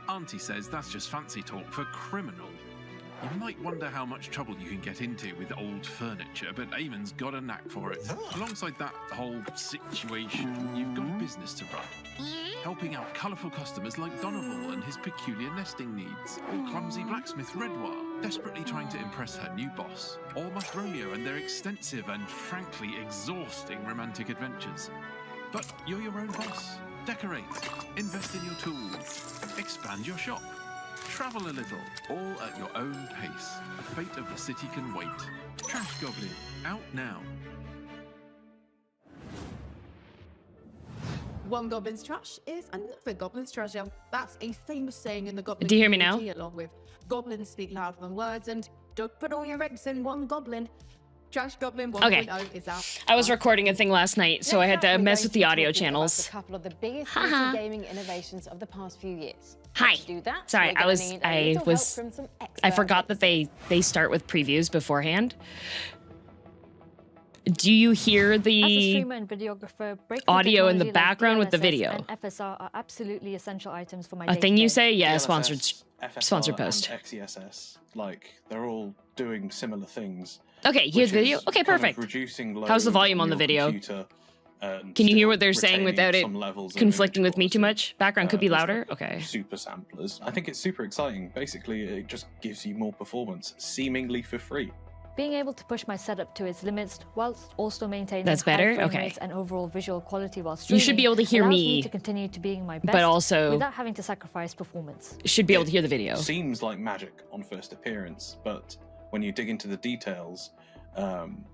Auntie says that's just fancy talk for criminal. You might wonder how much trouble you can get into with old furniture, but Eamon's got a knack for it. Alongside that whole situation, you've got a business to run. Helping out colourful customers like Donovan and his peculiar nesting needs, or clumsy blacksmith Redwar, desperately trying to impress her new boss, or Masronio and their extensive and frankly exhausting romantic adventures. But you're your own boss. Decorate, invest in your tools, expand your shop, travel a little, all at your own pace. The fate of the city can wait. Trash Goblin, out now. One goblin's trash is another goblin's treasure. That's a famous saying in the goblin Do you hear me now? community, along with goblins speak louder than words and don't put all your eggs in one goblin. Trash Goblin 1.0 is out. I was recording a thing last night, so I had to mess with the audio channels. A couple of the biggest PC gaming innovations of the past few years. Hi. To do that, Sorry, I forgot that they start with previews beforehand. Do you hear the and videographer, audio in the background with the video? And FSR are absolutely essential items for my A thing you say? Yeah, DLSS, sponsored FSR, post. And XESS, like they're all doing similar things. Okay, here's the video. Okay, perfect. How's the volume on the video? Can you hear what they're saying without it conflicting with me too much? Background could be louder? Okay. Super samplers. I think it's super exciting. Basically, it just gives you more performance, seemingly for free. Being able to push my setup to its limits whilst also maintaining That's better? high frame Okay. rates and overall visual quality while streaming. You should be able to hear allows me, to continue to being my best, but also without having to sacrifice performance. Should be able to hear the video. Seems like magic on first appearance, but when you dig into the details,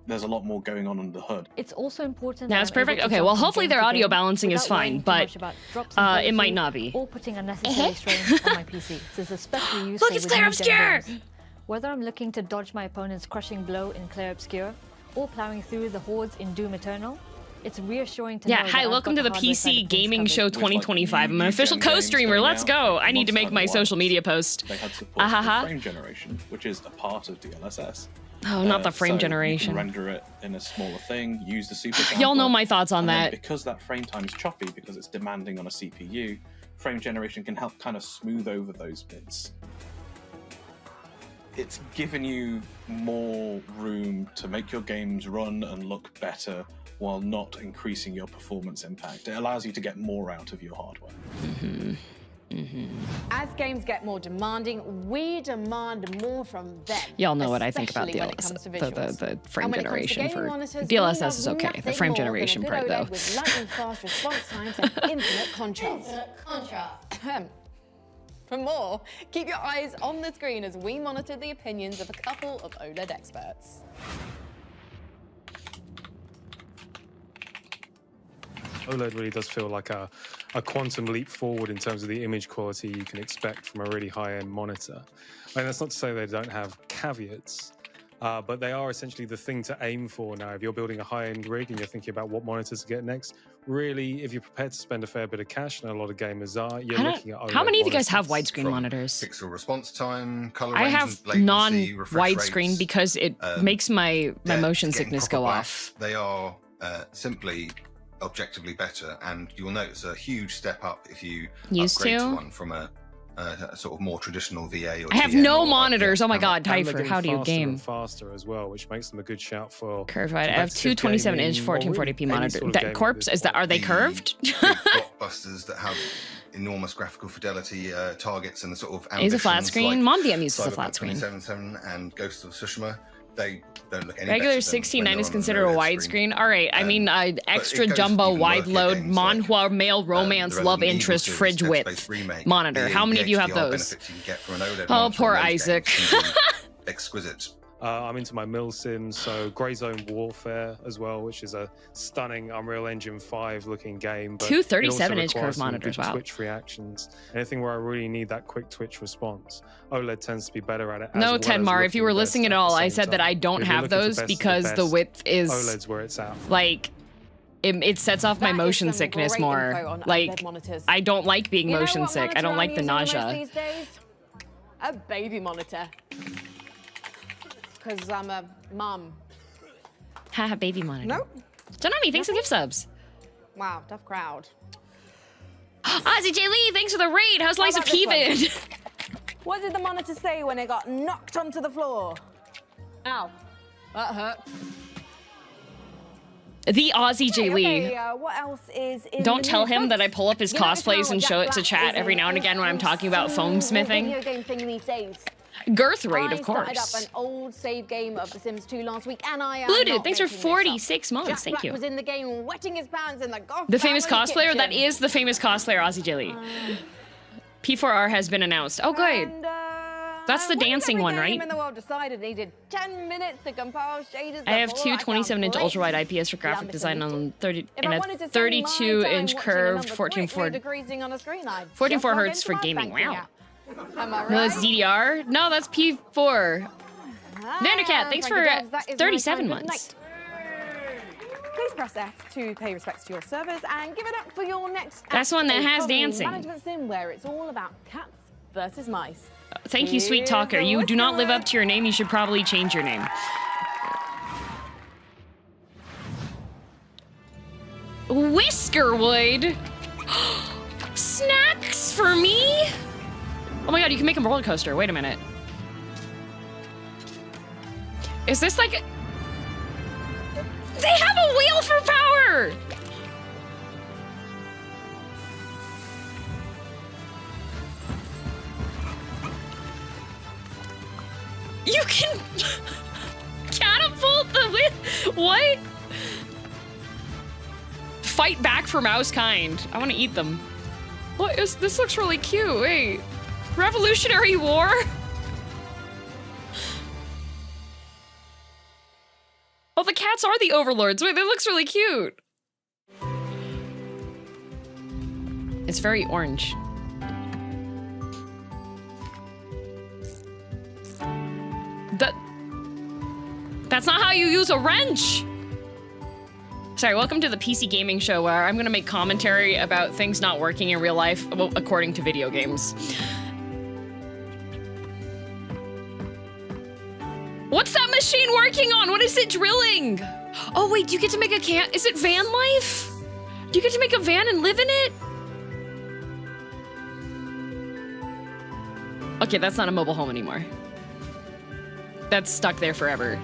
there's a lot more going on under the hood. It's also important. Now it's perfect. Okay, well, hopefully their audio balancing is fine, but it might not be. Or putting unnecessary strain on my PC. This is especially useful. Look, it's with Clair new Obscure! games. Whether I'm looking to dodge my opponent's crushing blow in Clair Obscure, or plowing through the hordes in Doom Eternal, it's reassuring to know hi, that welcome to the PC Gaming Show 2025. I'm an official Gen games co-streamer. coming Let's out go. I need to make my alongside social Wilds. media post. They had support for frame generation, which is a part of DLSS. Oh, not the frame so generation. You can render it in a smaller thing, use the super Y'all know sampler, my thoughts on and then that. because that frame time is choppy, because it's demanding on a CPU, frame generation can help kind of smooth over those bits. It's given you more room to make your games run and look better while not increasing your performance impact. It allows you to get more out of your hardware. As games get more demanding, we demand more from them. Y'all know what I think about especially when it comes to DLSS. The visuals. frame And when it comes to generation gaming for monitors, DLSS we is love okay. The nothing frame more than a generation good part, OLED though. with lightning fast response times and infinite contrast. For more, keep your eyes on the screen as we monitor the opinions of a couple of OLED experts. OLED really does feel like a quantum leap forward in terms of the image quality you can expect from a really high-end monitor. I mean, that's not to say they don't have caveats, but they are essentially the thing to aim for now. If you're building a high-end rig and you're thinking about what monitors to get next, really, if you're prepared to spend a fair bit of cash, and a lot of gamers are, you're looking at OLED How many of you guys have monitors. widescreen monitors? Pixel response time, color I range, have and latency, non-widescreen refresh because it rates. makes my motion Getting sickness proper go black, off. They are simply objectively better, and you'll notice a huge step up if you Used upgrade to? one from a sort of more traditional VA. Or I have GM no or monitors. IPS Oh my panel. god, Typher, how do you faster game? and faster as well, which makes them a good shout for Curved wide. I have two competitive 27-inch gaming, or 1440p really any monitors. sort of That gaming corpse at is this that? Are they The curved? big blockbusters that have enormous graphical fidelity targets and the sort of Is a flat ambitions screen. like Mom DM uses a Cyberpunk flat screen. 2077 and Ghost of Tsushima. They don't look any Regular better than when 16:9 they're is on an considered a OLED widescreen. All right, I mean, extra goes jumbo even wide murkier load games like, manhwa male romance the love Resident Evil interest series, fridge Dead width Space remake, monitor. How many of you have HDR those? benefits you can get from an OLED Oh, monitor poor on those Isaac. games can be exquisite. I'm into my Mill Sims, so Grey Zone Warfare as well, which is a stunning Unreal Engine 5 looking game. But Two it also 37-inch requires curved some monitors, good wow. Twitch reactions. Anything where I really need that quick Twitch response. OLED tends to be better at it. No, as well as Tenmar, if you looking were best listening at the all, I same said that time. I don't If you're have looking for those best of the because the best, width is OLED's where it's at. like it sets off my That is motion some sickness great more. info on Like OLED monitors. I don't like being You know motion what sick. I don't monitor like the I'm using the most nausea. these days? A baby monitor. Because I'm a mum. Haha, baby monitor. Nope. Janami, thanks for gift subs. Wow, tough crowd. Ozzy J. Lee, thanks for the raid. How's Liza about this one? Keevan? What did the monitor say when it got knocked onto the floor? Ow. That hurts. The Ozzy J. Lee. Okay, what else is in Don't the tell news, him that I folks? pull up his You know cosplays how and Jack show it to Black chat is every an now and again when I'm talking about foam old smithing. Video game thing these days. Girth rate, I of started course. up an old save game of The Sims 2 last week, and I am Blue Dude, not thanks for making this up. 46 months. Jack Thank Black you. was in the game wetting his pants in the goth The famous family cosplayer? That kitchen. is the famous cosplayer, Ozzy J. Lee. P4R has been announced. Oh, good. And, That's the what if dancing every one, game right? in the world decided needed 10 minutes to compile shaders I have before two can 27-inch click? ultra-wide IPS for graphic Lumber design some on 30 If and I a wanted to spend my 32-inch time curved watching a 14.4 number decreasing on a screen, I'd 44 just log hertz into for my gaming. banking Wow. app. Am I right? No, that's DDR. No, that's P4. Vandercat, thanks for 37 months. Please press F to pay respects to your servers and give it up for your next That's one that act, a has property dancing. management sim where it's all about cats versus mice. Thank you, sweet talker. You do not live up to your name. You should probably change your name. Whiskerwood. Snacks for me? Oh my god, you can make a roller coaster. Wait a minute. Is this like... They have a wheel for power! You can catapult the whip. What? Fight back for mouse kind. I want to eat them. What is this? Looks really cute. Wait, Revolutionary War. Oh, the cats are the overlords. Wait, that looks really cute. It's very orange. That's not how you use a wrench! Sorry, welcome to the PC Gaming Show, where I'm gonna make commentary about things not working in real life, well, according to video games. What's that machine working on? What is it drilling? Oh wait, do you get to make a can? Is it van life? Do you get to make a van and live in it? Okay, that's not a mobile home anymore. That's stuck there forever.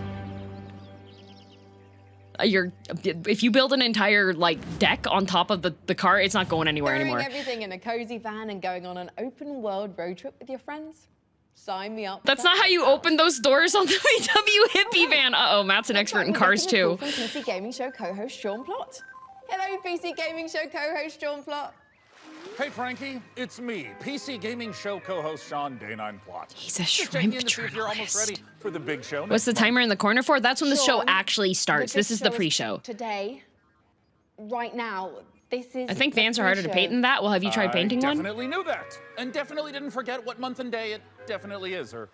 If you build an entire like deck on top of the car, it's not going anywhere anymore. Doing everything in a cozy van and going on an open world road trip with your friends? Sign me up. That's not how you open those doors on the VW hippie van. Uh-oh, Matt's an expert in cars too. From PC Gaming Show co-host Sean Plott. Hello, PC Gaming Show co-host Sean Plott. Hey Frankie, it's me, PC Gaming Show co-host Sean Day9 Plott. He's a Just shrimp checking in to see if you're almost journalist. ready for the big show. What's the next month. timer in the corner for? That's when the show Sean, actually starts. the This big is the show pre-show. Today, right now, this is I think the vans are harder to pre-show. paint than that. Well, have you tried painting I one? definitely knew that. And definitely didn't forget what month and day it definitely is, or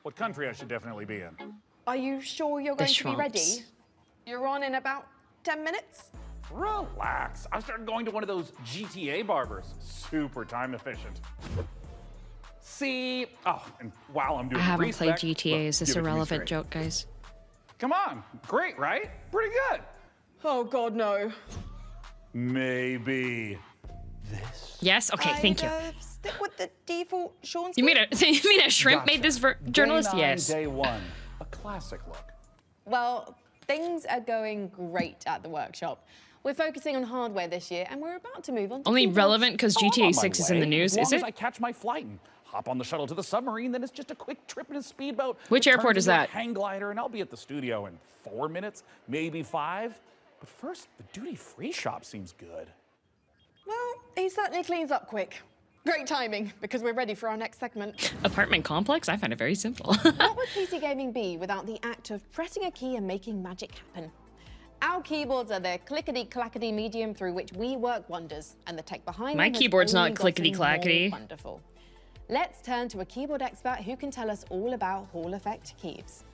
what country I should definitely be in. Are you sure you're going to be ready? Schwamps. You're on in about 10 minutes? Relax. I started going to one of those GTA barbers. Super time efficient. See, and while I'm doing I haven't played respec, GTA. look, Is this give a it to me relevant straight. joke, guys? Come on, great, right? Pretty good. Oh God, no. Maybe this. Yes? Okay, thank you. stick with the default Sean. You mean a shrimp made this journalist? Day 9, Yes. Day 1. A classic look. Well, things are going great at the workshop. We're focusing on hardware this year, and we're about to move on to Only keyboards. relevant because Oh, I'm on GTA my 6 is in way. the news, as is long it? as I catch my flight and hop on the shuttle to the submarine, then it's just a quick trip in a speedboat. Which that airport turns is into a that? hang glider, and I'll be at the studio in 4 minutes, maybe 5. But first, the duty-free shop seems good. Well, he certainly cleans up quick. Great timing, because we're ready for our next segment. Apartment complex? I find it very simple. What would PC gaming be without the act of pressing a key and making magic happen? Our keyboards are the clickety-clackety medium through which we work wonders, and the tech behind My them has keyboard's not only gotten clickety-clackety. more wonderful. Let's turn to a keyboard expert who can tell us all about Hall Effect keys.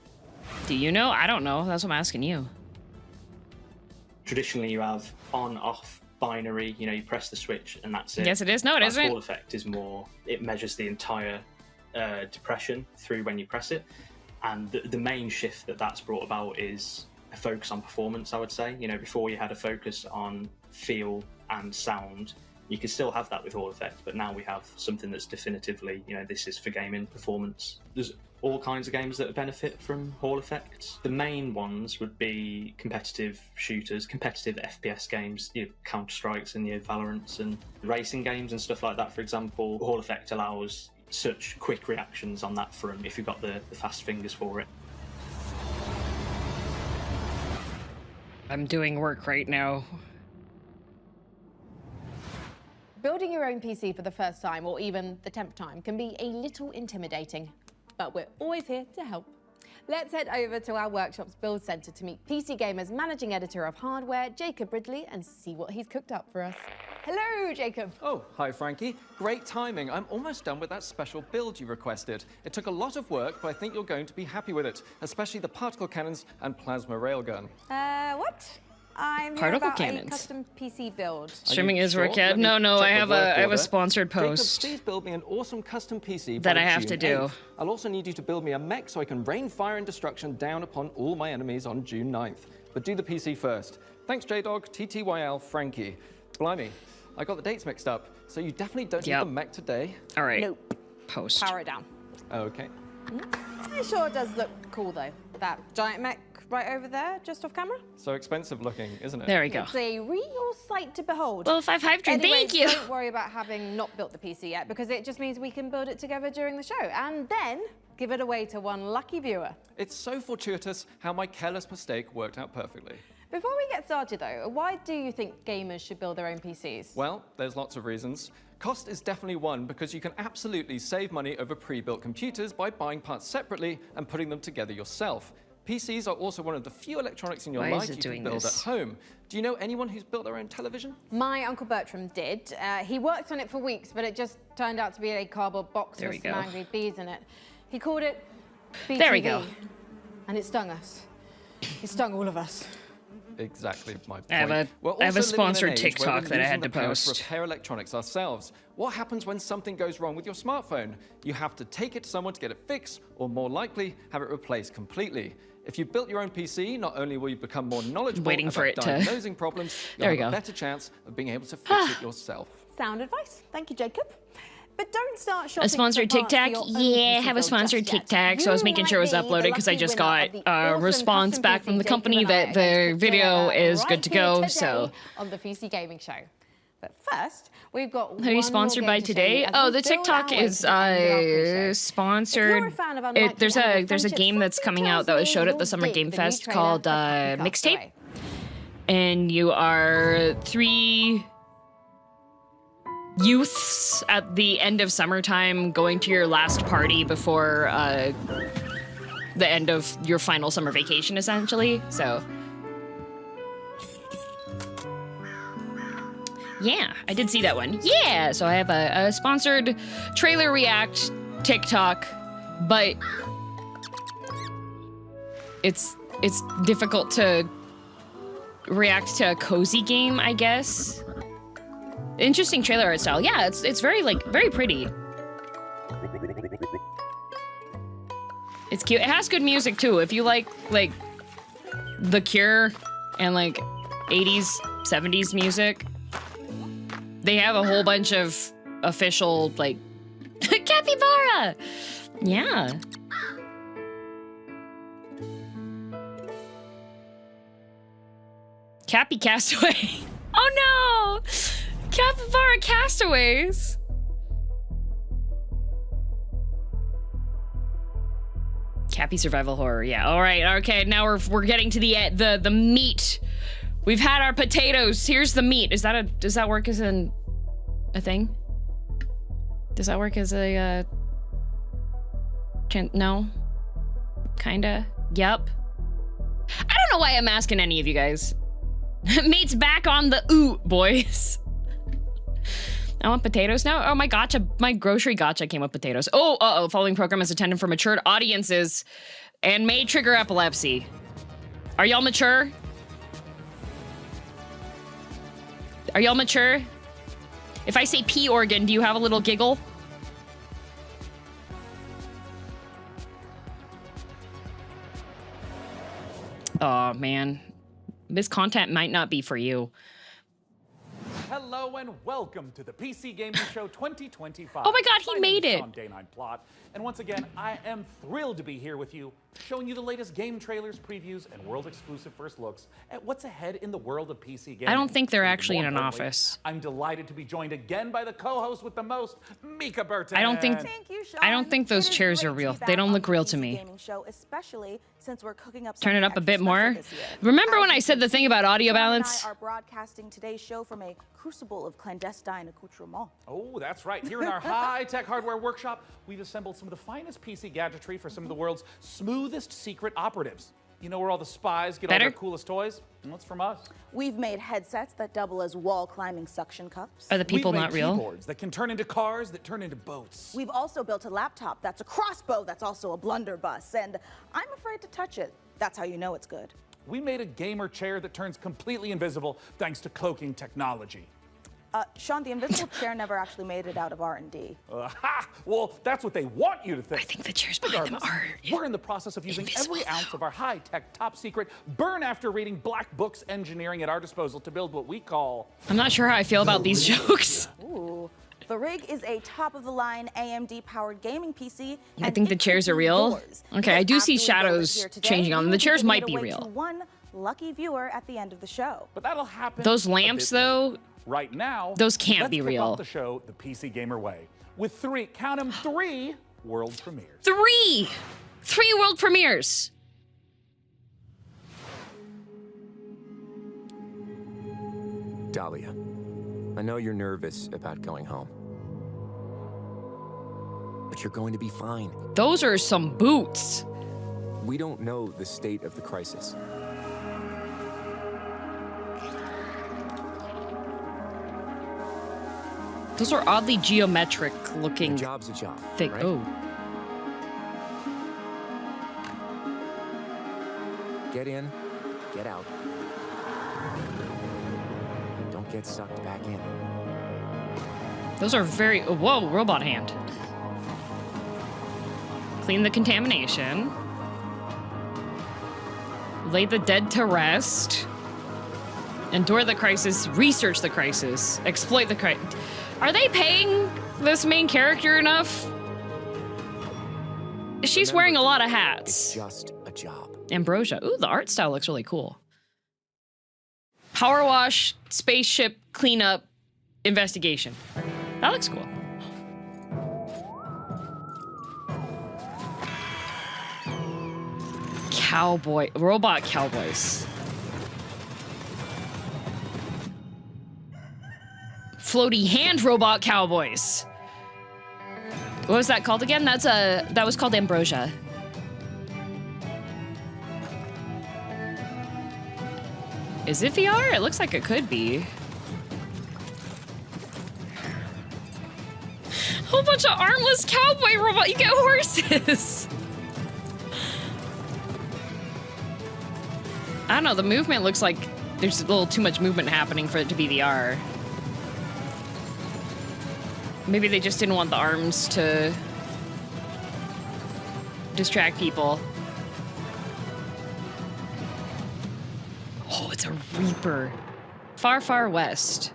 Do you know? I don't know. That's what I'm asking you. Traditionally, you have on-off binary. You know, you press the switch and that's it. Yes, it is. No, it Whereas isn't. Hall Effect is more. It measures the entire depression through when you press it, and the main shift that's brought about is a focus on performance. I would say, you know, before you had a focus on feel and sound. You can still have that with Hall Effect, but now we have something that's definitively, you know, this is for gaming performance. There's all kinds of games that benefit from Hall Effects. The main ones would be competitive shooters, competitive FPS games, your Counter-Strikes and your Valorants, and racing games and stuff like that, for example. Hall Effect allows such quick reactions on that front if you've got the fast fingers for it. I'm doing work right now. Building your own PC for the first time, or even the 10th time, can be a little intimidating, but we're always here to help. Let's head over to our workshop's build center to meet PC Gamer's managing editor of hardware, Jacob Ridley, and see what he's cooked up for us. Hello, Jacob. Oh, hi, Frankie. Great timing. I'm almost done with that special build you requested. It took a lot of work, but I think you're going to be happy with it, especially the particle cannons and plasma railgun. What? I'm here Particle about cannons. a custom PC build. Streaming is Sure? work yet? Let me No, check I the have work a order. sponsored post. Jacob, please build me an awesome custom PC that by I have June to do. 8th. I'll also need you to build me a mech so I can rain fire and destruction down upon all my enemies on June 9th. But do the PC first. Thanks, JDog, TTYL, Frankie. Blimey, I got the dates mixed up, so you definitely don't need the mech today. All right. Nope. Post. Power it down. Okay. It sure does look cool, though. That giant mech right over there, just off camera. So expensive looking, isn't it? There we go. It's a real sight to behold. Well, 500, Anyways, thank you. Don't worry about having not built the PC yet, because it just means we can build it together during the show, and then give it away to one lucky viewer. It's so fortuitous how my careless mistake worked out perfectly. Before we get started, though, why do you think gamers should build their own PCs? Well, there's lots of reasons. Cost is definitely one, because you can absolutely save money over pre-built computers by buying parts separately and putting them together yourself. PCs are also one of the few electronics in your Why is life it you doing can build this? at home. Do you know anyone who's built their own television? My Uncle Bertram did. He worked on it for weeks, but it just turned out to be a cardboard box There with we some go. angry bees in it. He called it BTV. There we go. And it stung us. It stung all of us. Exactly my point. I have a- We're I have a also living in sponsored an age where TikTok we're that I had losing to the power post. repair electronics ourselves. What happens when something goes wrong with your smartphone? You have to take it to someone to get it fixed, or more likely, have it replaced completely. If you built your own PC, not only will you become more knowledgeable Waiting about for it to- diagnosing problems, you'll There we have a go. better chance of being able to fix it yourself. Sound advice. Thank you, Jacob. But don't start shopping A sponsored for parts for TikTok? your own Yeah, PC I have a build sponsored just yet. TikTok, so I was You making sure it was might be uploaded the because I lucky just winner got of the a awesome response custom back PC from the Jacob company and I that are the going to put video together is right good to here go, today so. on the PC Gaming Show. But first, we've got Are you one sponsored more by game to show you today? as Oh, we the build TikTok our way is to the end of our pre-show. sponsored. If you're a fan of Unlikely There's Animal a Friendship, game that's something coming out tells that was me showed at the you'll Summer dig Game the new Fest trailer called for Capy Mixtape, Castaway. and you are 3 youths at the end of summertime going to your last party before the end of your final summer vacation, essentially. So yeah, I did see that one. Yeah, so I have a sponsored trailer react TikTok, but it's difficult to react to a cozy game, I guess. Interesting trailer art style. Yeah, it's very very pretty. It's cute. It has good music too. If you like The Cure and like 80s, 70s music, they have a whole bunch of official, like, capybara. Yeah. Capy Castaway. Oh no! Capybara Castaways. Capy survival horror. Yeah. All right. Okay. Now we're getting to the meat. We've had our potatoes. Here's the meat. Does that work as a thing? Does that work as a no? Kinda. Yep. I don't know why I'm asking any of you guys. Meat's back on the boys. I want potatoes now. Oh, my grocery gotcha came with potatoes. Oh, following program is intended for matured audiences and may trigger epilepsy. Are y'all mature? Are y'all mature? If I say pea organ, do you have a little giggle? Oh, man. This content might not be for you. Hello and welcome to the PC Gaming Show 2025. Oh my God, he made it. On Day 9 Plot. And once again, I am thrilled to be here with you, showing you the latest game trailers, previews, and world-exclusive first looks at what's ahead in the world of PC gaming. I don't think they're actually in an More office. I'm delighted to be joined again by the co-host with the most, Mika Burton. Thank you, Sean. I don't think those chairs are real. They don't look real to me. Gaming show, especially since we're cooking up Turn it up a bit more. this year. Remember when As I you said can the thing see, about audio Sean and I balance? are broadcasting today's show from a crucible of clandestine accoutrement. Oh, that's right. Here in our high-tech hardware workshop, we've assembled some of the finest PC gadgetry for some of the world's smoothest secret operatives. You know where all the spies get all their coolest toys? Well, it's from us. We've made headsets that double as wall-climbing suction cups. Are the people We've made not real? keyboards that can turn into cars that turn into boats. We've also built a laptop that's a crossbow that's also a blunderbuss, and I'm afraid to touch it. That's how you know it's good. We made a gamer chair that turns completely invisible thanks to cloaking technology. Sean, the invisible chair never actually made it out of R&D. Well, that's what they want you to think. I think the chairs behind them are We're in the process of using every ounce of our high-tech, top-secret, burn-after-reading black books engineering at our disposal to build what we call... I'm not sure how I feel about these jokes. Ooh. The rig is a top-of-the-line AMD-powered gaming PC. I think the chairs are real. Okay, I do see shadows changing on them. The chairs might be real. One lucky viewer at the end of the show. But that'll happen. Those lamps, though, right now, those can't be let's kick real. off the show the PC Gamer way with count 'em, three world premieres. Three world premieres. Dahlia, I know you're nervous about going home, but you're going to be fine. Those are some boots. We don't know the state of the crisis. Those are oddly geometric looking. A job's a job. Thick. Right? Oh. Get in, get out. Don't get sucked back in. Those are very. Whoa, robot hand. Clean the contamination. Lay the dead to rest. Endure the crisis. Research the crisis. Exploit the crisis. Are they paying this main character enough? She's wearing a lot of hats. It's just a job. Ambrosia. Ooh, the art style looks really cool. Power wash, spaceship cleanup, investigation. That looks cool. Cowboy, robot cowboys. Floaty hand robot cowboys. What was that called again? That was called Ambrosia. Is it VR? It looks like it could be. Whole bunch of armless cowboy robot. You get horses. I don't know. The movement looks like there's a little too much movement happening for it to be VR. Maybe they just didn't want the arms to distract people. Oh, it's a Reaper. Far, far west.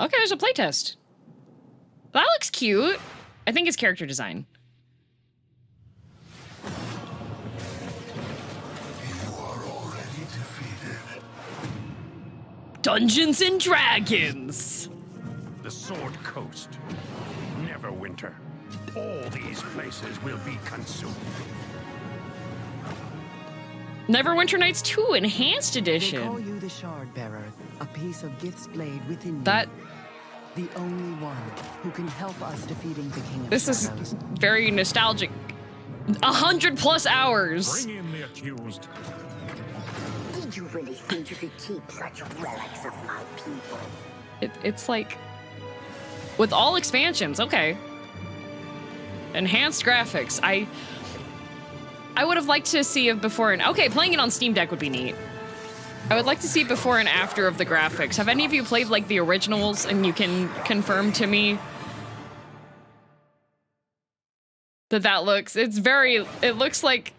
Okay, there's a playtest. That looks cute. I think it's character design. Dungeons and Dragons. The Sword Coast. Neverwinter. All these places will be consumed. Neverwinter Nights 2 Enhanced They Edition. call you the Shard Bearer, a piece of gifts blade within That you. The only one who can help us defeating the King of this is Shadows. very nostalgic. 100+ hours. Bring in the accused. Did you really think you could keep such relics of my people? It's like with all expansions. Okay. Enhanced graphics. I would have liked to see a before and okay, playing it on Steam Deck would be neat. I would like to see before and after of the graphics. Have any of you played like the originals and you can confirm to me that looks, it looks like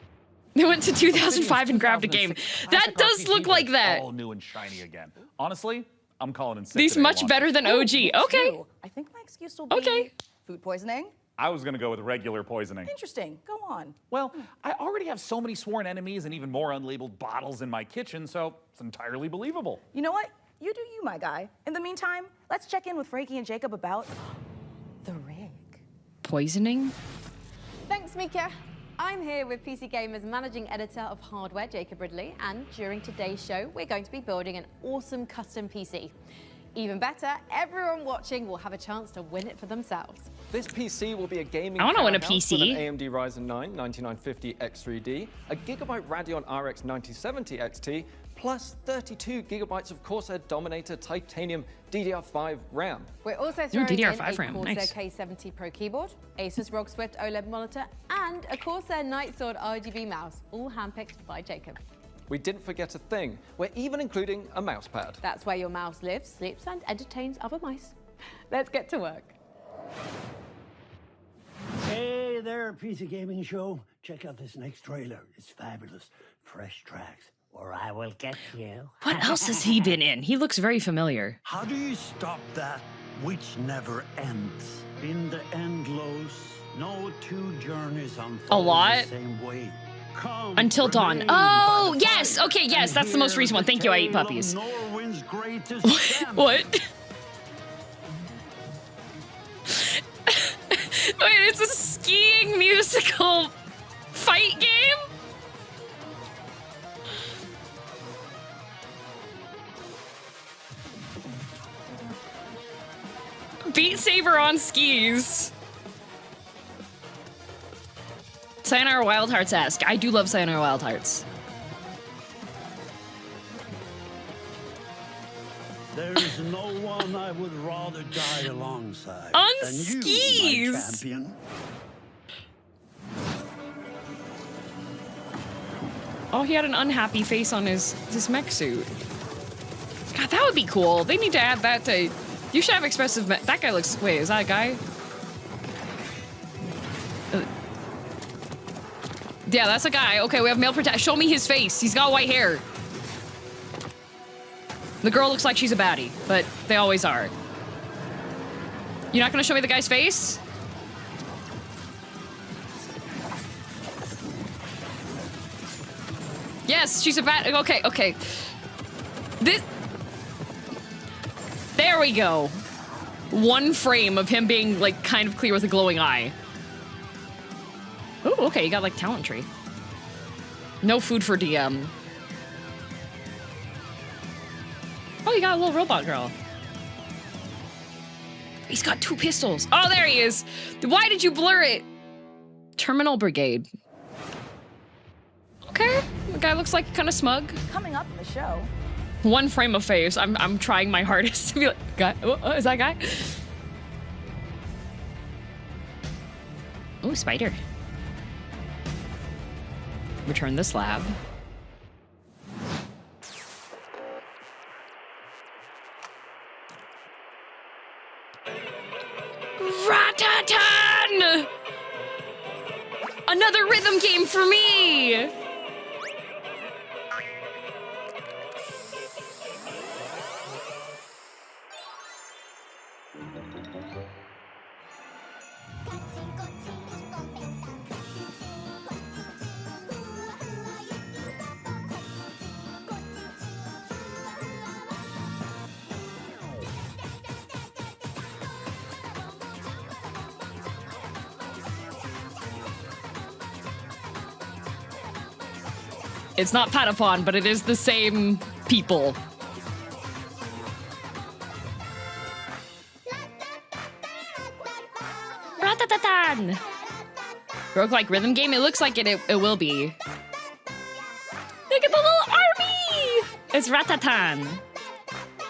they went to 2005 and grabbed a game. That does look like that. All new and shiny again. Honestly, I'm calling in sick. These today, much Juan. better than OG. Okay. I think my excuse will be food poisoning. I was gonna go with regular poisoning. Interesting. Go on. Well, I already have so many sworn enemies and even more unlabeled bottles in my kitchen, so it's entirely believable. You know what? You do you, my guy. In the meantime, let's check in with Frankie and Jacob about the rig. Poisoning? Thanks, Mika. I'm here with PC Gamer's managing editor of hardware, Jacob Ridley, and during today's show, we're going to be building an awesome custom PC. Even better, everyone watching will have a chance to win it for themselves. This PC will be a gaming I wanna win a powerhouse PC. with an AMD Ryzen 9 9950 X3D, a Gigabyte Radeon RX 9070 XT, plus 32 gigabytes of Corsair Dominator Titanium DDR5 RAM. We're also throwing in DDR5 a RAM, Corsair nice. K70 Pro keyboard, Asus ROG Swift OLED monitor, and a Corsair Nightsword RGB mouse, all handpicked by Jacob. We didn't forget a thing. We're even including a mouse pad. That's where your mouse lives, sleeps, and entertains other mice. Let's get to work. Hey there, PC Gaming Show. Check out this next trailer. It's fabulous. Fresh tracks, or I will get you. What else has he been in? He looks very familiar. How do you stop that which never ends? In the endless, no two journeys unfold lot? the same way. Come, Until Dawn. remain Oh, by the yes. fire, Okay, yes, and that's the most hear recent one. the Thank you, I eat tale of puppies. Norwind's greatest champion. What? Wait, it's a skiing musical fight game? Beat Saber on skis. Sayonara Wild Hearts-esque. I do love Sayonara Wild Hearts. There's no one I would rather die alongside On than you, my skis. champion. Oh, he had an unhappy face on his mech suit. God, that would be cool. They need to add that to... You should have expressive mech. That guy looks... Wait, is that a guy? Yeah, that's a guy. Okay, we have male protect. Show me his face. He's got white hair. The girl looks like she's a baddie, but they always are. You're not gonna show me the guy's face? Yes, she's a bad. Okay, okay. This. There we go. One frame of him being like kind of clear with a glowing eye. Oh, okay, you got like talent tree. No food for DM. Oh, you got a little robot girl. He's got 2 pistols. Oh, there he is. Why did you blur it? Terminal Brigade. Okay, the guy looks like kind of smug. Coming up in the show. One frame of face. I'm trying my hardest to be like, guy. Oh, is that guy? Oh, spider. Return this lab. Ratatan! Another rhythm game for me! It's not Patapon, but it is the same people. Ratatan! Roguelike rhythm game? It looks like it will be. Look at the little army! It's Ratatan.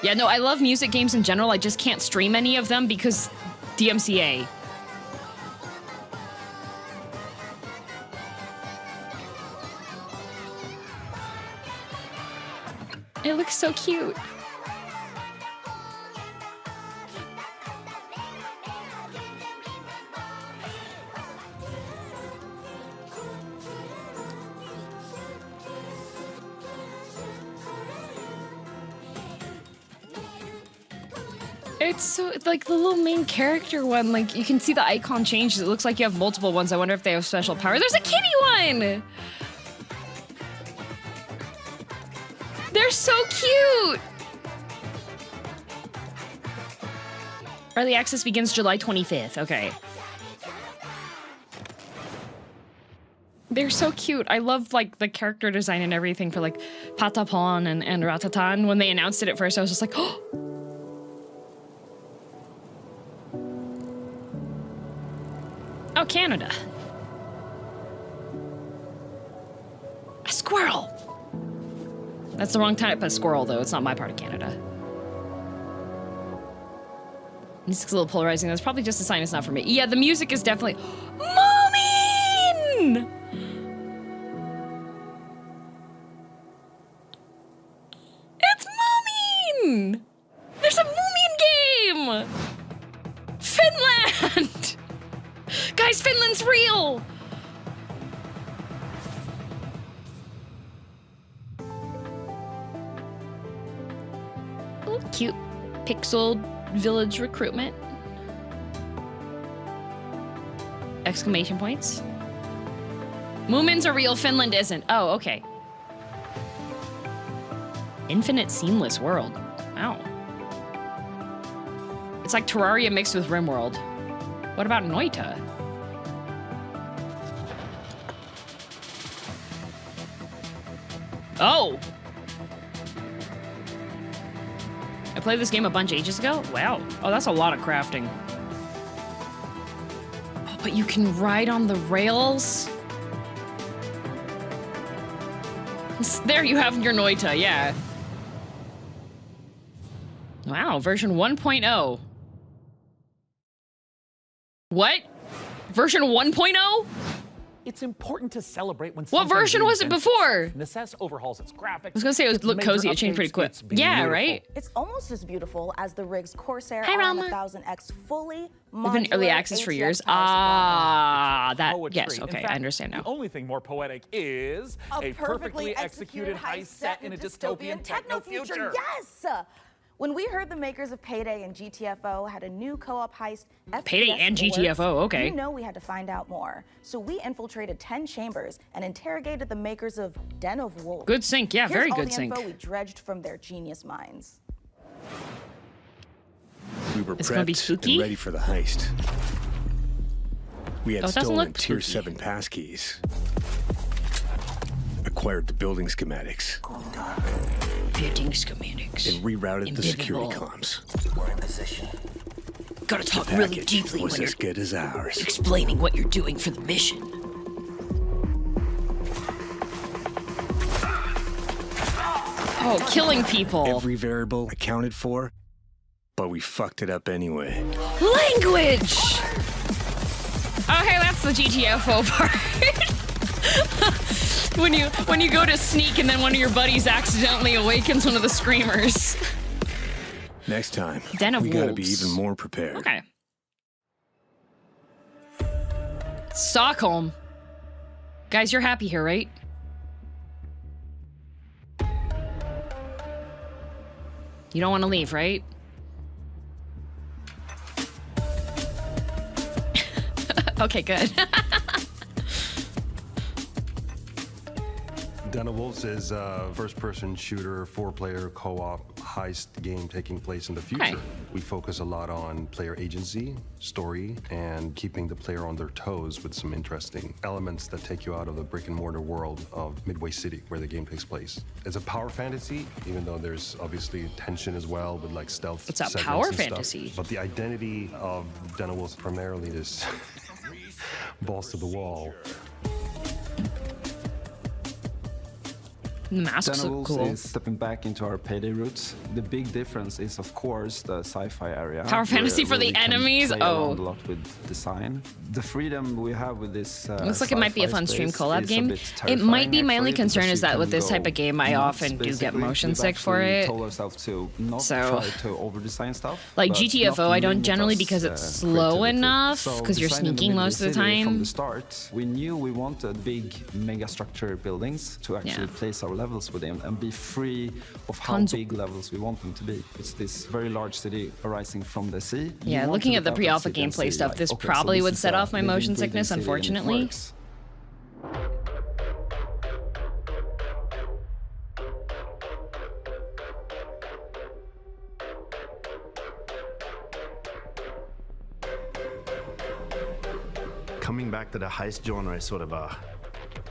Yeah, no, I love music games in general. I just can't stream any of them because DMCA. It looks so cute. It's so, like, the little main character one, like, you can see the icon changes. It looks like you have multiple ones. I wonder if they have special power. There's a kitty one! They're so cute! Early access begins July 25th. Okay. They're so cute. I love, like, the character design and everything for, like, Patapon and Ratatan. When they announced it at first, I was just like, oh! Oh, Canada. A squirrel! That's the wrong type of squirrel, though. It's not my part of Canada. Music's a little polarizing. That's probably just a sign it's not for me. Yeah, the music is definitely... Moomin! It's Moomin! There's a Moomin game! Finland! Guys, Finland's real! Ooh, cute pixel village recruitment. Exclamation points. Moomins are real, Finland isn't. Oh, okay. Infinite seamless world. Wow. It's like Terraria mixed with RimWorld. What about Noita? Oh! I played this game a bunch ages ago? Wow. Oh, that's a lot of crafting. Oh, but you can ride on the rails? There you have your Noita, yeah. Wow, version 1.0. What? Version 1.0? It's important to celebrate when what version was it before? Necess overhauls its graphics. I was gonna say it looked cozy, it changed pretty quick. Yeah, right? It's almost as beautiful as the rig's Corsair Hi, Rama. RM1000X fully They've been early access for years. That, yes, okay, I understand now. The only thing more poetic is a perfectly executed heist set in a dystopian techno future. Yes! When we heard the makers of Payday and GTFO had a new co-op heist, Payday and GTFO, okay. You know we had to find out more. So we infiltrated 10 chambers and interrogated the makers of Den of Wolves. Good sync, yeah, very good sync. Here's all the info we dredged from their genius minds. We were prepped and ready for the heist. We had stolen Tier 7 passkeys. Acquired the building schematics. Building schematics. And rerouted the security comms. We're in position. Gotta talk really deeply was when you're as good as ours. explaining what you're doing for the mission. Oh, killing people. Every variable accounted for, but we fucked it up anyway. Language! Okay, that's the GTFO part. When you go to sneak and then one of your buddies accidentally awakens one of the screamers. Next time, Den of we gotta Wolves. be even more prepared. Okay. Stockholm. Guys, you're happy here, right? You don't want to leave, right? Okay, good. Den of Wolves is a first-person shooter, 4-player co-op heist game taking place in the future. Hi. We focus a lot on player agency, story, and keeping the player on their toes with some interesting elements that take you out of the brick-and-mortar world of Midway City, where the game takes place. It's a power fantasy, even though there's obviously tension as well with like stealth. It's a segments power and stuff. fantasy. But the identity of Den of Wolves primarily is balls to the wall. The masks Den of look Wolves cool. is stepping back into our payday roots. The big difference is, of course, the sci-fi area. Power fantasy for the we can enemies? play Oh. around a lot with design. The freedom we have with this. Looks like it might be a sci-fi fun stream space collab is a game. bit It might be terrifying, my only actually, concern because is you that with can this type go of game, I nuts, often do get basically. motion We've sick for actually it. told ourselves to not So- try to over-design stuff. Like but GTFO, not I don't limit generally us, because it's slow creativity. enough, So because you're designing the sneaking Midway most of the City From time. the start, we knew we wanted big mega structure buildings to actually place our levels within and be free of how Tons of- big levels we want them to be. It's this very large city arising from the sea. Yeah, You want looking to at the look out pre-alpha city and gameplay see, stuff, like, this okay, so probably this would is set a off my living, motion breathing sickness, city and it unfortunately. works. Coming back to the heist genre is sort of a,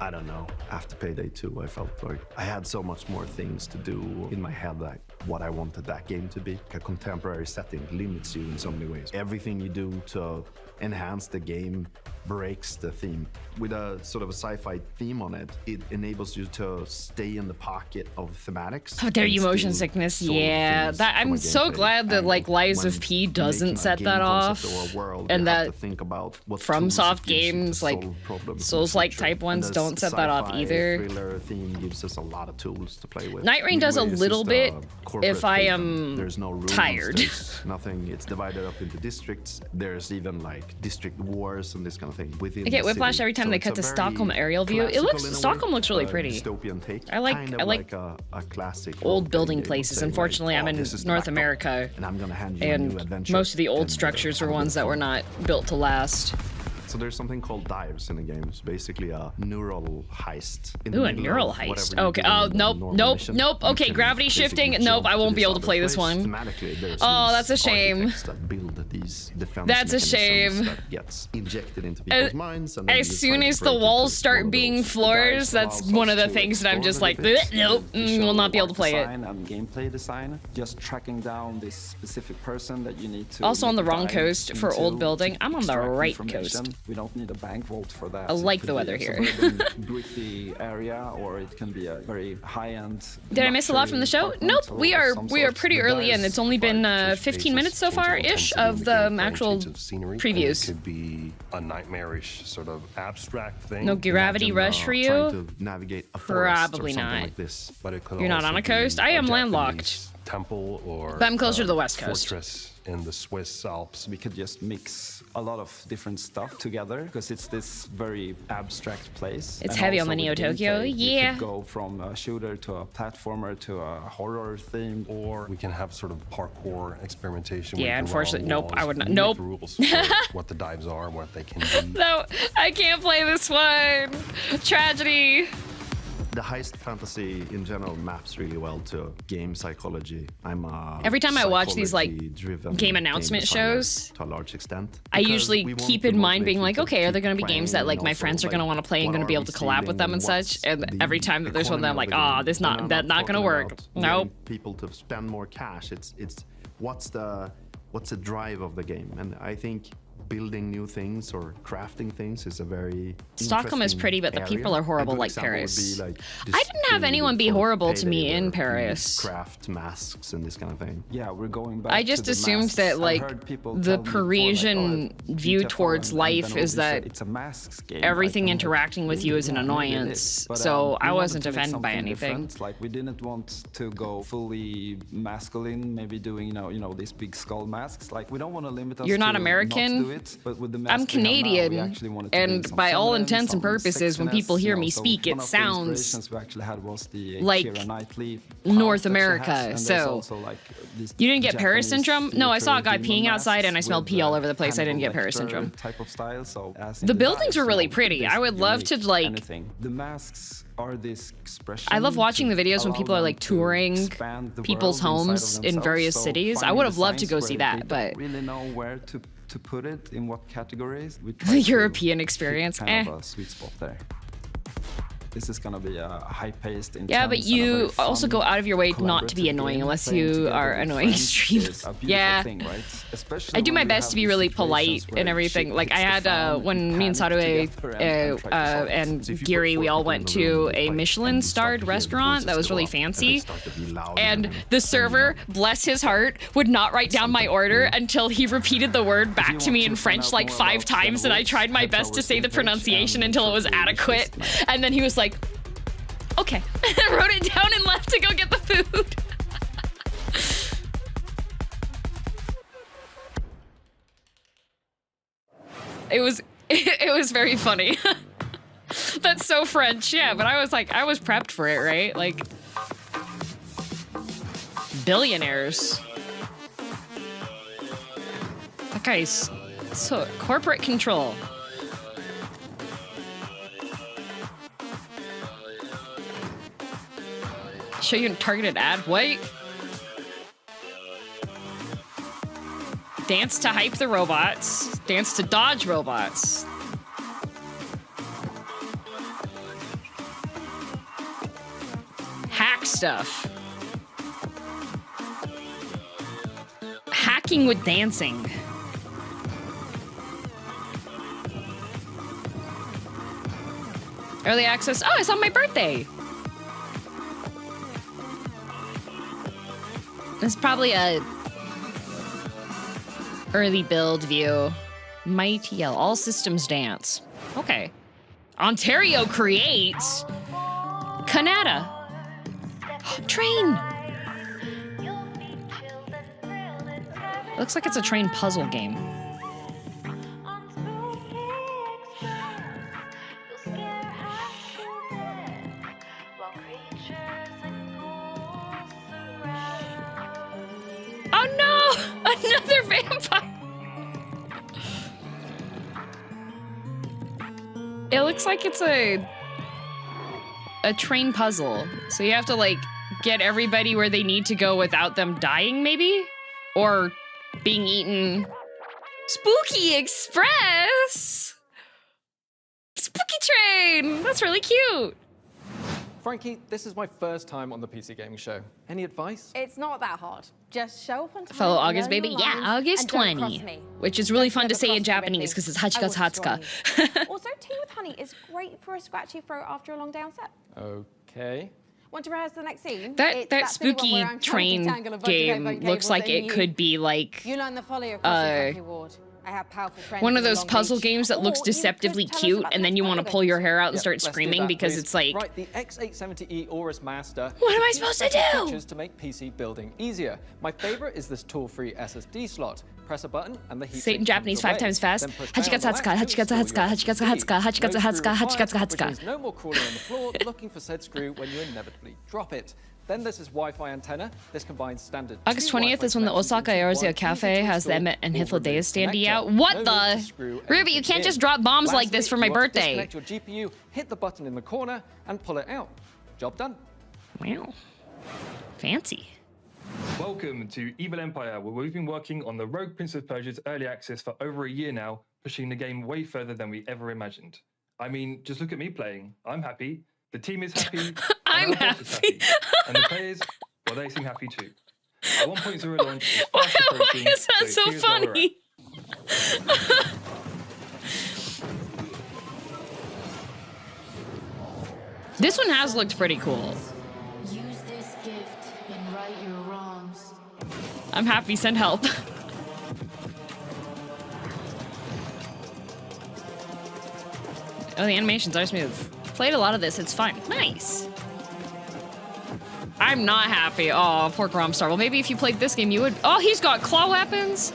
I don't know, after Payday 2, I felt like I had so much more things to do in my head, like what I wanted that game to be. A contemporary setting limits you in so many ways. Everything you do to enhance the game breaks the theme. With a sort of a sci-fi theme on it, it enables you to stay in the pocket of thematics. How dare and you, motion still sickness? solve Yeah, things that from I'm a so gameplay glad that like angle. Lies of When P doesn't making a set game that concept off, or a world, and you have that to think about what from tools soft it gives you to games like solve problems in the Souls-like future. type And ones the don't set that off sci-fi either. Thriller theme gives us a lot of tools to play with. Night Rain does a Midway is little just bit corporate if I haven. am There's no rules, tired. there's nothing. It's divided up into districts. There's even like district wars and this kind of thing within I get the whiplash city. every time So they it's cut a to very Stockholm aerial view. It looks classical in a Stockholm way, looks really pretty. Dystopian take. I like Kind of I like a classic old role-playing building game, places. saying, Unfortunately, like, I'm oh, in this is North backed up, America, and I'm gonna hand you a new and adventure. most of the old and, structures have were a ones bit that of were fun. not built to last. So there's something called dives in the game. It's basically a neural heist. In the Ooh, a middle neural of heist. whatever you're Okay. doing Oh, in the nope, normal nope, mission, nope. you Okay, can gravity basically shifting. jump Nope, I to won't be this able to other play this place. one. Thematically, there's Oh, these that's a shame. architects that build these defense That's a mechanisms shame. that gets injected into people's minds. And then As you soon try to as the break into walls one start of being those. floors, that's one of the things that I'm just like, "Bleh, nope, will not be able to play it. Design and gameplay design, just tracking down this specific person that you need to. Also on the wrong dive coast for into old building. to I'm on the extract right information. coast. We don't need a bank vault for that. I It like could the be weather a here. suburban, gritty area, or it can be a very high-end. Did I miss a lot from the show? luxury Nope. apartment We of are some pretty sort. early in. It's only been 15 minutes so far ish of the actual previews. It could be a nightmarish sort of abstract thing. No gravity Imagine, rush for trying you? to navigate a forest or Probably something not. like this. But it could You're not also on a be coast? I a am Japanese landlocked. temple or But I'm closer to the West Coast. fortress in the Swiss Alps. We could just mix a lot of different stuff together because it's this very abstract place. It's And heavy on also the Neo with Tokyo, gameplay, yeah. We could go from a shooter to a platformer to a horror theme. Or we can have sort of parkour experimentation. where Yeah, you can run on unfortunately, nope, walls. I would not- We make nope. the rules for what the dives are, what they can be. No, I can't play this one. Tragedy. The heist fantasy in general maps really well to game psychology. I'm a Every time I watch these, like, psychology-driven game announcement designer shows, to a large extent, I because usually we want keep to in mind motivate being you like, to okay, are there keep going to be games that playing, like and my also, friends are going to want to play and what going to are be able we to collab with them and stealing, such? what's And the every time that there's one that I'm like, economy ah, of this the game? not And that I'm not going to talking work. about Nope. getting people to spend more cash. It's what's the drive of the game, and I think building new things or crafting things is a very Stockholm is interesting pretty, but the area. people are A horrible good like example would Paris. be, like, I didn't have this anyone be building for horrible to me Payday in where you Paris. craft masks and this kind of thing. Yeah, we're going back. I just to the assumed masks. that I've like heard people the tell me before, Parisian like, oh, view GTFO towards and life then is all this, that it's a masks game. everything like, interacting with you is an yeah, maybe it annoyance. is. But, So we I wanted wasn't to make offended by something anything. different. Like we didn't want to go fully masculine, maybe doing you know these big skull masks. Like we don't want to limit us. You're not to American? do it, but with the mask I'm we have now, we Canadian, actually wanted to bring and some by all feminine, intents and some purposes, when sexiness, people hear you know, me so speak, one it of the sounds inspirations we actually had was the like Keira Knightley North part that she has, America. and there's So also, like, this you didn't get Paris Japanese syndrome? No, I saw a guy theater peeing demon outside and I masks smelled with pee all the over the place. I didn't get Hannibal Paris Lecter syndrome. type of style. So as in The the buildings dice, were really you know, pretty. I would basically love make to like. anything. The masks are this expression. I love watching the to videos when allow people are them like to touring expand the people's world inside of homes in themselves. various So cities. I finding would have loved to designs go where see they that, but don't really know where to put it in what categories. We try the to European hit experience, kind of a sweet spot there. This is gonna be a high-paced, intense, yeah, but and a very you also fun, go out of your way not to be collaborative annoying game. unless Playing you together are with annoying friends streamers. is a beautiful Yeah. thing, right? Especially I do when my you best have to be these really situations polite where and everything. shit Like I hits the had fan, when you me and panic Sadue together and try to solve it. and So if you put Giri, we four all people in went the room, to you a fight, and Michelin you start starred to hear the restaurant that voices was go really up, and they fancy. start to be louder And and the server, bless his heart, would not write down my order until he repeated the word back to me in French like 5 times, and I tried my best to say the pronunciation until it was adequate. And then he was like, okay, and wrote it down and left to go get the food. It was very funny. That's so French, yeah, but I was like, I was prepped for it, right? Like, billionaires. That guy's so corporate control. Show you a targeted ad. Wait. Dance to hype the robots. Dance to dodge robots. Hack stuff. Hacking with dancing. Early access. Oh, it's on my birthday. It's probably a early build view. Mighty Yell. All systems dance. Okay. Ontario creates Canada. Train. Looks like it's a train puzzle game. Oh no! Another vampire! It looks like it's a train puzzle. So you have to like get everybody where they need to go without them dying, maybe? Or being eaten. Spooky Express! Spooky Train! That's really cute. Frankie, this is my first time on the PC Gaming Show. Any advice? It's not that hard. Just show up on time. Fellow August learn baby? your Yeah, lines, August and don't cross 20. me. Which is really Don't fun to ever say cross in me, Japanese Ripley. because it's I Hachika will destroy Hatsuka. you. Also, tea with honey is great for a scratchy throat after a long day on set. Okay. Want to rehearse the next scene? That It's silly one spooky where I'm trying to train detangle a bunch of game headphone looks cables like and it could be like You learn the folly across the country ward. I have powerful friends one of in the those Long puzzle Beach. games that looks Or you could deceptively tell us cute about and the then you want to pull your hair out and Yep, start let's do screaming that, because please. it's like, Right, the X870E Aorus Master. What am I Key supposed to special do? Features to make PC building easier. My favorite is this tool-free SSD slot. Press a button and the heat say it in Japanese 5 times fast. Hachikatsu Hachikatsu Hatsuka, Hachikatsu Hatsuka, Hachikatsu Hatsuka, Hachikatsu Hatsuka, Hachikatsu Hatsuka. No more crawling on the floor looking for said screw when you inevitably drop it. Then there's this Wi-Fi antenna. This combines standard August 2 20th Wi-Fi is when the connections Osaka into Eorzea one Cafe easy to has the install Emmet and or Hitler standee connector. out. What No need the? to screw Ruby, you anything can't in. just drop bombs like Lastly, this for my you want to birthday. disconnect your GPU, hit the button in the corner, and pull it out. Job done. Wow. Fancy. Welcome to Evil Empire, where we've been working on the Rogue Prince of Persia's early access for over a year now, pushing the game way further than we ever imagined. I mean, just look at me playing. I'm happy. The team is happy. I'm and our boss is happy. And the players, well, they seem happy too. Our 1.0 launch is fast approaching, Why is that so here's where we're at. funny? This one has looked pretty cool. Use this gift and right your wrongs. I'm happy, send help. Oh, the animations are smooth. Played a lot of this, it's fun. Nice. I'm not happy. Oh, poor Gromstar. Well, maybe if you played this game, you would. Oh, he's got claw weapons.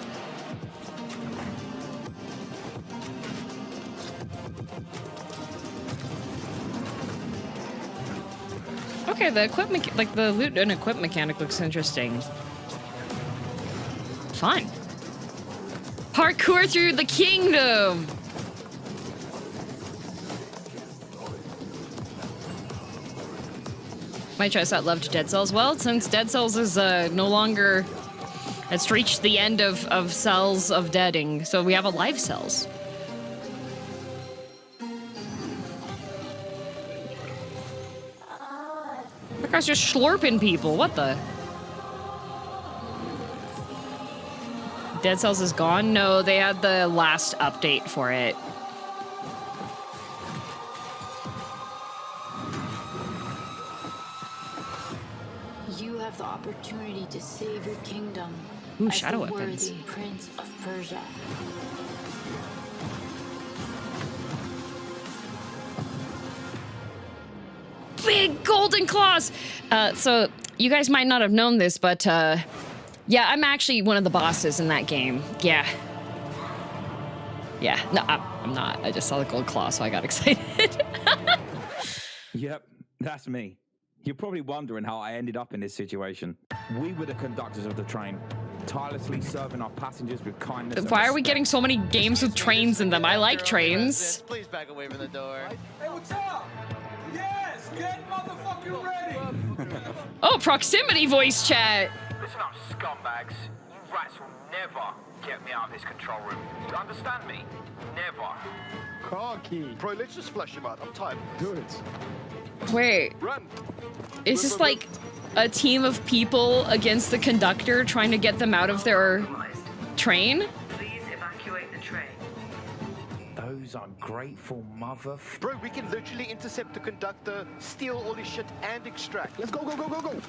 Okay, the equipment, like the loot and equip mechanic looks interesting. Fun. Parkour through the kingdom. My choice that loved Dead Cells. Well, since Dead Cells is no longer, it's reached the end of cells of deading, so we have a live cells. That guy's just slurping people. What the? Dead Cells is gone? No, they had the last update for it. You have the opportunity to save your kingdom. Ooh, as shadow the weapons. worthy Prince of Persia. Big golden claws! So, you guys might not have known this, but yeah, I'm actually one of the bosses in that game. Yeah. Yeah, no, I'm not. I just saw the gold claw, so I got excited. Yep, that's me. You're probably wondering how I ended up in this situation. We were the conductors of the train, tirelessly serving our passengers with kindness. Why are we getting so many games with trains in them? I like trains. Please back away from the door. Hey, what's up? Yes, get motherfucking ready. Oh, proximity voice chat. Listen up, scumbags. You rats will never get me out of this control room. You understand me? Never. Car key. Bro, let's just flush him out. I'm tired. Do it. Wait. Run. Is this like a team of people against the conductor trying to get them out of their train? Please evacuate the train. Those ungrateful mother... Bro, we can literally intercept the conductor, steal all his shit, and extract. Let's go, go, go, go, go.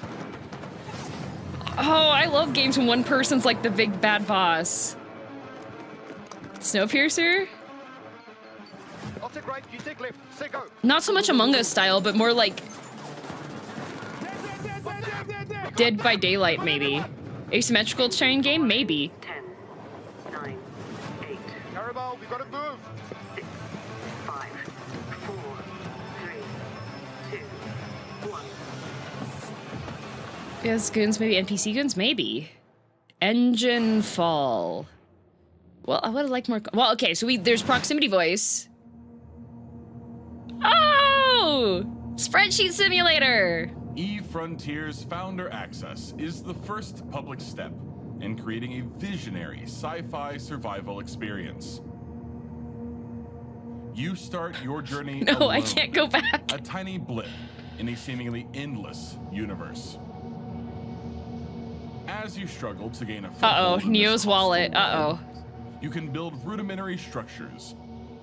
Oh, I love games when one person's like the big bad boss. Snowpiercer? I'll take right, you take left. Say go. Not so much Among Us style, but more like Dead by Daylight, maybe. Asymmetrical train game, maybe. 10, 9, 8. Carabao, we gotta move. 6, 5, 4, 3, 2, 1. Yes, goons, maybe. NPC goons, maybe. Engine fall. Well, I would like more. Well, okay, so there's proximity voice. Oh! Spreadsheet simulator! Eve Frontiers Founder Access is the first public step in creating a visionary sci-fi survival experience. You start your journey No, alone, I can't go back. a tiny blip in a seemingly endless universe. As you struggle to gain a foothold in this Neo's wallet. you can build rudimentary structures,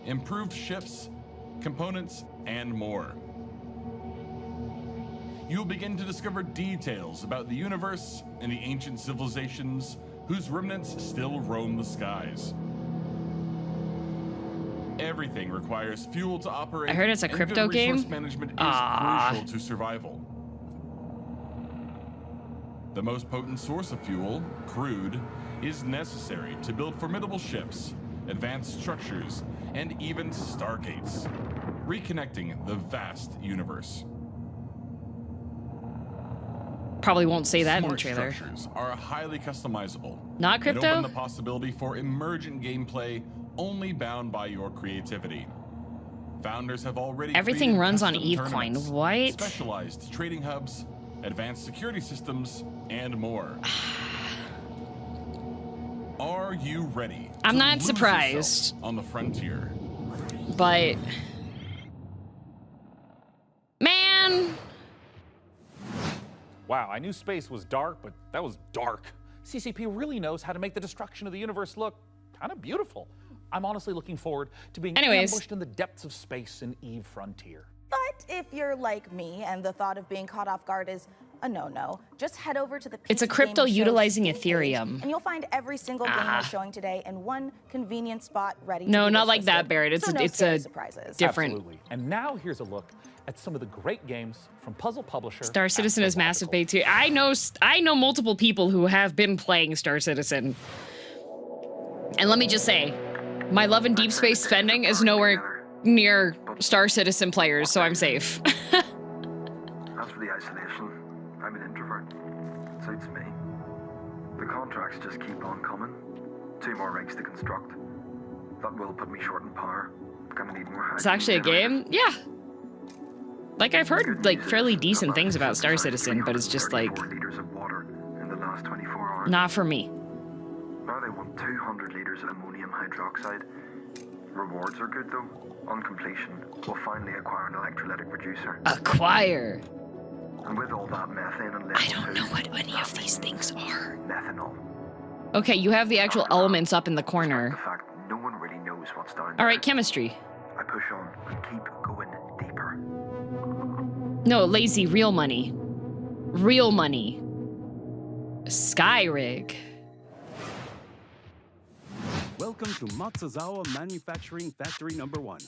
improved ships, components, and more. You'll begin to discover details about the universe and the ancient civilizations whose remnants still roam the skies. Everything requires fuel to operate. I heard it's a and crypto good game. resource management is crucial to survival. The most potent source of fuel, crude, is necessary to build formidable ships, advanced structures, and even stargates, reconnecting the vast universe. Probably won't say that in the Smart trailer. structures are highly customizable. Not and crypto? open the possibility for emergent gameplay only bound by your creativity. Founders have already Everything created runs on custom EveCoin. tournaments, What? specialized trading hubs, advanced security systems, and more. Are you ready? I'm to not lose surprised. yourself on the frontier? But man, Wow, I knew space was dark, but that was dark. CCP really knows how to make the destruction of the universe look kind of beautiful. I'm honestly looking forward to being ambushed in the depths of space in Eve Frontier. But if you're like me and the thought of being caught off guard is a no-no, just head over to the it's a PC crypto Gaming Show's utilizing Steam page, Ethereum. and you'll find every single game we're showing today in one convenient spot ready to No, be not like listed. that, Barrett. It's So a, no it's scary a surprises. different. Absolutely. And now here's a look at some of the great games from puzzle publisher Star Citizen is massive bait too. I know multiple people who have been playing Star Citizen. And let me just say, my love in deep space spending is nowhere near Star Citizen players, so I'm safe. As for the isolated contracts just keep on coming. 2 more rigs to construct. That will put me short in power. Gonna need more. It's actually a game? Yeah. Like, I've heard, like, fairly decent things about Star Citizen, but it's just, like, liters of water in the last 24 hours. not for me. Now they want 200 liters of ammonium hydroxide. Rewards are good, though. On completion, we'll finally acquire an electrolytic producer. Acquire? And with all that methane and I don't know what any of these things are. Methanol. Okay, you have the actual elements up in the corner. The fact no one really knows what's down there. All right, chemistry. I push on and keep going deeper. No, lazy, real money. Real money. Sky rig. Welcome to Matsuzawa Manufacturing Factory Number 1.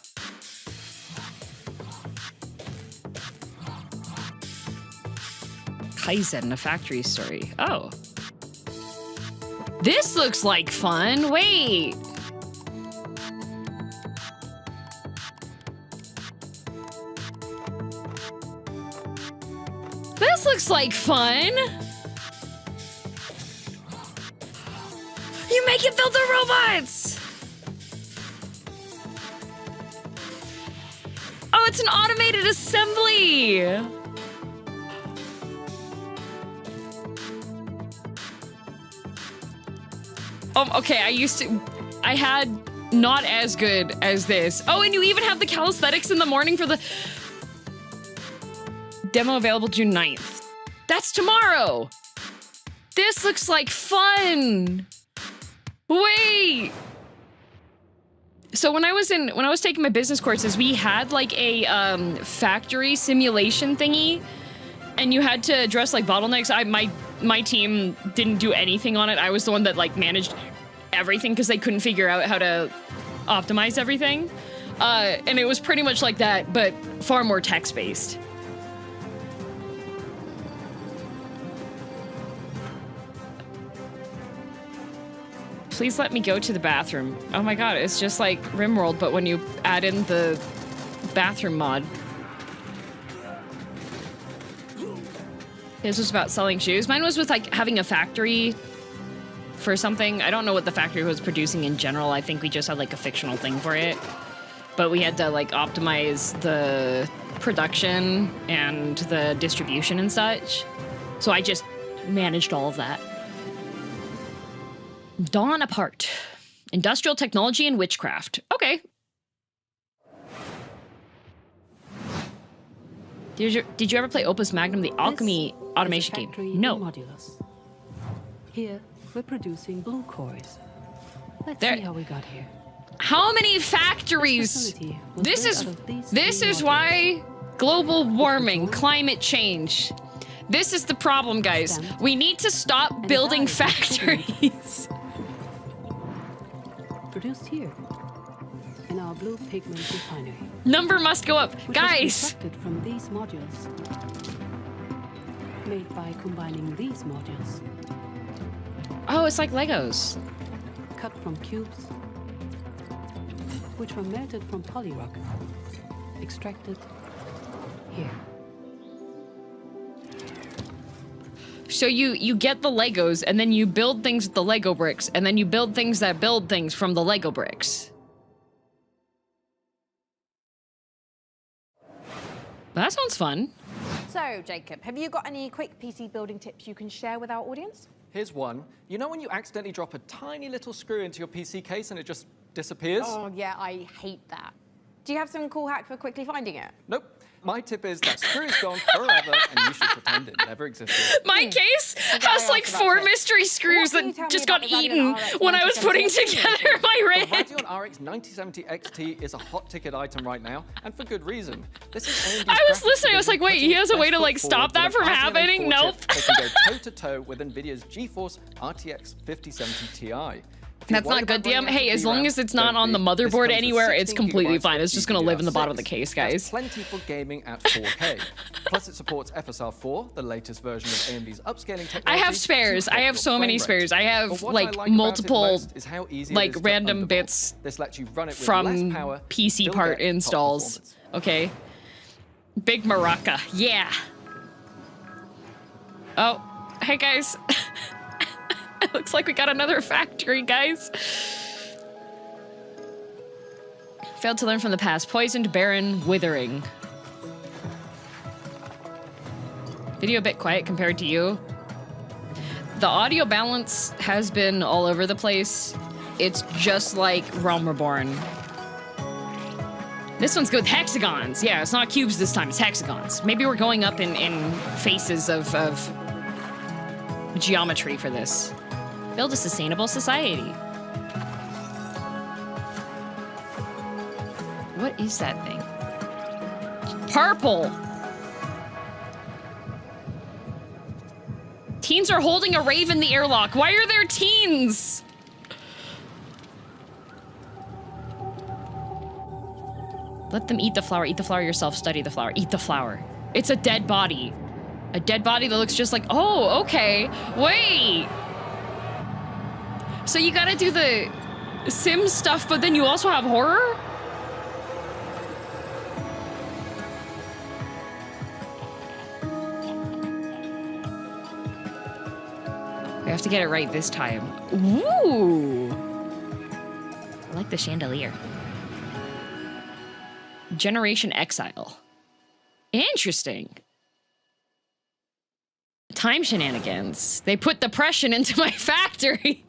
Kaizen, a factory story. Oh. This looks like fun. Wait. This looks like fun. You make it build the robots. Oh, it's an automated assembly. Okay, I had not as good as this. Oh, and you even have the calisthenics in the morning for the demo, available June 9th. That's tomorrow. This looks like fun. Wait. So when I was taking my business courses, we had like a factory simulation thingy, and you had to address like bottlenecks. My team didn't do anything on it. I was the one that like managed everything because they couldn't figure out how to optimize everything. And it was pretty much like that, but far more text-based. Please let me go to the bathroom. Oh my god, it's just like RimWorld, but when you add in the bathroom mod. This was about selling shoes. Mine was with like having a factory for something. I don't know what the factory was producing in general. I think we just had like a fictional thing for it. But we had to like optimize the production and the distribution and such. So I just managed all of that. Dawn Apart. Industrial technology and witchcraft. Okay. Did you ever play Opus Magnum, the alchemy automation game? No. Modulus. Here, we're producing blue cores. Let's see how we got here. How many factories? This is why global warming, climate change. This is the problem, guys. We need to stop building factories. Produced here in our blue pigment refinery. Number must go up, guys. Constructed from these modules, made by combining these modules. Oh, it's like Legos. Cut from cubes, which were melted from polyrock, extracted here. So you get the Legos, and then you build things with the Lego bricks, and then you build things that build things from the Lego bricks. That sounds fun. So, Jacob, have you got any quick PC building tips you can share with our audience? Here's one. You know when you accidentally drop a tiny little screw into your PC case and it just disappears? Oh, yeah, I hate that. Do you have some cool hack for quickly finding it? Nope. My tip is that screw is gone forever and you should pretend it never existed. My case has like 4 mystery screws that just got eaten when I was putting together my rig. The Radeon RX 9070 XT is a hot ticket item right now, and for good reason. This is I was listening, I was like, wait, he has a way to like stop that from happening? Nope. They can go toe-to-toe with NVIDIA's GeForce RTX 5070 Ti. That's not good, DM. Hey, as long as it's not on the motherboard anywhere, it's completely fine. It's just gonna live in the bottom of the case, guys. That's plenty for gaming at 4K. Plus, it supports FSR4, the latest version of AMD's upscaling technology. I have spares. I have so many spares. I have like multiple, like random bits from PC part installs. Okay. Big Maraca. Yeah. Oh, hey guys. It looks like we got another factory, guys. Failed to learn from the past. Poisoned, barren, withering. Video a bit quiet compared to you. The audio balance has been all over the place. It's just like Realm Reborn. This one's good with hexagons. Yeah, it's not cubes this time, it's hexagons. Maybe we're going up in phases of geometry for this. Build a sustainable society. What is that thing? Purple. Teens are holding a rave in the airlock. Why are there teens? Let them eat the flower. Eat the flower yourself. Study the flower. Eat the flower. It's a dead body. A dead body that looks just like, oh, okay. Wait. So you gotta do the sim stuff, but then you also have horror? We have to get it right this time. Ooh. I like the chandelier. Generation Exile. Interesting. Time shenanigans. They put depression into my factory.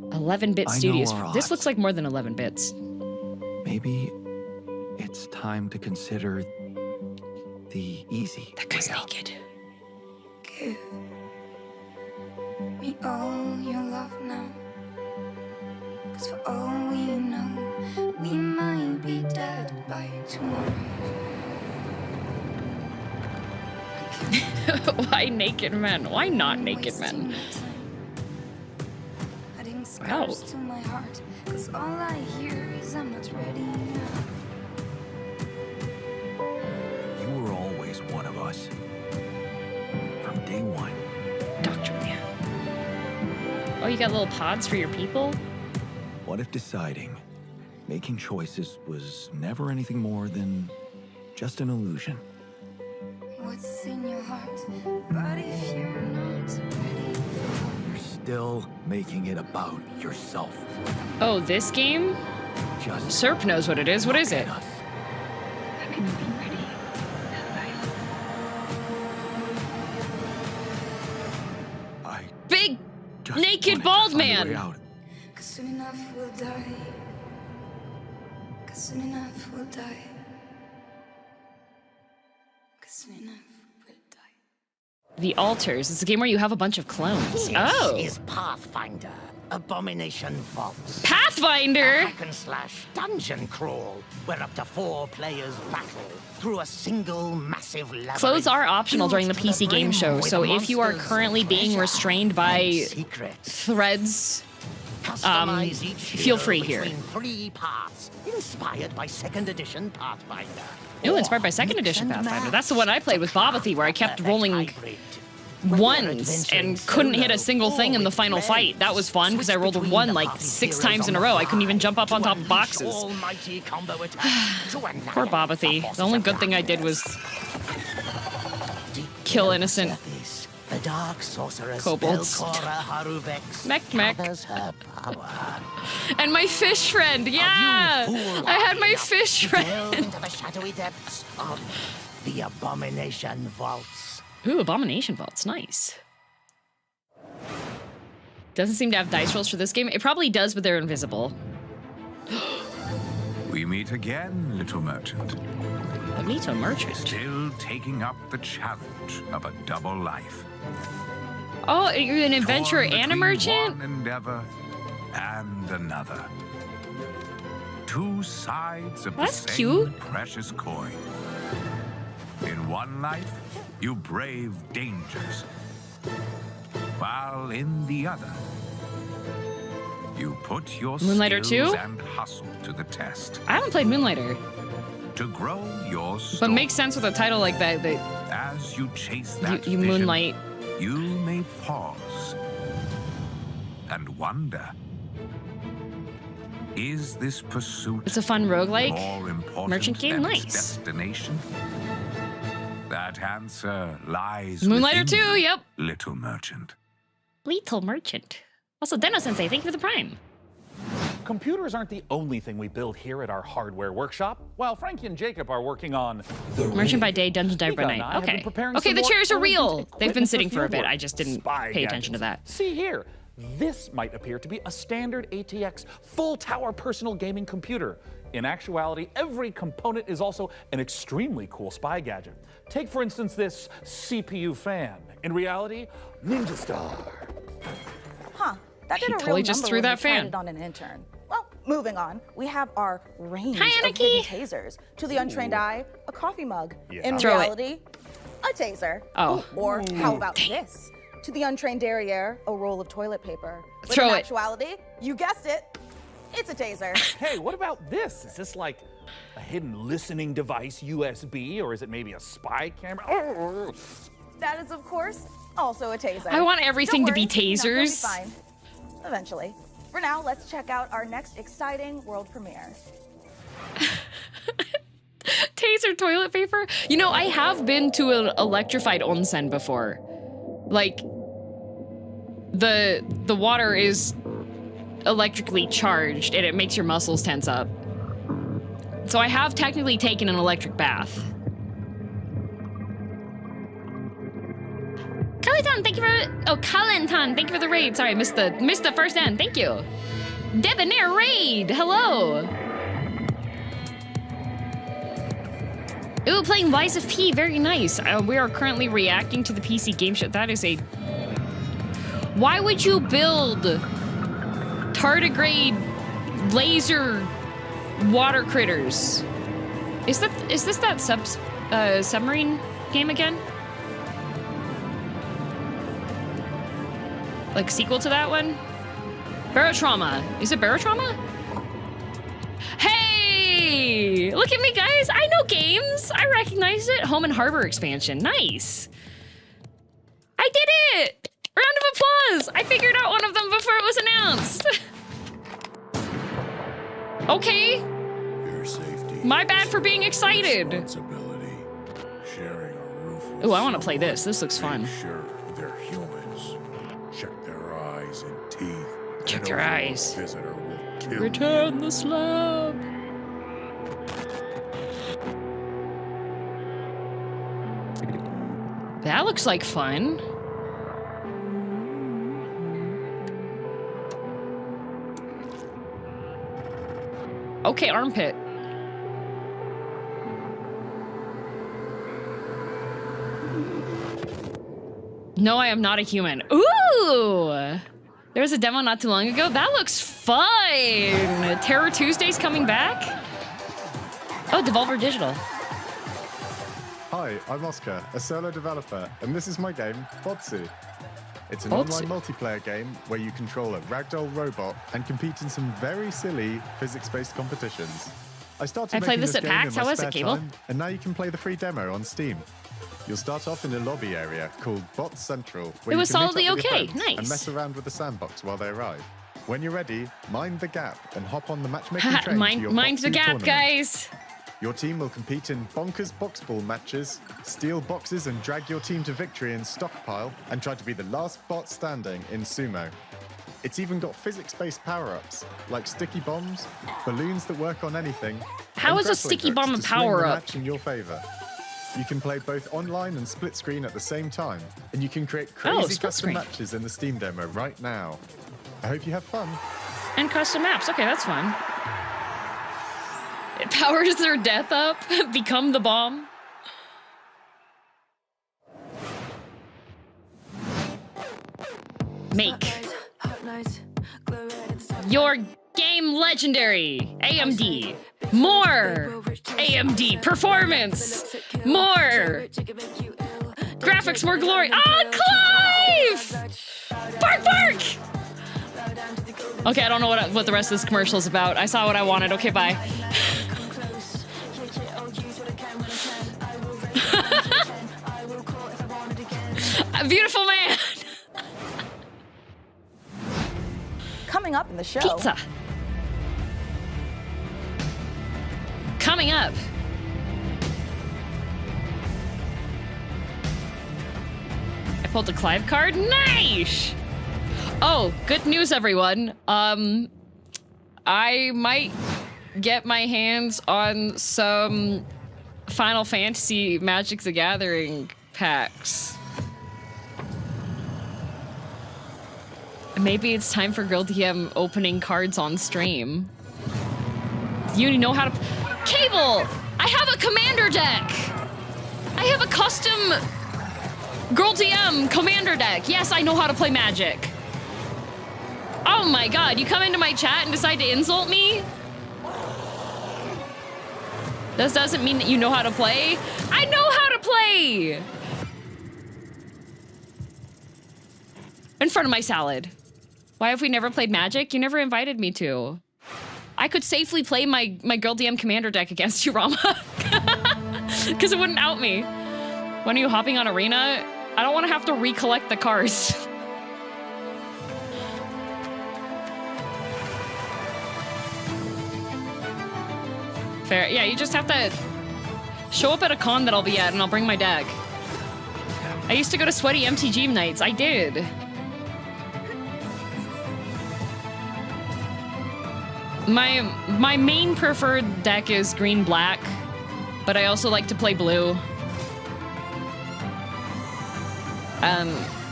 11-bit studios. This looks like more than 11 bits. Maybe it's time to consider the easy. That guy's naked. Give me all your love now. 'Cause for all we know, we might be dead by tomorrow. Why naked men? Why not naked men? Adding scars to my heart, 'cause all I hear is I'm not ready now. You were always one of us. From day one. Doctor Man. Oh, you got little pods for your people? What if deciding, making choices was never anything more than just an illusion? What's in your heart? But if you're not ready, You're still making it about yourself. Oh, this game? Serp knows what it is. What is it? Big, naked, bald man. 'cause soon enough we'll die. 'Cause soon enough we'll die. 'Cause soon enough we'll die. The Altars. It's a game where you have a bunch of clones. Oh. This is Pathfinder, Abomination Vaults. Pathfinder? A hack and slash dungeon crawl, where up to 4 players battle through a single massive labyrinth. Clothes are optional during the PC game show, so if you are currently being restrained by threads, feel free here. 3 parts, inspired by 2nd edition Pathfinder. Ooh, inspired by 2nd edition Pathfinder. That's the one I played with Babathy, where I kept rolling ones and couldn't hit a single thing in the final fight. That was fun, because I rolled a 1 like 6 times in a row. I couldn't even jump up on top of boxes. Poor Babathy. The only good thing I did was kill innocent The dark sorceress kobolds. Belcora Haruvex Mech mech. gathers her power. And my fish friend, yeah! I had my fish Delve friend. into the shadowy depths of the Abomination Vaults. Ooh, Abomination Vaults, nice. Doesn't seem to have dice rolls for this game. It probably does, but they're invisible. We meet again, little merchant. Little merchant. Still taking up the challenge of a double life. Oh, you're an adventurer Torn and a between merchant? One endeavor and another. 2 sides of That's the same cute. precious coin. In one life, you brave dangers, while in the other, you put your Moonlighter skills 2? and hustle to the test I haven't played Moonlighter, to grow your but story. makes sense with a title like that. That As you chase that you vision, moonlight. you may pause and wonder, is this pursuit It's a fun roguelike more important merchant game. than its Nice. destination? That answer lies Moonlighter within too, you, yep. little merchant. Lethal Merchant. Also, Deno-sensei, thank you for the Prime. Computers aren't the only thing we build here at our hardware workshop. While Frankie and Jacob are working on Merchant by day, Dungeon Dive by Mika and night. I have been Okay. preparing Okay, some the more chairs are real. elegant They've been equipment sitting for a field bit. work. I just didn't Spy pay attention to that. gadgets. See here. This might appear to be a standard ATX full tower personal gaming computer. In actuality, every component is also an extremely cool spy gadget. Take, for instance, this CPU fan. In reality, Ninja Star. Huh, that did He a totally real just number threw when that we tried fan. it on an intern. Well, moving on, we have our range Hi, of Anarchy. hidden tasers. To the untrained eye, a coffee mug. Yeah. In Throw it. reality, a taser. Oh. Or how about this? To the untrained derriere, a roll of toilet paper. But Throw in it. actuality, you guessed it, it's a taser. Hey, what about this? Is this like a hidden listening device USB, or is it maybe a spy camera? Oh. That is, of course, also a taser. I want everything Don't to be worry, it's not gonna be tasers. fine. Eventually. For now, let's check out our next exciting world premiere. Taser toilet paper? You know, I have been to an electrified onsen before. Like, the water is electrically charged and it makes your muscles tense up. So I have technically taken an electric bath. Kalitan, thank you for Kalentan, thank you for the raid. Sorry, missed the first end. Thank you. Debonair raid. Hello. Ooh, playing Lies of P. Very nice. We are currently reacting to the PC game show. That is a. Why would you build tardigrade laser water critters? Is this that submarine game again? Like sequel to that one? Barotrauma. Is it Barotrauma? Hey! Look at me, guys. I know games. I recognize it. Home and Harbor expansion. Nice. I did it! Round of applause! I figured out one of them before it was announced. Okay. Your safety. My bad for being excited. Responsibility. Sharing a roof with Ooh, I want to play this. This looks fun. Make sure they're humans. Check their eyes and teeth. Check and their or your eyes. Visitor will kill Return you. the slab. That looks like fun. Okay, armpit. No, I am not a human. Ooh! There was a demo not too long ago. That looks fun! Terror Tuesday's coming back? Oh, Devolver Digital. Hi, I'm Oscar, a solo developer, and this is my game, Botsu. It's an Botsu. online multiplayer game where you control a ragdoll robot and compete in some very silly physics-based competitions. I started I played making this at game PAX. in my How was it, spare Cable? time, and now you can play the free demo on Steam. You'll start off in a lobby area called Bot Central, where It you was can meet up solidly with your okay. friends Nice. and mess around with the sandbox while they arrive. When you're ready, mind the gap and hop on the matchmaking train to your Mind the Botsu gap, tournament. guys. Your team will compete in bonkers box ball matches, steal boxes and drag your team to victory in stockpile, and try to be the last bot standing in sumo. It's even got physics-based power-ups, like sticky bombs, balloons that work on anything. How and is a grappling sticky hooks bomb a to swing the power-up? match in your favor. You can play both online and split screen at the same time, and you can create crazy split custom screen. matches in the Steam demo right now. I hope you have fun. And custom maps. Okay, that's fun. It powers their death up. Become the bomb. Make your game legendary. AMD. More AMD performance. More graphics, more glory. Ah, Clive! Bark, bark! Okay, I don't know what the rest of this commercial is about. I saw what I wanted. Okay, bye. A beautiful man. Coming up in the show. Pizza. Coming up. I pulled a Clive card. Nice! Oh, good news, everyone. I might get my hands on some Final Fantasy Magic the Gathering packs. Maybe it's time for Girl DM opening cards on stream. You know how to... Cable! I have a commander deck! I have a custom Girl DM commander deck. Yes, I know how to play Magic. Oh my god, you come into my chat and decide to insult me? This doesn't mean that you know how to play. I know how to play! In front of my salad. Why have we never played Magic? You never invited me to. I could safely play my Girl DM commander deck against you, Rama. Because it wouldn't out me. When are you hopping on Arena? I don't want to have to recollect the cards. Fair. Yeah, you just have to show up at a con that I'll be at and I'll bring my deck. I used to go to sweaty MTG nights. I did. My main preferred deck is green-black, but I also like to play blue.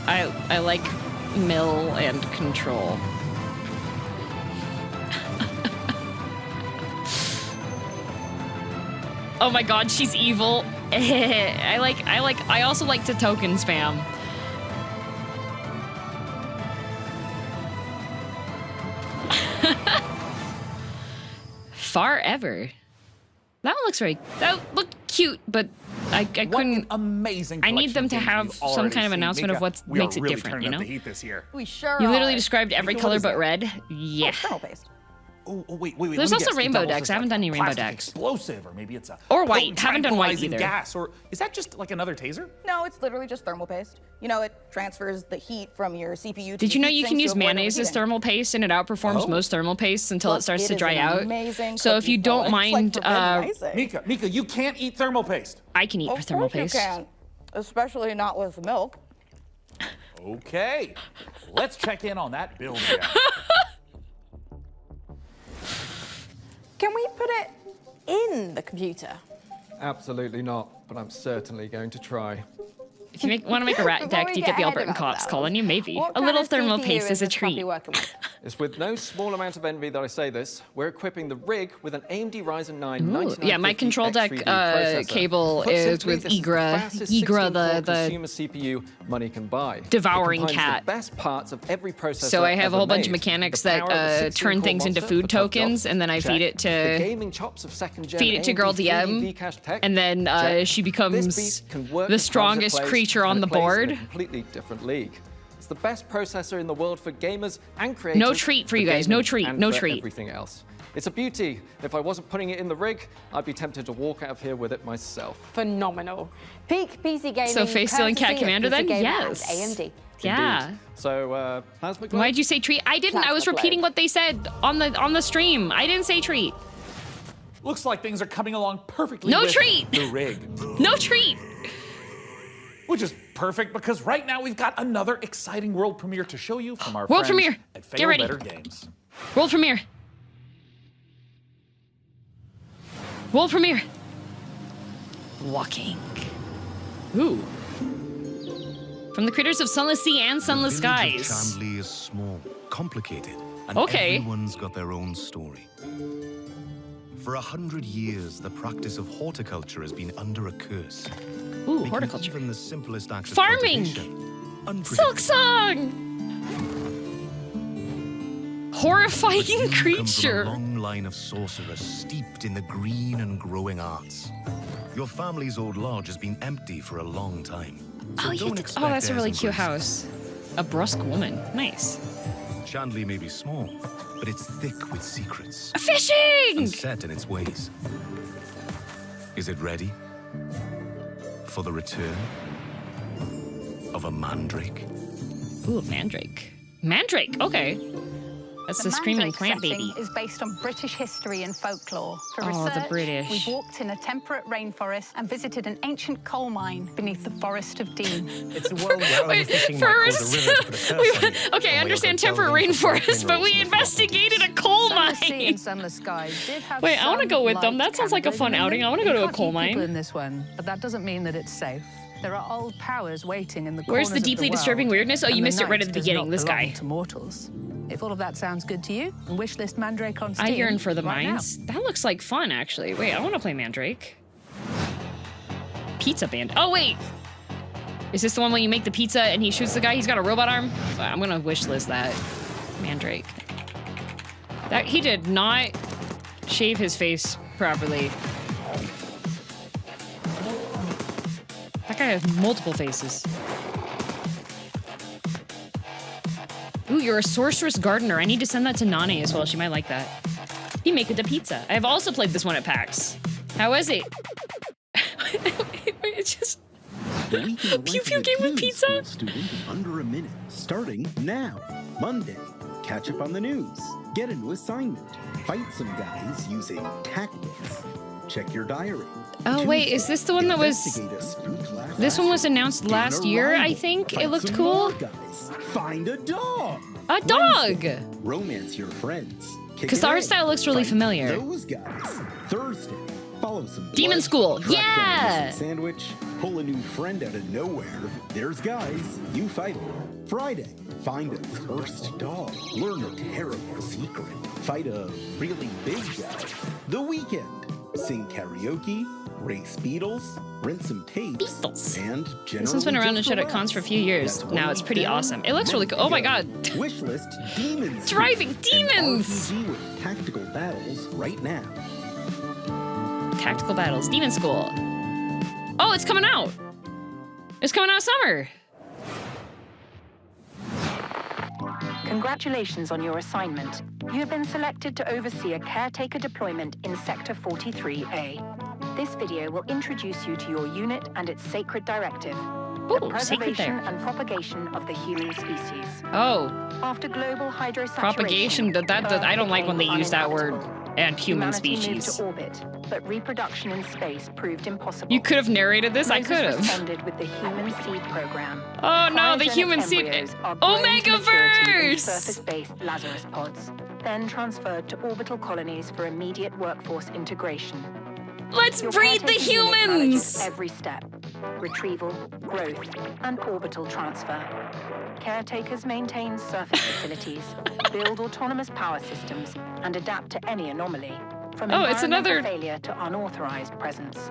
I like mill and control. Oh my god, she's evil. I also like to token spam. Far Ever. That one looks that looked cute, but I couldn't. What an amazing. I need them to have some kind of announcement of what makes it really different, you know? The heat this year. We sure You are. literally described every color but red. Yeah. Thermal paste. Oh, wait. There's also rainbow decks. I haven't done any rainbow Plastic decks. Explosive, or maybe it's a or white. Haven't done white either. Gas, or is that just like another taser? No, it's literally just thermal paste. You know, it transfers the heat from your CPU to Did you know you can use mayonnaise as overheating. thermal paste and it outperforms most thermal pastes until Plus, it starts it to is dry an out? amazing So if cookie you don't dough. It's like mind, for red Mika, you can't eat thermal paste. I can eat Of thermal course paste. you can, especially not with milk. Okay, let's check in on that build. Can we put it in the computer? Absolutely not, but I'm certainly going to try. If you want to make a rat Before deck, we do you get get the ahead Albertan of Cops ourselves, calling you? Maybe. what A kind little of thermal CPU paste is a this puppy treat. working with? It's with no small amount of envy that I say this. We're equipping the rig with an AMD Ryzen 9 Ooh, 9950 yeah, my control deck X3D processor. cable Put is simply, with this is Igra. the fastest Igra, 16-core the consumer CPU money can buy. devouring It combines cat. The best parts of every processor So I have a ever whole bunch of made. mechanics The power of that the turn 16-core things into monster food for tough tokens, jobs. and then I Check. feed it The to gaming chops of second-gen Girl AMD 3D DM, V-Cache tech. and then Check. she This becomes beast can work the as hard as it strongest plays, creature on and the it plays in board. a completely different league. It's the best processor in the world for gamers and creators. No treat for you guys, no gaming treat, and no for treat. Everything else. It's a beauty. If I wasn't putting it in the rig, I'd be tempted to walk out of here with it myself. Phenomenal. Peak PC gaming. So face stealing cat courtesy of commander PC then? Gamer Yes. and AMD. Yeah. Indeed. So, plasma glow? Why'd you say treat? I didn't. I was Plasma repeating glow. what they said on the stream. I didn't say treat. Looks like things are coming along perfectly. No with treat. The rig. No treat. Which is perfect because right now we've got another exciting world premiere to show you from our World friends premiere. at Get Fail ready. Better Games. World premiere. World premiere. Walking. Ooh. From the creators of Sunless Sea and Sunless The village of Skies. Chandley is small, complicated, and Okay. everyone's got their own story. For 100 years, the practice of horticulture has been under a curse. Ooh, making horticulture. Even the simplest acts of Farming. cultivation Silk Song. Horrifying But you come creature. from a long line of sorcerers steeped in the green and growing arts. Your family's old lodge has been empty for a long time. So Oh, you don't did- expect oh, that's a really airs cute and house. A brusque woman. Nice. graces. Chandley may be small, but it's thick with secrets. Fishing! And set in its ways. Is it ready for the return of a mandrake? Ooh, Mandrake. Mandrake, okay. That's the screaming plant setting baby. Is based on British history and folklore. For Oh, the research, British. we walked in a temperate rainforest and visited an ancient coal mine beneath the Forest of Dean. It's a world where overfishing might cause a river to put a curse on you. Okay, I understand temperate rainforest, but we investigated a coal mine. Sea and sunless skies did have Wait, I want to some go with them. light That sounds like a fun candles in outing. I them. want to go You to a can't coal keep people mine. in this one, but that doesn't mean that it's safe. There are old powers waiting in the Where's corners the of deeply world, disturbing weirdness? Oh, you and missed it right night at the does beginning. not This belong guy. to mortals. If all of that sounds good to you, wishlist Mandrake on Steam. I yearn for the right now. mines. That looks like fun, actually. Wait, I want to play Mandrake. Pizza band. Oh, wait. Is this the one where you make the pizza and he shoots the guy? He's got a robot arm? I'm going to wishlist that. Mandrake. That he did not shave his face properly. That guy has multiple faces. Ooh, you're a sorceress gardener. I need to send that to Nane as well. She might like that. He make it a pizza. I have also played this one at PAX. How is it? It's just pew pew game with pizza. Student in under a minute, starting now. Monday, catch up on the news. Get a new assignment. Fight some guys using tactics. Check your diary. Oh wait, is this the one that was? This one was announced last year, I think. It looked cool. Find a dog. A dog. Romance your friends. Because the art style looks really familiar. Those guys. Thursday, follow some Demon blood, School. track down a Yeah. missing sandwich. Pull a new friend out of nowhere. There's guys. You fight them. Friday, find a cursed dog. Learn a terrible secret. Fight a really big guy. The weekend. Sing karaoke, race beetles, rent some tapes, and This one's been around and showed at cons for a few years now. It's pretty awesome. It looks really cool. Oh my god. Wishlist demons. Driving demons. RPG with tactical battles right now. Tactical battles. Demon School. Oh, it's coming out. It's coming out summer. Congratulations on your assignment. You have been selected to oversee a caretaker deployment in Sector 43A. This video will introduce you to your unit and its sacred directive, the preservation and propagation of the human species. Oh. After global hydrosaturation, Propagation. I don't like when they use that word. And human humanity moved species. to orbit, but reproduction in space proved impossible. You could have narrated this. I Moses could have. responded with the human seed program. Oh no, the Cryogenic human seed. embryos are grown to maturity in Omegaverse! surface-based Lazarus pods, then transferred to orbital colonies for immediate workforce integration. Let's Your breed the caretaker unit humans! manages every step: retrieval, growth, and orbital transfer. Caretakers maintain surface facilities, build autonomous power systems, and adapt to any anomaly, from Oh, it's environmental another- failure to unauthorized presence.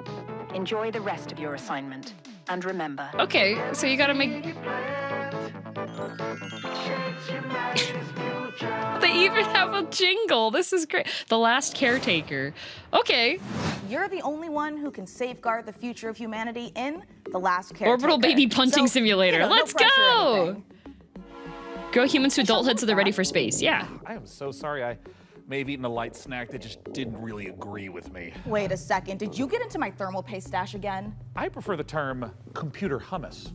Enjoy the rest of your assignment, and remember. Okay, so you gotta make. They even have a jingle. This is great. The Last Caretaker. Okay. You're the only one who can safeguard the future of humanity in The Last Caretaker. Orbital baby punting So, simulator. you know, no Let's pressure or go! anything. Grow humans to adulthood so they're ready for space. Yeah. I am so sorry. I may have eaten a light snack that just didn't really agree with me. Wait a second, did you get into my thermal paste stash again? I prefer the term computer hummus.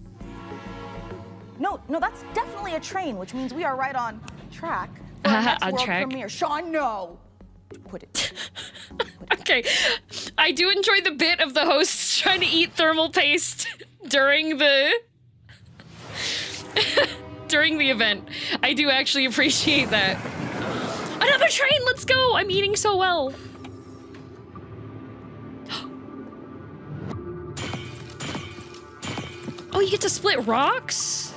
No, that's definitely a train, which means we are right on track for On our next world track? premiere. Sean, no. Put it. Okay. I do enjoy the bit of the hosts trying to eat thermal paste during the during the event. I do actually appreciate that. Another train, let's go! I'm eating so well. Oh, you get to split rocks?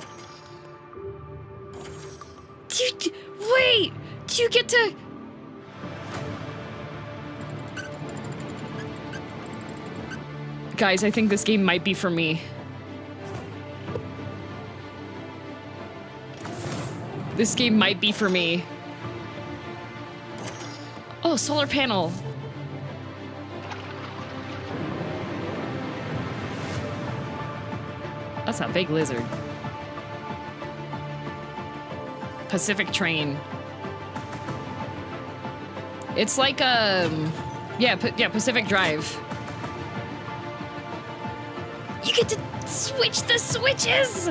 Wait, do you get to... Guys, I think this game might be for me. This game might be for me. Oh, solar panel. That's a big lizard. Pacific train. It's like yeah, Pacific Drive. You get to switch the switches.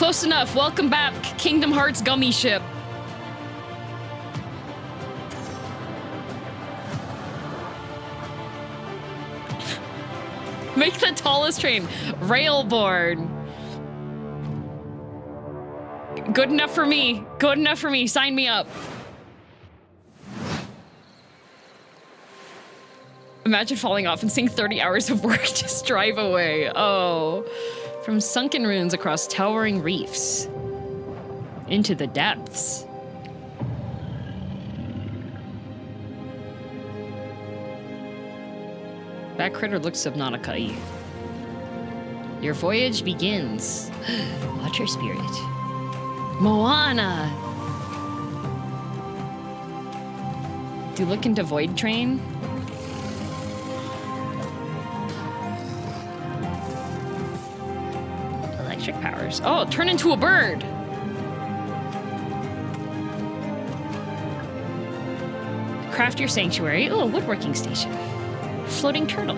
Close enough. Welcome back, Kingdom Hearts gummy ship. Make the tallest train. Railborn. Good enough for me. Good enough for me. Sign me up. Imagine falling off and seeing 30 hours of work just drive away. Oh. From sunken ruins across towering reefs. Into the depths. That critter looks Subnautica-y. Your voyage begins. Water spirit. Moana! Do you look into Voidtrain? Electric powers. Oh, turn into a bird! Craft your sanctuary. Oh, woodworking station. Floating turtle.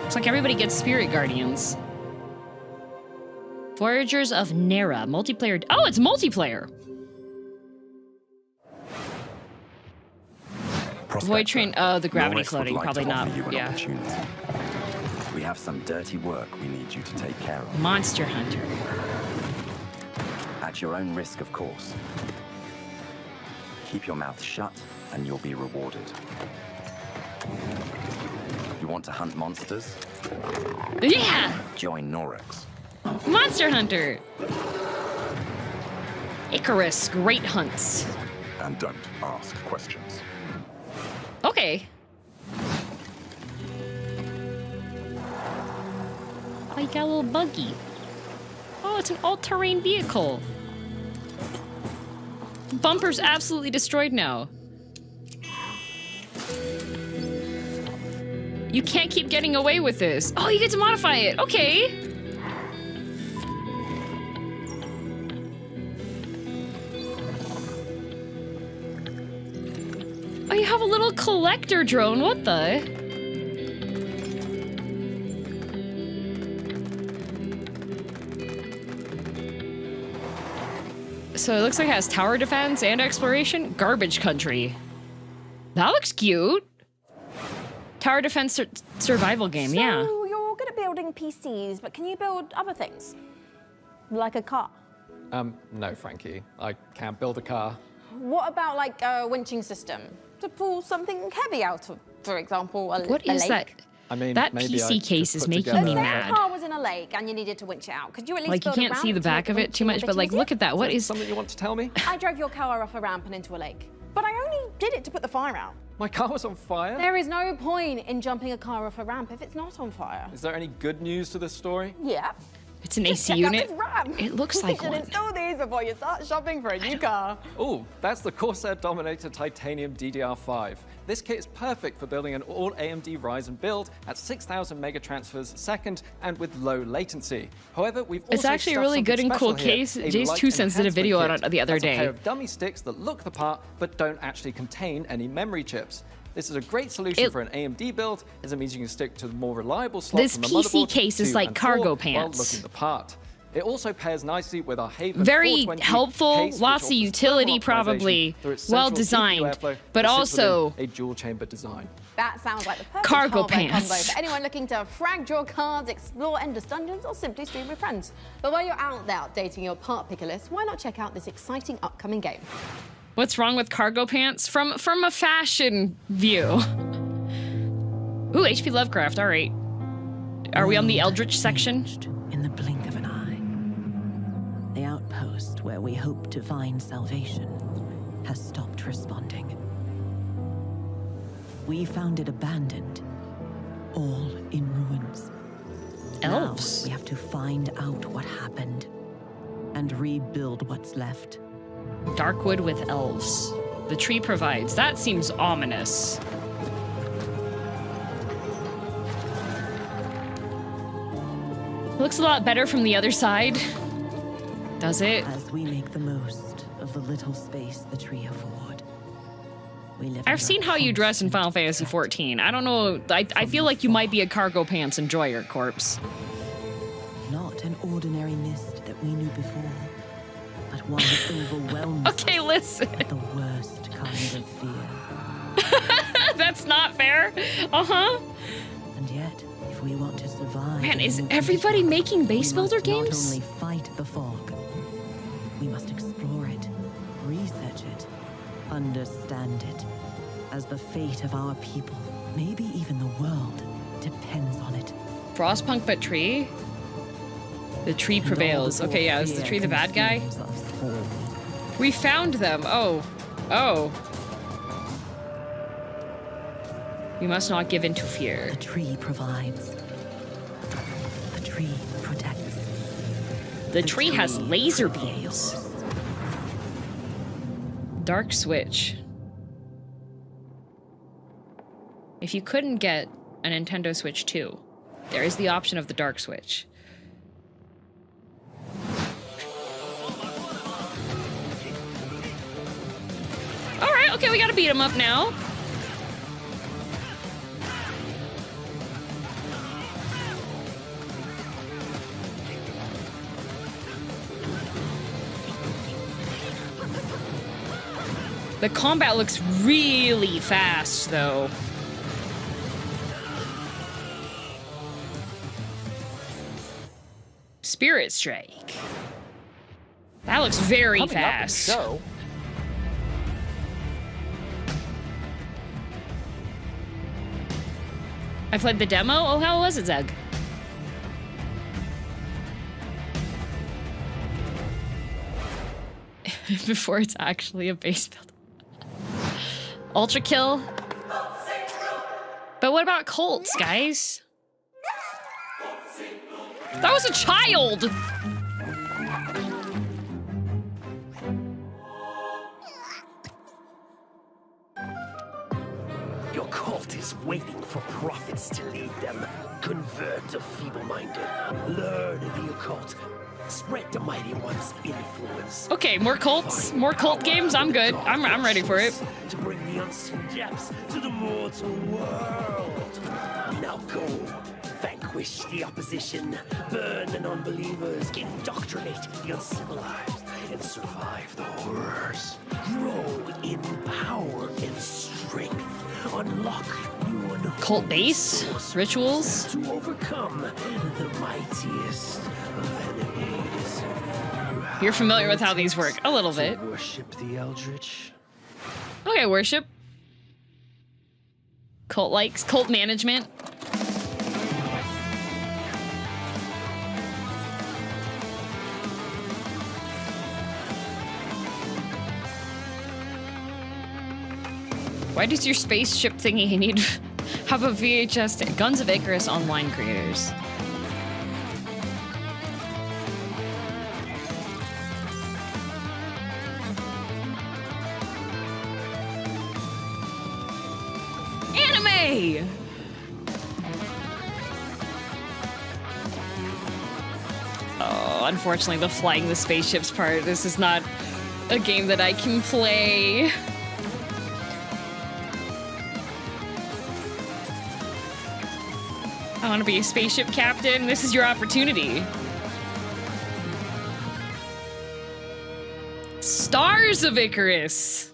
Looks like everybody gets spirit guardians. Voyagers of Nera. Multiplayer. Oh, it's multiplayer! Voidtrain. Oh, the gravity floating. Probably not. Yeah. We have some dirty work we need you to take care of. Monster Hunter. At your own risk, of course. Keep your mouth shut and you'll be rewarded. You want to hunt monsters? Yeah! Join Norix. Monster Hunter! Icarus, great hunts. And don't ask questions. Okay. Oh, you got a little buggy. Oh, it's an all-terrain vehicle. Bumper's absolutely destroyed now. You can't keep getting away with this. Oh, you get to modify it. Okay. Oh, you have a little collector drone. What the? So it looks like it has tower defense and exploration. Garbage country. That looks cute. Tower defense survival game, yeah. So you're good at building PCs, but can you build other things? Like a car? No, Frankie. I can't build a car. What about like a winching system? To pull something heavy out of, for example, What is that? I mean, that PC case is making me mad. Let's say a car was in a lake and you needed to winch it out. Could you at least like you can't see the back of it too much, but like look at that. What is something you want to tell me? I drove your car off a ramp and into a lake, but I only did it to put the fire out. My car was on fire? There is no point in jumping a car off a ramp if it's not on fire. Is there any good news to this story? Yeah. It's an AC unit. It looks like one. You should install these before you start shopping for a new car. Oh, that's the Corsair Dominator Titanium DDR5. This kit is perfect for building an all AMD Ryzen build at 6,000 mega transfers a second and with low latency. However, we've also it's actually a really good and cool case. Jay's 2 cents did a video on it the other day. A pair of dummy sticks that look the part but don't actually contain any memory chips. This is a great solution for an AMD build, as it means you can stick to the more reliable slots from the motherboard. This PC case is like cargo pants. While looking the part. It also pairs nicely with our Haven very helpful, lots of utility, probably well designed, but also a dual chamber design. That sounds like the perfect cargo hardware pants combo for anyone looking to frag draw cards, explore endless dungeons, or simply stream with friends. But while you're out there updating your part picker list, why not check out this exciting upcoming game? What's wrong with cargo pants? From a fashion view. Ooh, HP Lovecraft, all right. Are we on the Eldritch section? In the blink of an eye. The outpost where we hope to find salvation has stopped responding. We found it abandoned, all in ruins. Elves. Now we have to find out what happened and rebuild what's left. Darkwood with elves. The tree provides. That seems ominous. Looks a lot better from the other side. Does it? As we make the most of the little space the tree afford. I've seen how you dress in Final Fantasy XIV. I don't know. I feel like you might be a cargo pants enjoyer, Corpse. Not not an ordinary mist that we knew before, but one that overwhelms Okay, listen. with the worst kind of fear. That's not fair. Uh-huh. And yet, if we want to survive... Man, is in everybody making base builder not games? only fight the fog, we must explore it, research it, understand it, as the fate of our people, maybe even the world, depends on it. Frostpunk but tree? The tree prevails. Okay, yeah, is the tree the bad guy? We found them. Oh. Oh. We must not give in to fear. The tree provides. The tree protects. The tree has laser beams. Dark Switch. If you couldn't get a Nintendo Switch 2, there is the option of the Dark Switch. Alright, okay, we gotta beat him up now. The combat looks really fast, though. Spirit Strike. That looks very fast. So, I played the demo. Oh, how was it, Zeg? Before it's actually a base build. Ultra kill. But what about Colts, guys? That was a child! Your cult is waiting for prophets to lead them. Convert the feeble-minded. Learn the occult. Spread the mighty one's influence. Okay, more cults, more cult games. I'm good. I'm ready for it. To bring the unseen depths to the mortal world. Now go. Vanquish the opposition. Burn the non-believers. Indoctrinate the uncivilized. And survive the horrors. Grow in power and strength. Unlock new and cult base rituals to overcome the mightiest of enemies. You're familiar with how these work a little bit. Worship the Eldritch. Okay, worship. Cult likes cult management. Why does your spaceship thingy need have a VHS? Guns of Icarus online creators. Anime! Oh, unfortunately, the flying the spaceships part. This is not a game that I can play. I want to be a spaceship captain. This is your opportunity. Stars of Icarus.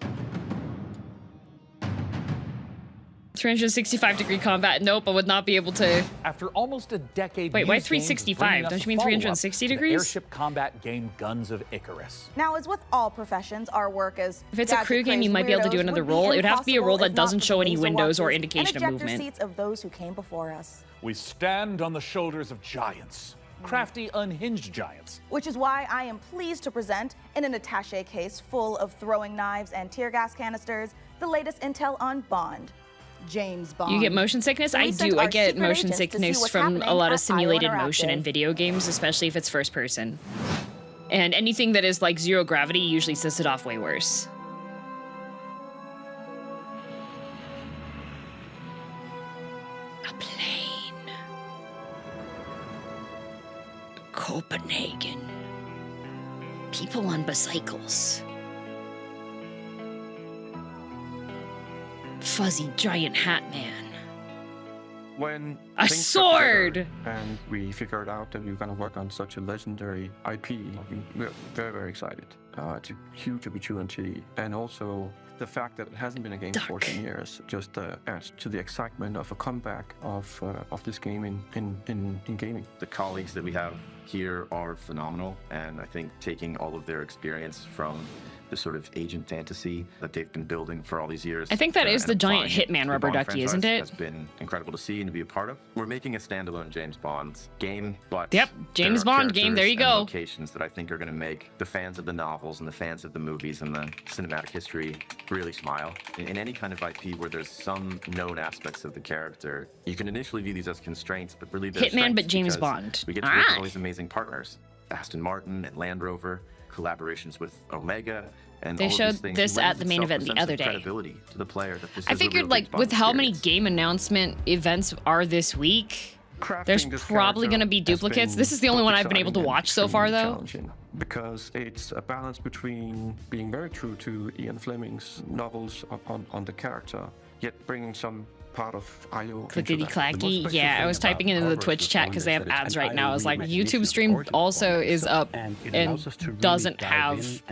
365-degree combat. Nope, I would not be able to. After almost a decade. Wait, why 365? Don't you mean 360 degrees? Airship combat game Guns of Icarus. Now, as with all professions, our work as if it's a crew game, you might be able to do another role. It would have to be a role that doesn't show any windows or indication of movement. Seats of those who came before us. We stand on the shoulders of giants. Crafty, unhinged giants. Which is why I am pleased to present, in an attaché case full of throwing knives and tear gas canisters, the latest intel on Bond. James Bond. You get motion sickness? I do. I get motion sickness from a lot of simulated motion in video games, especially if it's first person. And anything that is like zero gravity usually sets it off way worse. A plane. Copenhagen. People on bicycles. Fuzzy giant hat man. When a things sword, got together and we figured out that we were going to work on such a legendary IP, we're very, very excited. It's a huge opportunity, and also the fact that it hasn't been a game for 14 years just adds to the excitement of a comeback of this game in gaming. The colleagues that we have here are phenomenal, and I think taking all of their experience from the sort of agent fantasy that they've been building for all these years. I think that is and the giant applying it Hitman to the rubber Bond ducky, isn't franchise it? Has been incredible to see and to be a part of. We're making a standalone James Bond game, but yep, James Bond game. There you go. Locations that I think are going to make the fans of the novels and the fans of the movies and the cinematic history really smile. In any kind of IP where there's some known aspects of the character, you can initially view these as constraints, but really they're Hitman, but strengths James because Bond. we get to work with all these amazing partners, Aston Martin and Land Rover, collaborations with Omega. And They all of showed these things this lends at the main itself event a the sense other of day. credibility to the player that this I is a figured, real like, James Bond with how many experience. game announcement events are this week, there's this probably going to be character has duplicates. been This is the only both one I've been able to exciting watch and so far, extremely though. challenging, because it's a balance between being very true to Ian Fleming's novels on the character, yet bringing some part of IO Clickety clacky. Yeah, I was typing it into the Twitch chat because they have ads right now. I was like, YouTube stream also is up and doesn't have.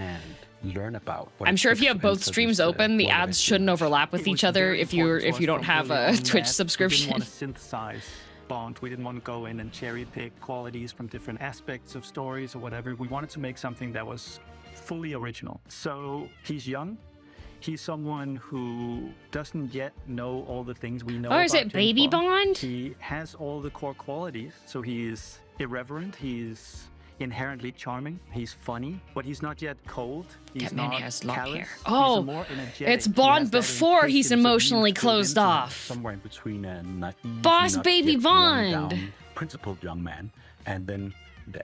Learn about I'm sure if you have both streams open, the ads shouldn't overlap with each other if you don't have a Twitch subscription. We didn't want to synthesize Bond. We didn't want to go in and cherry pick qualities from different aspects of stories or whatever. We wanted to make something that was fully original. So he's young. He's someone who doesn't yet know all the things we know Oh, about is it James Baby Bond? He has all the core qualities. So he's irreverent. He's inherently charming. He's funny, but he's not yet cold. He's That man not has long callous. hair. He's Oh, more energetic. it's He Bond has that before he's impatience of emotionally youth built closed into him. off. Somewhere in between a naive, Boss not Baby yet worn Bond. down, principled young man, and then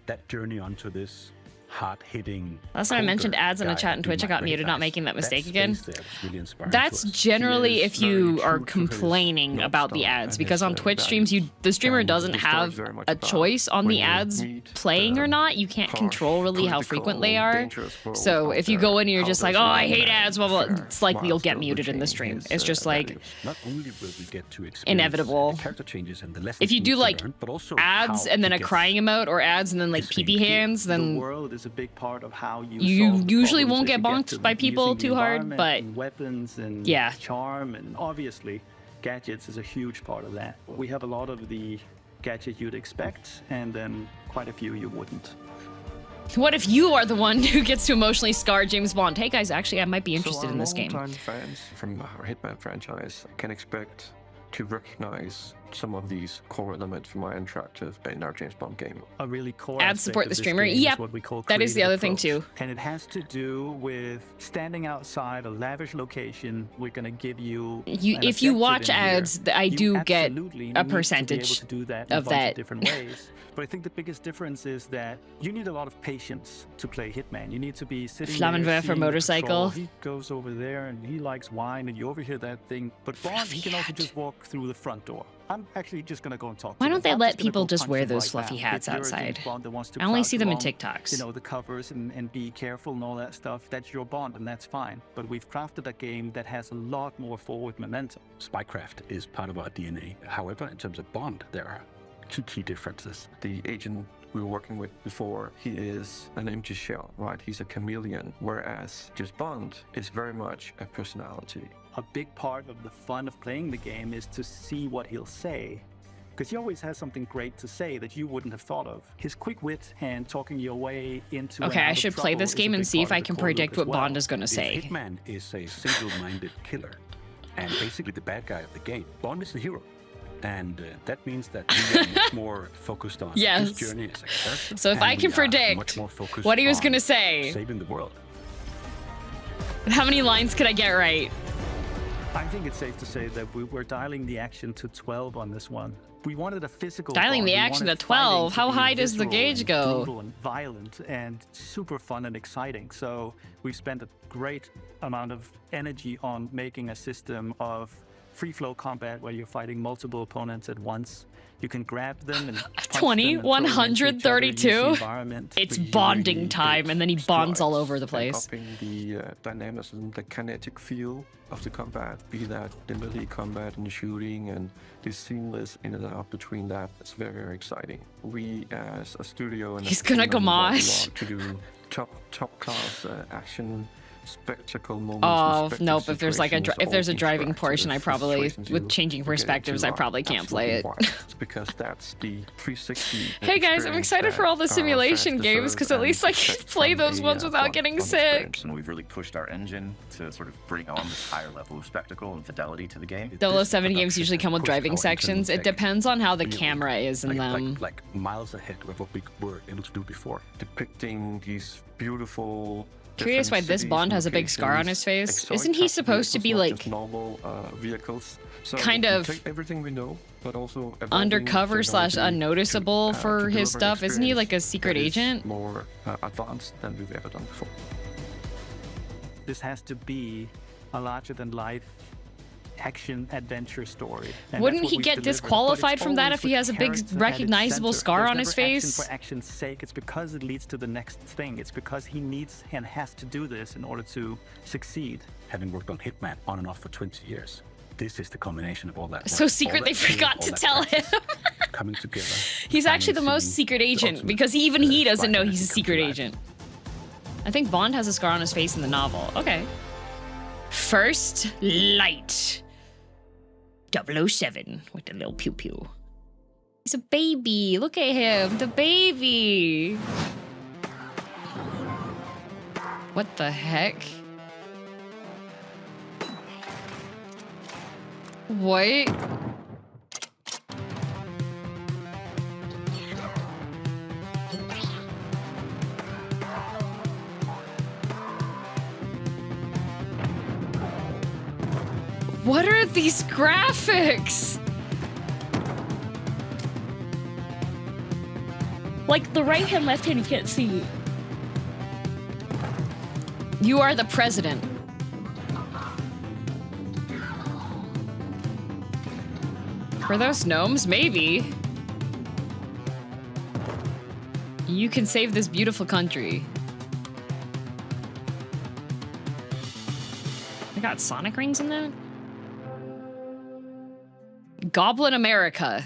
that journey onto this hard-hitting. Last time I mentioned colder ads in a guy chat in that Twitch, you I got might muted, not recognize. making that mistake That again. space there was really inspiring That's to us. generally He if is you very are true to his complaining North about the Star ads, and because his on Twitch values. streams, the streamer And doesn't the story have is very much a about choice on when the you ads meet playing or not. You can't control really how frequent they are. dangerous world So out if you there, go in and you're how just like, does oh, a I young hate man ads, blah, blah, fare it's likely you'll get while muted in the still stream. retaining It's his, just like values? Not only will we get to experience inevitable. the character changes and the lessons If you we do need to like learn, but also ads how and then to a get crying emote or ads and then like pee hands, The then world is a big part of how you you solve the usually problems won't that get you bonked to by people using the too hard, environment but and weapons and yeah. charm, and obviously gadgets is a huge part of that. We have a lot of the gadgets you'd expect, and then quite a few you wouldn't. what if you are the one who gets to emotionally scar James Bond? Hey guys, actually I might be interested so in this game. longtime fans from our Hitman franchise can expect to recognize some of these core elements from our interactive in our James Bond game. A really core Ad aspect support of the this streamer. game is Yep, what we call that is the creative other thing approach. too. And it has to do with standing outside a lavish location. We're going to give you, an If you objective watch in here. ads, I You do get absolutely a need to be percentage able to do that in of a bunch that. of different ways. But I think the biggest difference is that you need a lot of patience to play Hitman. You need to be sitting there, Flammenwerfer seeing the motorcycle. control. He goes over there and he likes wine, and you overhear that thing. But Bond, he can also just walk through the front door. I'm actually just going to go and talk to Why him. don't they I'm let just gonna people go just punch wear him those right fluffy now. hats If you're a James outside? Bond that wants to I only crouch see them in along, TikToks. You know, the covers and be careful and all that stuff. That's your Bond, and that's fine. But we've crafted a game that has a lot more forward momentum. Spycraft is part of our DNA. However, in terms of Bond, there are two key differences. The agent we were working with before, he is an empty shell, right? He's a chameleon, whereas just Bond is very much a personality. A big part of the fun of playing the game is to see what he'll say, because he always has something great to say that you wouldn't have thought of. His quick wit and talking your way into Okay, and I out of should play trouble this is a game and big see if part I of the can core loop predict as what well. Bond is going to If say. Hitman is a single-minded killer, and basically the bad guy of the game. Bond is the hero. And that means that we are much more focused on Yes. his journey as a character. So if and I can we are predict much more focused what he was on gonna say. saving the world. How many lines could I get right? I think it's safe to say that we're dialing the action to 12 on this one. We wanted a physical Dialing Bond. the We action wanted to 12? fighting How to be high does the visceral gauge and go? brutal and violent and super fun and exciting. So we've spent a great amount of energy on making a system of free flow combat where you're fighting multiple opponents at once. You can grab them and 20, 132. It's bonding time, and then he bonds all over the place. Upping the dynamism, the kinetic feel of the combat, be that the melee combat and the shooting and the seamless in and out between that. It's very, very exciting. We as a studio and he's gonna gamash to do top class action spectacle moments. Oh nope! If there's like if there's a driving portion, I probably with changing perspectives, I probably can't play it. It's because that's the 360. Hey guys, I'm excited for all the simulation games because at least I can play those ones without getting sick. And we've really pushed our engine to sort of bring on this higher level of spectacle and fidelity to the game. 007 games usually come with driving sections. It depends on how the camera is in them. Like miles ahead of what we were able to do before. Depicting these beautiful. Curious why this Bond has a big scar on his face. Isn't he supposed to be like normal vehicles? So kind of everything we know, but also undercover / unnoticeable for his stuff? Isn't he like a secret agent? More advanced than we've ever done before. This has to be a larger-than-life action adventure story. And wouldn't he get disqualified from that if he has a big recognizable scar on his face? For action's sake, it's because it leads to the next thing. It's because he needs and has to do this in order to succeed. Having worked on Hitman on and off for 20 years, this is the combination of all that. So secret they forgot to tell him. Coming together. He's actually the most secret agent because even he doesn't know he's a secret agent. I think Bond has a scar on his face in the novel. Okay. First Light. 007 with the little pew pew. He's a baby. Look at him, the baby. What the heck? What? What are these graphics? Like the right hand, left hand, you can't see. You are the president. Were those gnomes? Maybe. You can save this beautiful country. I got Sonic rings in that? Goblin America.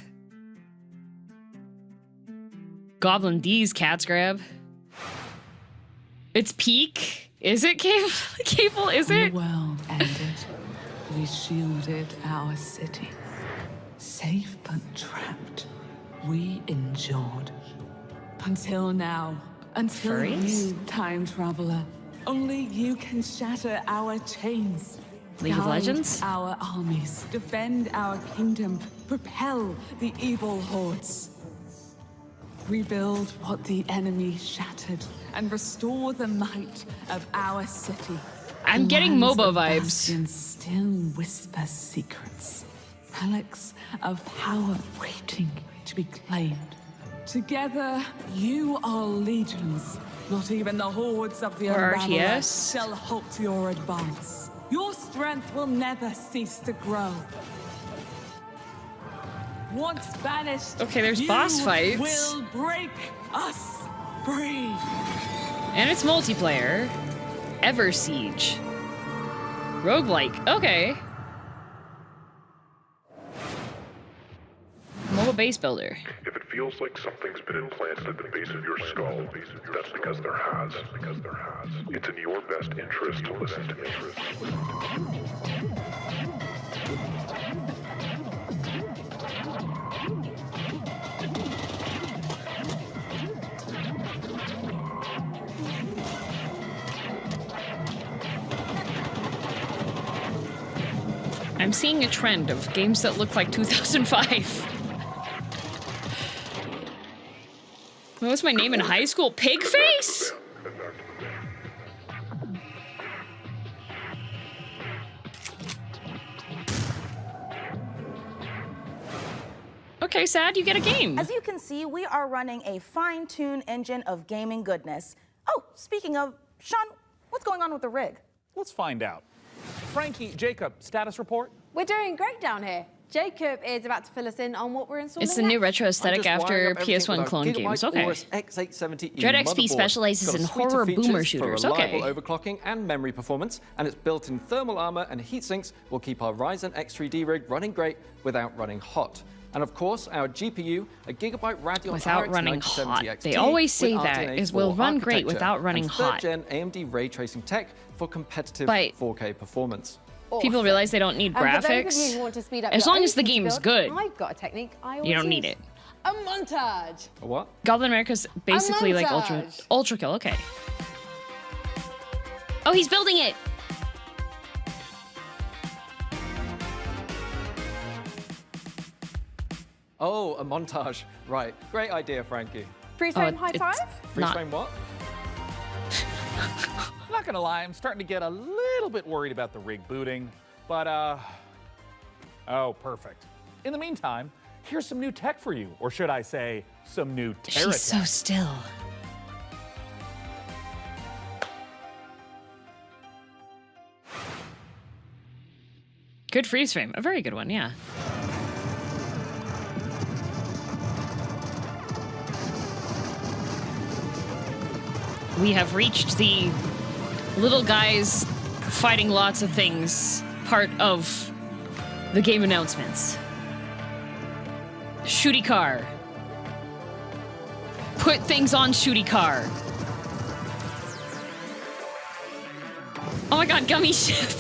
Goblin D's cats grab. It's peak. Is it, Cable? Is it? The world ended. We shielded our city. Safe but trapped. We endured. Until now. Until you, time traveler. Only you can shatter our chains. League of Legends? Our armies, defend our kingdom, propel the evil hordes. Rebuild what the enemy shattered and restore the might of our city. I'm getting MOBA vibes. Still whisper secrets. Relics of power waiting to be claimed. Together, you are legions. Not even the hordes of the Unraveler shall halt your advance. Your strength will never cease to grow. Once banished, okay, there's boss fights. Will break us free. And it's multiplayer. Ever Siege. Roguelike. Okay. MOBA base builder. If it feels like something's been implanted at the base of your skull, that's because there has. It's in your best interest to listen to me. I'm seeing a trend of games that look like 2005. What was my name in high school? Pigface? Okay, Sad, you get a game. As you can see, we are running a fine-tuned engine of gaming goodness. Oh, speaking of, Sean, what's going on with the rig? Let's find out. Frankie, Jacob, status report? We're doing great down here. Jacob is about to fill us in on what we're installing. It's the new retro aesthetic after PS1 clone games. Okay. X870E Dread XP motherboard. specializes Got a in suite of horror features boomer for shooters. reliable Okay. overclocking and memory performance, and its built-in thermal armor and heat sinks will keep our Ryzen X3D rig running great without running hot. And of course, our GPU, a Gigabyte Radeon Without RX running 9070 hot. XT They always say with that, RTX is will 4 run great architecture without running and hot. 3rd-gen AMD ray tracing tech for competitive But 4K performance. People realize they don't need And for those of you graphics. who want to speed up As your long own as the PC game's build, good. I've got a technique I always You don't need use. it. A montage. A what? Goblin America's basically like ultra kill. Okay. Oh, he's building it. Oh, a montage. Right. Great idea, Frankie. Freeze frame high five? Freeze frame what? I'm not gonna lie, I'm starting to get a little bit worried about the rig booting, but oh, perfect. In the meantime, here's some new tech for you, or should I say, some new Terra She's so tech. still. Good freeze frame. A very good one, yeah. We have reached the little guys fighting lots of things part of the game announcements. Shooty car. Put things on shooty car. Oh my god, gummy ship.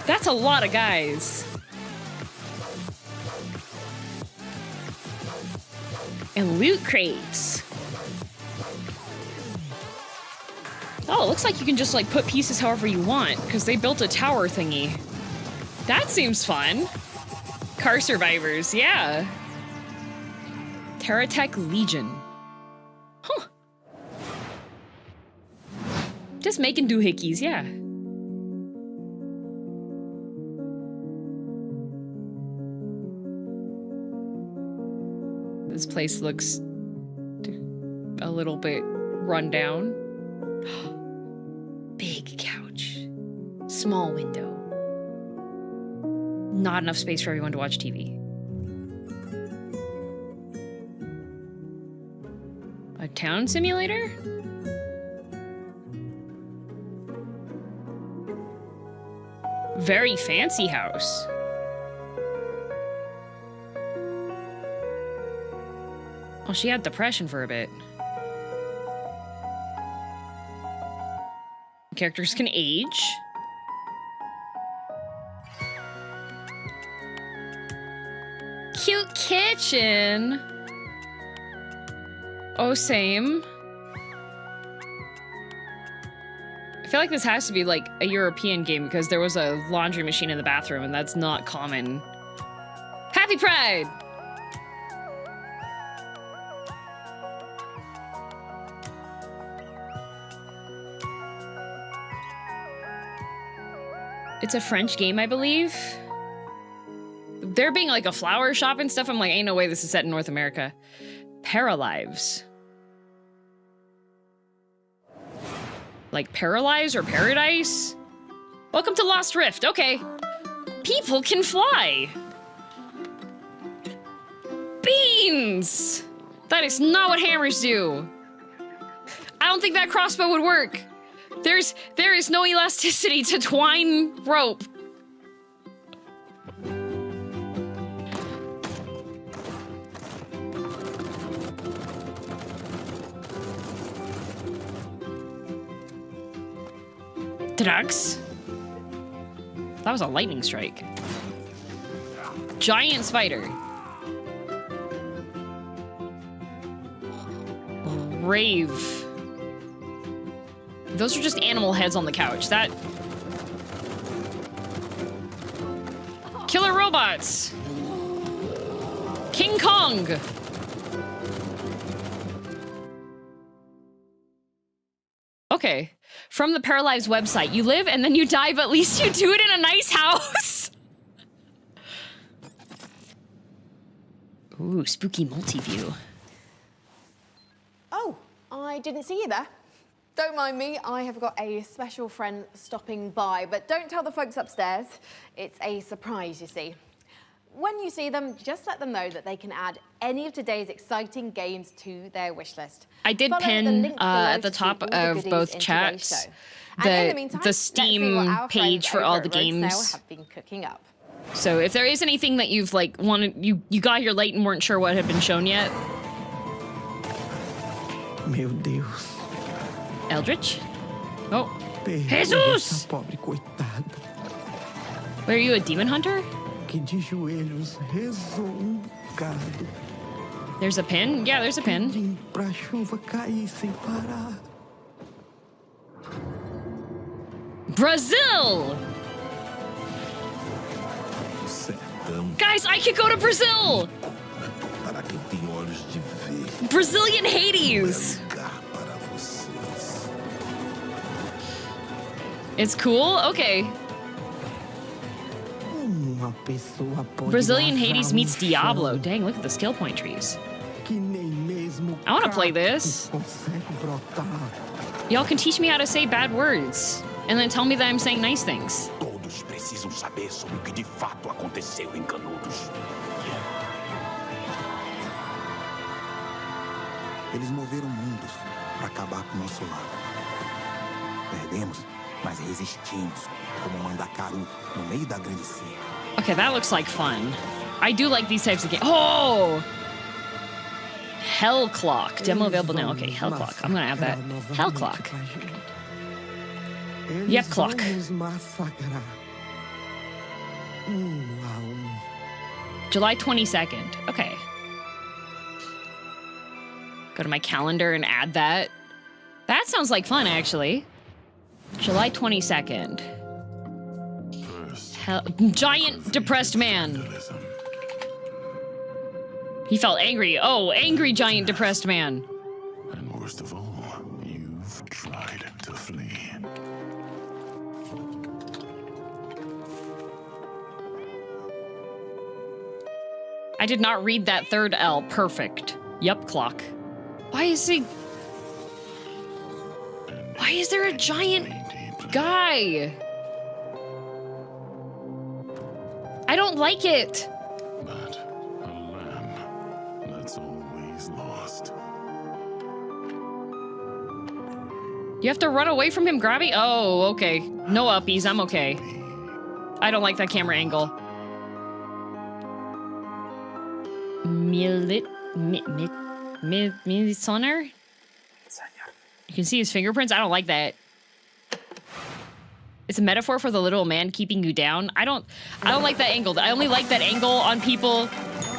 That's a lot of guys. And loot crates. Oh, it looks like you can just like put pieces however you want because they built a tower thingy. That seems fun. Car survivors, yeah. Terratech Legion. Huh. Just making doohickeys, yeah. This place looks a little bit run down. Big couch. Small window. Not enough space for everyone to watch TV. A town simulator? Very fancy house. Well, she had depression for a bit. Characters can age. Cute kitchen. Oh, same. I feel like this has to be like a European game because there was a laundry machine in the bathroom and that's not common. Happy Pride! It's a French game, I believe. There being like a flower shop and stuff, I'm like, ain't no way this is set in North America. Paralives. Like Paralyze or Paradise? Welcome to Lost Rift, okay. People can fly. Beans! That is not what hammers do. I don't think that crossbow would work. There is no elasticity to twine rope. Drugs? That was a lightning strike. Giant spider. Rave. Those are just animal heads on the couch. That... Killer robots. King Kong. Okay. From the Paralyzed website, you live and then you die, but at least you do it in a nice house. Ooh, spooky multi-view. I didn't see you there. Don't mind me, I have got a special friend stopping by, but don't tell the folks upstairs. It's a surprise, you see. When you see them, just let them know that they can add any of today's exciting games to their wish list. I did pin at the top of both chats the Steam page for all the games. Have been cooking up. So if there is anything that you've like wanted, you got here late and weren't sure what had been shown yet. Meu Deus. Eldritch? Oh. Jesus! Wait, are you a demon hunter? Que de joelhos rezou bocado. There's a pin? Yeah, there's a pin. Vim pra chuva cair sem parar. Brazil! Guys, I could go to Brazil! Brazilian Hades! It's cool? Okay. Brazilian Hades meets Diablo. Dang, look at the skill point trees. I want to play this. Y'all can teach me how to say bad words, and then tell me that I'm saying nice things. Todos precisam saber sobre o que de fato aconteceu em Canudos. Eles moveram mundos para acabar com o nosso lado. Perdemos, mas resistimos, como Mandacaru no meio da grande seca. Okay, that looks like fun. I do like these types of games. Oh! Hell Clock. Demo available now. Okay, Hell Clock. I'm gonna add that. Hell Clock. Yep, Clock. July 22nd. Okay. Go to my calendar and add that. That sounds like fun, actually. July 22nd. Giant depressed man. He felt angry. Oh, angry giant depressed man. And worst of all, you've tried to flee. I did not read that third L. Perfect. Yup, Clock. Why is he... Why is there a giant guy? I don't like it. But a lamb that's always lost. You have to run away from him grabbing? Oh, okay. No uppies, I'm okay. I don't like that camera angle. Milisoner? You can see his fingerprints? I don't like that. It's a metaphor for the little man keeping you down. I don't like that angle. I only like that angle on people.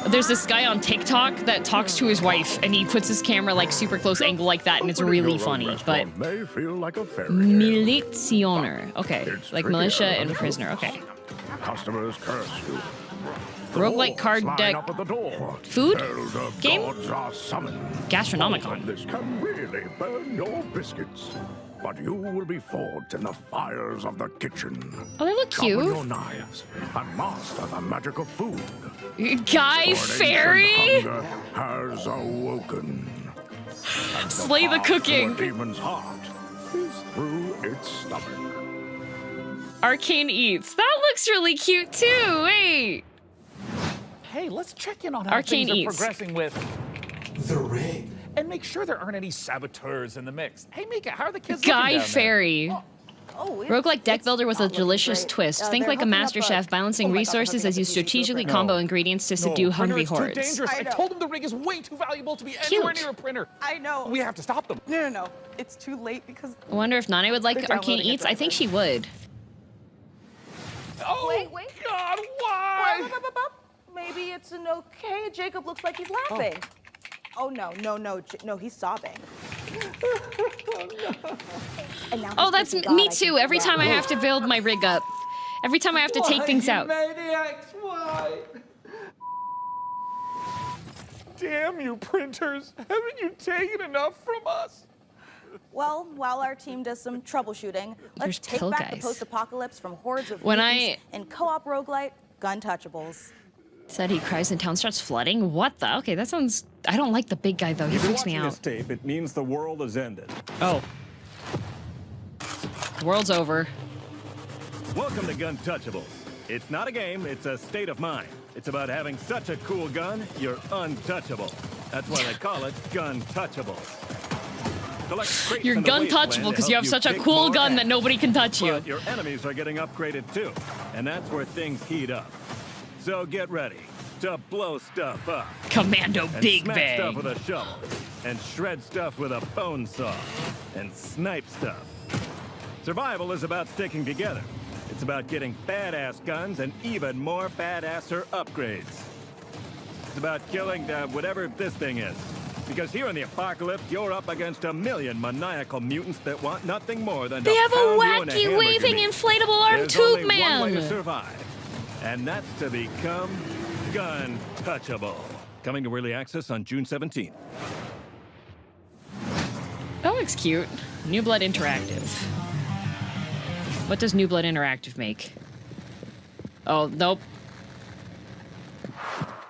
There's this guy on TikTok that talks to his wife and he puts his camera like super close angle like that and it's really funny. But may feel like a fairy tale. Militioner. Okay. It's like tricky militia as and it prisoner. is. Okay. Customers curse you. Roguelike card deck. Up at the door. Food? Elder Game? gods are summoned. Gastronomicon. This can really burn your biscuits. But you will be forged in the fires of the kitchen. Oh, they look Sharpen cute. your knives and master the magic of food. Guy Fairy? Hunger has awoken. And Slay the path to a cooking. demon's heart is through its stomach. Arcane Eats. That looks really cute too. Wait. Hey, let's check in on how Arcane things are Eats. progressing with the rig. And make sure there aren't any saboteurs in the mix. Hey, Mika, how are the kids looking Guy down Fairy. Roguelike deck builder with a delicious twist. Think like a master chef, balancing resources as you strategically combo ingredients to subdue hungry Printer's hordes. too dangerous. I told them the rig is way too valuable to be anywhere near a printer. I know. We have to stop them. No. It's too late because... I wonder if Nane would like They're Arcane downloading it Eats. I think she would. Oh, wait. God, why? Maybe it's an okay. Jacob looks like he's laughing. Oh, no, he's sobbing. And now Oh, he's that's thinking, me God, I too. can Every do time I that. have to build my rig up. Every time I have to take things out. Maniacs, why? Damn you, printers. Haven't you taken enough from us? Well, while our team does some troubleshooting, let's There's take pill back guys. the post-apocalypse from hordes of When mutants in co-op roguelite Untouchables. Said he cries and town starts flooding. What the? Okay, that sounds. I don't like the big guy though. He freaks me out. This tape, it means the world has ended. Oh. The world's over. Welcome to Untouchables. It's not a game, it's a state of mind. It's about having such a cool gun, you're untouchable. That's why they call it Untouchables. You're gun touchable because you have such a cool gun that nobody can touch you. But your enemies are getting upgraded too, and that's where things heat up. So get ready to blow stuff up. Commando and Big smack Bang. stuff with a shovel, and shred stuff with a bone saw, and snipe stuff. Survival is about sticking together. It's about getting badass guns and even more badasser upgrades. It's about killing whatever this thing is. Because here in the apocalypse, you're up against a million maniacal mutants that want nothing more than They to have a pound you in wacky waving meat. inflatable arm There's tube only man. one way to survive, and that's to become gun-touchable. Coming to early access on June 17th. That looks cute. New Blood Interactive. What does New Blood Interactive make? Oh, nope.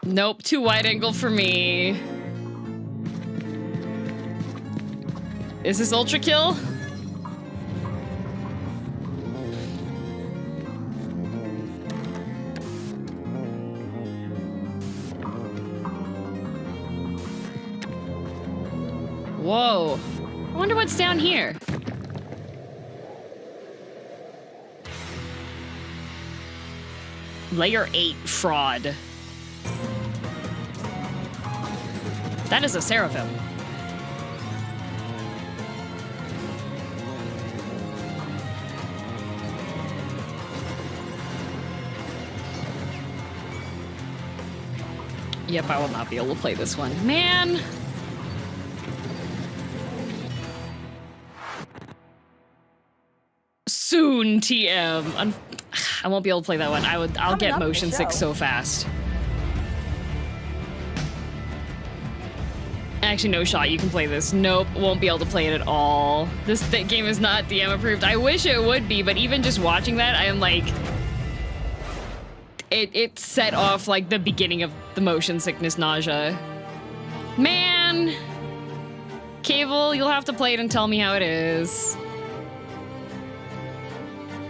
Nope, too wide angle for me. Is this Ultra Kill? Whoa. I wonder what's down here. Layer 8 fraud. That is a Seraphim. Yep, I will not be able to play this one. Man! Soon, TM. I won't be able to play that one. I'll get motion sick so fast. Actually, no shot. You can play this. Nope, won't be able to play it at all. This game is not DM approved. I wish it would be, but even just watching that, I am like... It set off like the beginning of the motion sickness nausea. Man! Cable, you'll have to play it and tell me how it is.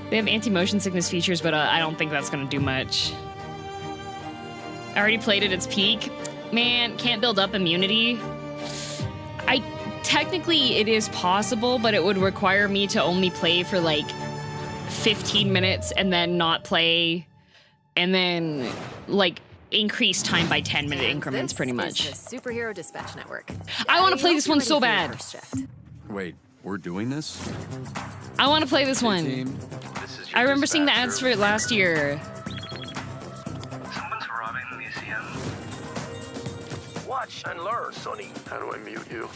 They have anti-motion sickness features, but I don't think that's gonna do much. I already played at its peak. Man, can't build up immunity. Technically it is possible, but it would require me to only play for like 15 minutes and then not play, and then like increase time by 10-minute increments pretty much. This is the Superhero Dispatch Network. I want to play this one so bad. Wait, we're doing this? I want to play this one. Team. I remember seeing the ads for it last year. Watch and learn, Sonny. How do I mute you?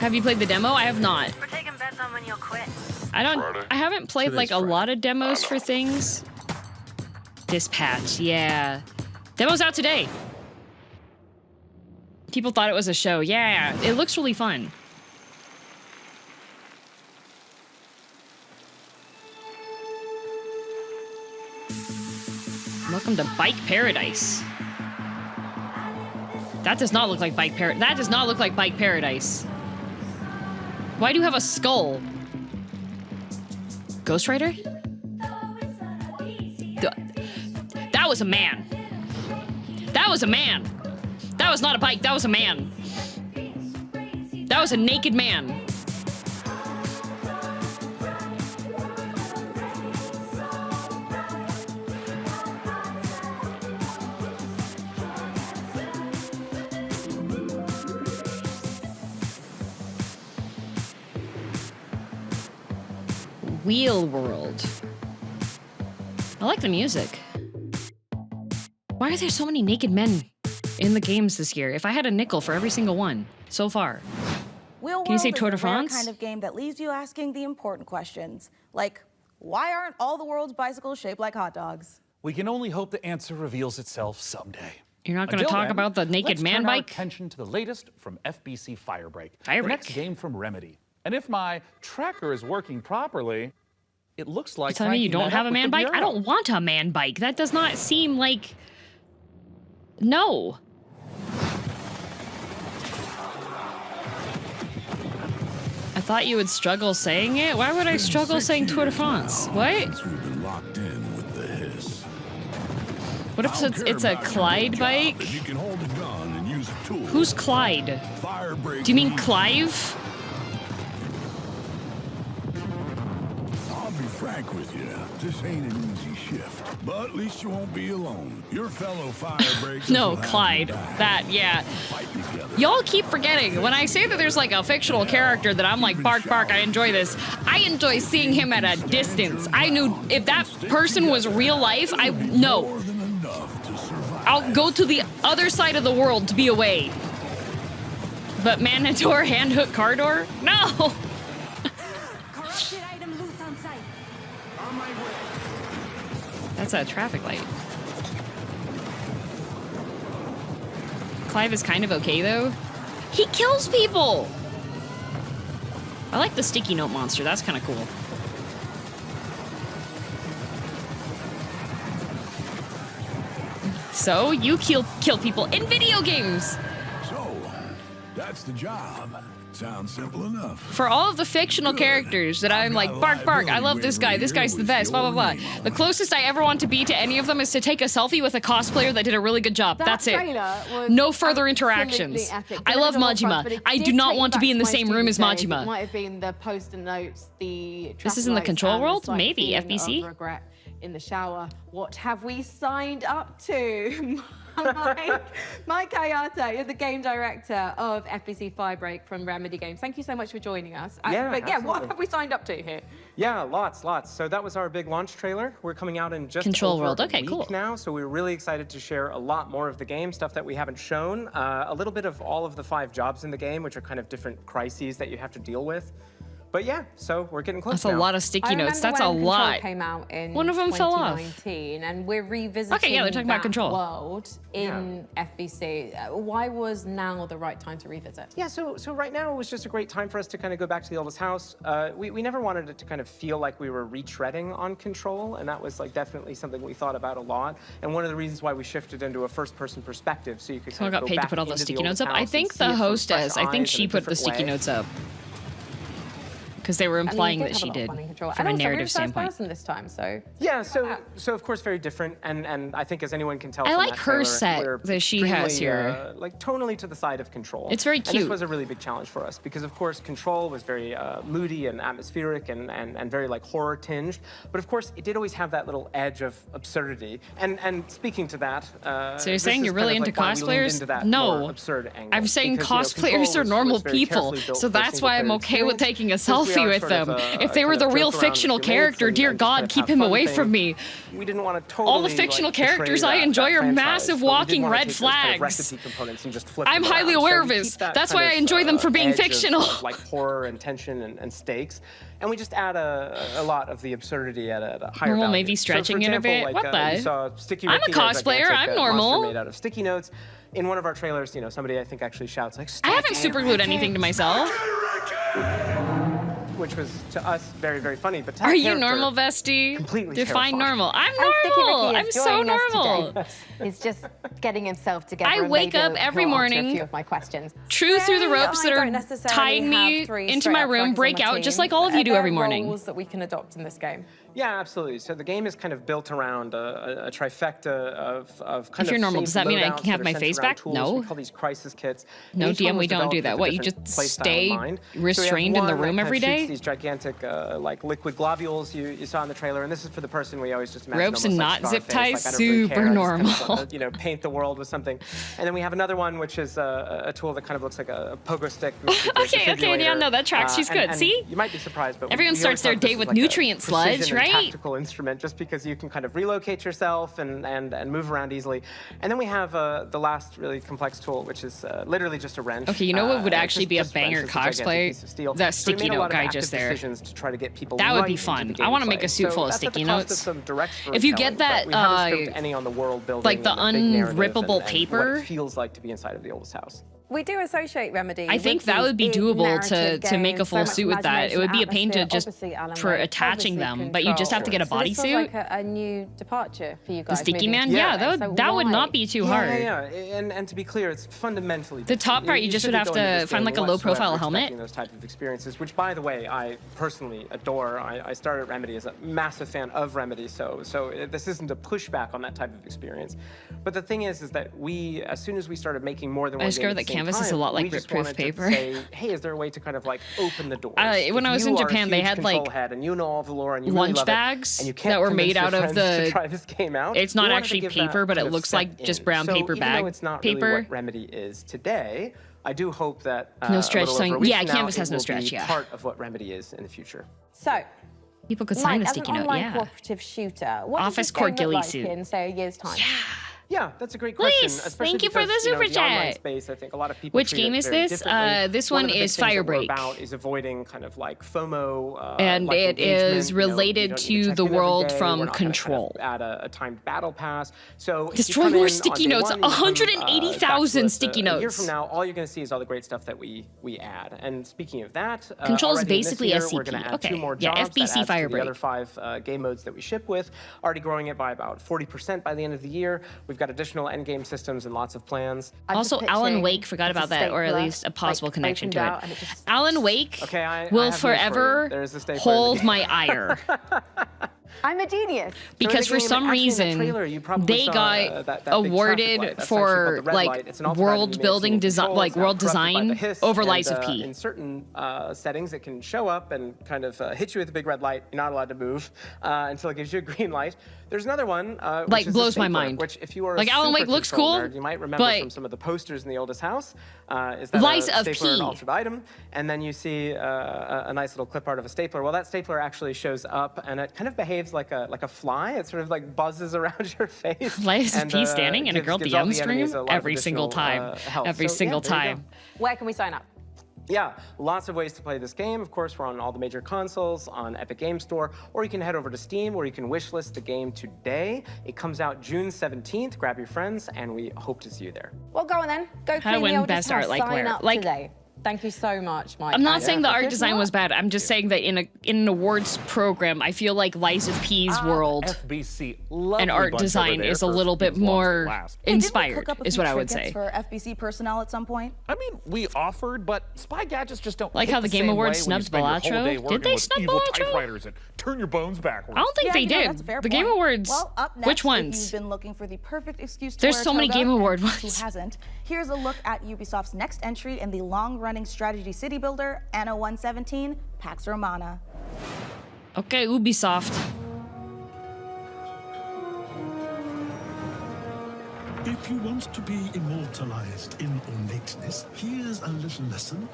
Have you played the demo? I have not. We're taking bets on when you'll quit. I haven't played like a lot of demos for things. Dispatch, yeah. Demo's out today. People thought it was a show. Yeah, it looks really fun. Welcome to Bike Paradise. That does not look like Bike Paradise. That does not look like Bike Paradise. Why do you have a skull? Ghost Rider? That was a man. That was a man. That was not a bike. That was a man. That was a naked man. Wheel World. I like the music. Why are there so many naked men in the games this year? If I had a nickel for every single one so far. Wheel Can you say World Tour de is a rare France? kind of game that leaves you asking the important questions, like why aren't all the world's bicycles shaped like hot dogs? We can only hope the answer reveals itself someday. You're not going to Until talk then, about the naked let's man turn our bike? attention to the latest from FBC Firebreak. Firebreak. The next game from Remedy. And if my tracker is working properly, it looks like You're telling me you Frankie don't met have up a with man the bike? I Bureau. don't want a man bike. That does not seem like No. I thought you would struggle saying it. Why would I struggle saying Tour de France? What? What if it's a Clyde bike? Who's Clyde? Do you mean Clive? I'll be frank with you. This ain't an easy shift, but at least you won't be alone. Your fellow Firebreak. No, Clyde. That, yeah. Y'all keep forgetting. When I say that there's like a fictional character that I'm like, bark, bark, I enjoy this. I enjoy seeing him at a distance. I knew if that person was real life, no. I'll go to the other side of the world to be away. But Manator hand hook car door? No! That's a traffic light. Clive is kind of okay, though. He kills people! I like the sticky note monster. That's kind of cool. So, you kill people in video games! So, that's the job. Sounds simple enough. For all of the fictional characters that I'm like, bark, bark, I love this guy's the best, blah, blah, blah. The closest I ever want to be to any of them is to take a selfie with a cosplayer that did a really good job. That's it. No further interactions. I love Majima. I do not want to be in the same room as Majima. It might have been the post-it notes, the This is in the control world? Maybe, FBC? Regret in the shower. What have we signed up to? Mike Kayata, you're the game director of FBC Firebreak from Remedy Games. Thank you so much for joining us. What have we signed up to here? Yeah, lots. So that was our big launch trailer. We're coming out in just Control over World. a Okay, week cool. now, so we're really excited to share a lot more of the game, stuff that we haven't shown, a little bit of all of the 5 jobs in the game, which are kind of different crises that you have to deal with. But yeah, so we're getting close. That's a lot of sticky notes. That's a lot. Came out in One of them fell off. 2019, and we're revisiting Okay, yeah, they're talking about Control. world in FBC. Why was now the right time to revisit? Yeah, so right now it was just a great time for us to kind of go back to the oldest house. We never wanted it to kind of feel like we were retreading on Control, and that was like definitely something we thought about a lot. And one of the reasons why we shifted into a first-person perspective, so you could Someone kind got of paid go to back put all the into sticky oldest notes up. house I and think see the it from hostess, fresh I think eyes she in a put the different sticky way. notes up. Because they were implying that she did, from a narrative standpoint. Person this time, so yeah, so of course very different, and I think as anyone can tell, I from like that her trailer, set we're that she has extremely, here. like tonally to the side of Control. It's very And cute. this was a really big challenge for us because of course Control was very moody and atmospheric and very like horror tinged, but of course it did always have that little edge of absurdity. And speaking to that, So you're saying you're really into cosplayers? No, absurd angle. I'm saying Because, cosplayers are normal people, so that's why I'm okay with taking a selfie with them. If they were the real fictional character, dear God, keep him away from me. We didn't want to totally, All the fictional like, betray characters I that enjoy are franchise, massive but we did walking wanna red take those kind of flags. recipe components and just flip I'm them highly around. aware So of we this. keep that That's kind why I of, enjoy them for being edge of, fictional. like horror and tension and stakes, and we just add a lot of the absurdity at a higher Normal value. maybe So, stretching for it a example, bit. Like, What the? you saw Sticky I'm a Ricky, cosplayer. gigantic, I'm monster normal. made out of sticky notes. In one of our trailers, somebody I think actually shouts like, I haven't superglued anything to myself. which was to us very, very funny. But to that Are you character, normal, bestie? completely Define terrifying. normal. I'm And Sticky normal. Ricky I'm is so joining us normal. today. He's just getting himself together. I and wake maybe up every he'll answer morning, A few of my questions. True through the ropes that I are don't necessarily tying me have three into my straight-up room, frags break on my out, just team. like all of you do Are every there morning. roles that we can adopt in this game? Yeah, absolutely. So the game is kind of built around a trifecta of kind If you're of normal, synced does that mean I loadouts can have that are my centered face around back? tools. No. We call these crisis kits. No, Each one DM, we was don't do developed that. with What, a you different just play style stay in mind. restrained So in we the have one room that every kind of day? shoots these gigantic like liquid globules you saw in the trailer, and this is for the person we always just imagine Ropes and almost like not zip Scarface, ties, like, I don't really super care, I just normal. kind of wanna, paint the world with something. And then we have another one which is a tool that kind of looks like a pogo stick. Okay, yeah, no, that tracks. She's good. And See? you might be surprised, but Everyone we starts always their thought this day was with like a nutrient sludge, precision and right? tactical instrument, just because you can kind of relocate yourself and move around easily. And then we have the last really complex tool, which is literally just a wrench. Okay, you know what would actually be a just banger wrench, it's a gigantic cosplay? piece of steel. That So we sticky made a note lot of guy active just there. decisions to try to get people That would right be into fun. the I want to make gameplay. a suit So full of that's at sticky the cost notes. of some direct If you get storytelling, that, but we haven't scoped any on the world building like the and big narrative unrippable and paper, what it feels like to be inside of the oldest house. We do associate Remedy. I think with that these would be big doable narrative to make a games, full so much suit with that. It would be a pain to imagination, just obviously, Alan for Wake, attaching obviously them, but you just have to get a Control. So this was bodysuit. like a new departure for you The guys. sticky moving man, to yeah, Remedy. that So would why? not be too hard. Yeah. And to be clear, it's fundamentally The top different. part, you just would shouldn't have go into to this find game like a low-profile whatsoever helmet. expecting those type of experiences, which, by the way, I personally adore. I started Remedy as a massive fan of Remedy, so this isn't a pushback on that type of experience. But the thing is that we, as soon as we started making more than one I game discovered at the that same canvas is a time, lot like we just rip-proof wanted to paper. say, hey, is there a way to kind of like open the doors? When I was in Japan, they had like and you know all the lore and you lunch really love bags it, and you can't that were convince made your out of friends to the. try this game out. It's We not wanted to actually give paper, that but kind it of looks step like just in. brown So paper even bag though it's not paper. really what Remedy is today, I do hope that No stretch a little sign. over a week Yeah, from now, canvas has it no will stretch, be yeah. part of what Remedy is in the future. So, people could sign Mike, a as sticky an note, online yeah. cooperative shooter, what Office does this core game ghillie look like suit. in, say, a year's time? Yeah, that's a great question. Please, Especially thank you for because, the super the online chat. space, I think a lot of people Which treat game it is very this? differently. This One one of the big is things that we're Firebreak. about is avoiding kind of like FOMO, And like it engagement. is You know, you related don't need to check the in every world day. from We're not gonna Control. Kind of add a timed battle pass. So if Destroy you come more in sticky on day notes, one, you become, 180,000 back to sticky A year notes. from now, all you're going to see is all the great stuff that we add. And speaking of that, Control is already in this basically year, SCP. We're going to add Okay. 2 more Yeah, jobs. FBC that adds to Firebreak. the other 5 game modes that we ship with, already growing it by about 40% by the end of the year. We've got additional endgame systems and lots of plans. Also, Alan Wake, forgot about that, or at least a possible connection to it. Alan Wake will forever hold my ire. I'm a genius. Because for some reason, they got awarded for like world building design, like world design over Lies of P. In certain settings, it can show up and kind of hit you with a big red light. You're not allowed to move until it gives you a green light. There's another one, which like is blows the my stapler, mind. Which, if you are Like a Alan super Wake looks control cool, nerd, you might remember but from some of the posters in the oldest house. Is that Lies a of stapler P. an altered item, and then you see a nice little clip art of a stapler. Well, that stapler actually shows up, and it kind of behaves like a fly. It sort of like buzzes around your face. Lies of and, P standing in a gives girl all DM the enemies stream a lot of every single additional, time. health. Every So, single yeah, there you time. go. Where can we sign up? Yeah, lots of ways to play this game. Of course, we're on all the major consoles, on Epic Game Store, or you can head over to Steam where you can wishlist the game today. It comes out June 17th. Grab your friends, and we hope to see you there. Well, go on then. Go How to clean win the oldest best art house. like Sign where? up Like- today. Thank you so much, Mike. I'm not And saying the art if design not- was bad. I'm just saying that in an awards program, I feel like Lies of P's world FBC, and art design is a little bit more inspired, is what I would say. For FBC personnel at some point. I mean, we offered, but Spy Gadgets just don't Like hit how the Game same Awards way when you snubbed spend your whole Balatro? day Did working they with snub evil Balatro? typewriters and turn your bones backwards. I don't think they did. That's a fair The point. Game Awards. Well, up next, Which if ones? you've been looking for the perfect excuse to There's wear a so many toga, Game Award and ones. Who hasn't? Here's a look at Ubisoft's next entry in the long-running strategy city builder, Anno 117, Pax Romana. Okay, Ubisoft. If you want to be immortalized in ornateness, here's a little lesson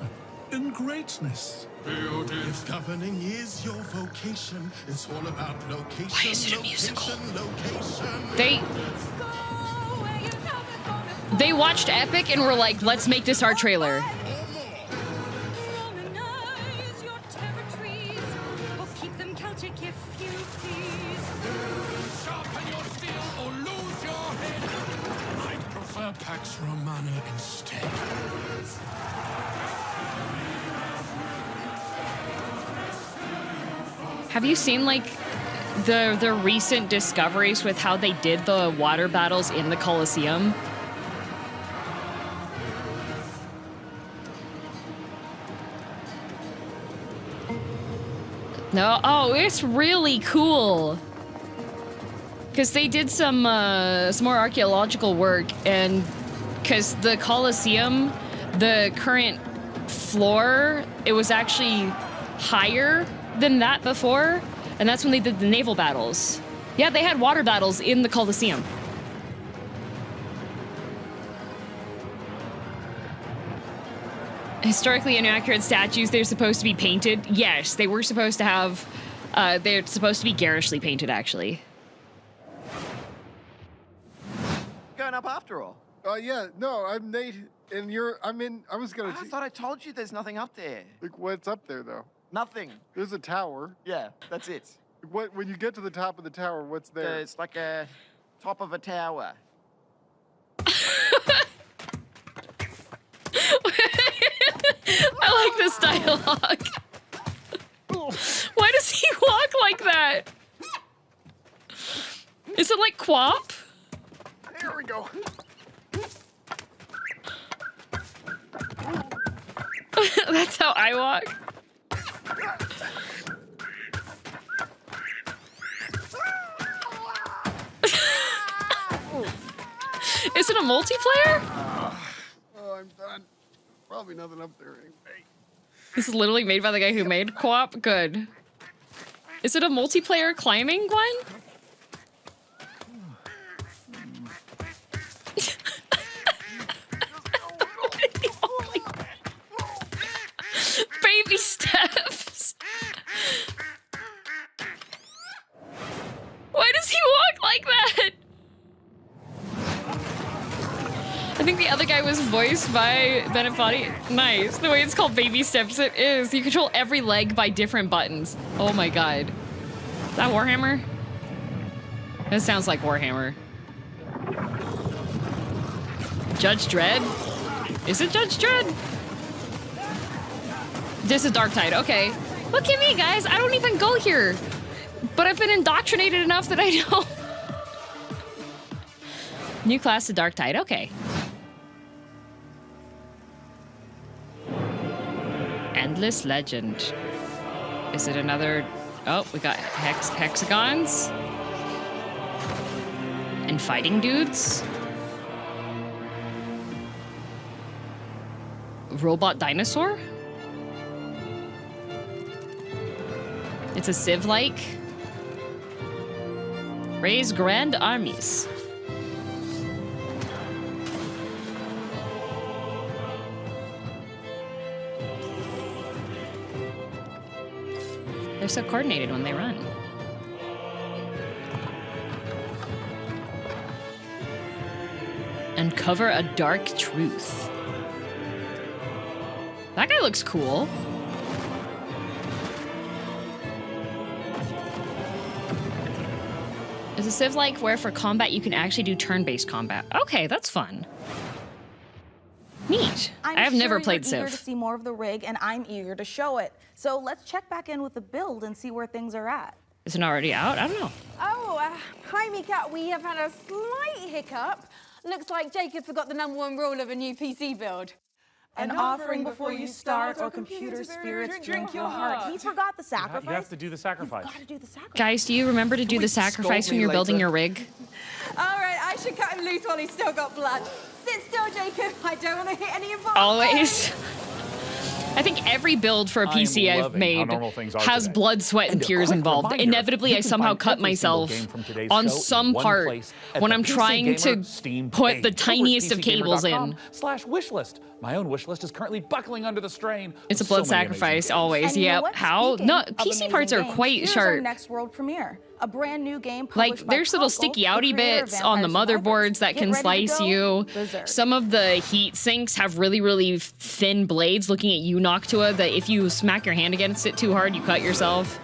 in greatness. If governing is your vocation, it's all about location. Why is it a musical? Location. They watched Epic and were like, let's make this our trailer. Pax Romana instead. Have you seen like the recent discoveries with how they did the water battles in the Colosseum? No, oh, it's really cool. Because they did some more archaeological work, and because the Colosseum, the current floor, it was actually higher than that before, and that's when they did the naval battles. Yeah, they had water battles in the Colosseum. Historically inaccurate statues, they're supposed to be painted. Yes, they were supposed to have, they're supposed to be garishly painted, actually. Going up after all. Yeah, no, I'm Nate, and I was gonna... I thought I told you there's nothing up there. Like, what's up there, though? Nothing. There's a tower. Yeah, that's it. When you get to the top of the tower, what's there? It's like a top of a tower. I like this dialogue. Why does he walk like that? Is it like Quap? There we go. That's how I walk. Is it a multiplayer? Oh, I'm done. Probably nothing up there anyway. This is literally made by the guy who made Co-op. Good. Is it a multiplayer climbing one? Baby steps. Why does he walk like that? I think the other guy was voiced by Bennett Foddy. Nice. The way it's called baby steps, it is. You control every leg by different buttons. Oh my god. Is that Warhammer? That sounds like Warhammer. Judge Dredd? Is it Judge Dredd? This is Darktide. Okay. Look at me, guys. I don't even go here. But I've been indoctrinated enough that I know. New class to Darktide. Okay. Endless Legend. Is it another... Oh, we got hexagons. And fighting dudes. Robot dinosaur? It's a Civ-like. Raise grand armies. They're so coordinated when they run. Uncover a dark truth. That guy looks cool. Is a Civ like where for combat you can actually do turn-based combat? Okay, that's fun. Neat. I have never played Civ. I'm eager to see more of the rig, and I'm eager to show it. So let's check back in with the build and see where things are at. Is it already out? I don't know. Oh, hi, Mika. We have had a slight hiccup. Looks like Jacob forgot the #1 rule of a new PC build. An offering before you start, or computer spirits drink your heart. He forgot the sacrifice. You have to do the sacrifice. Gotta do the sacrifice. Guys, do you remember to do the sacrifice when you're building your rig? All right, I should cut him loose while he's still got blood. Sit still, Jacob. I don't want to hit any of our Always. I think every build for a PC I've made has blood, sweat, and tears involved. Inevitably, I somehow cut myself on some part when I'm trying to put the tiniest of cables in. /wishlist. My own wish list is currently buckling under the strain. It's a blood sacrifice, always. Yep. How? No, PC parts are quite sharp. Our next world premiere. A brand new game like there's little sticky outy bits on the motherboards that can slice you. Berserk. Some of the heat sinks have really thin blades looking at you, Noctua, that if you smack your hand against it too hard, you cut yourself.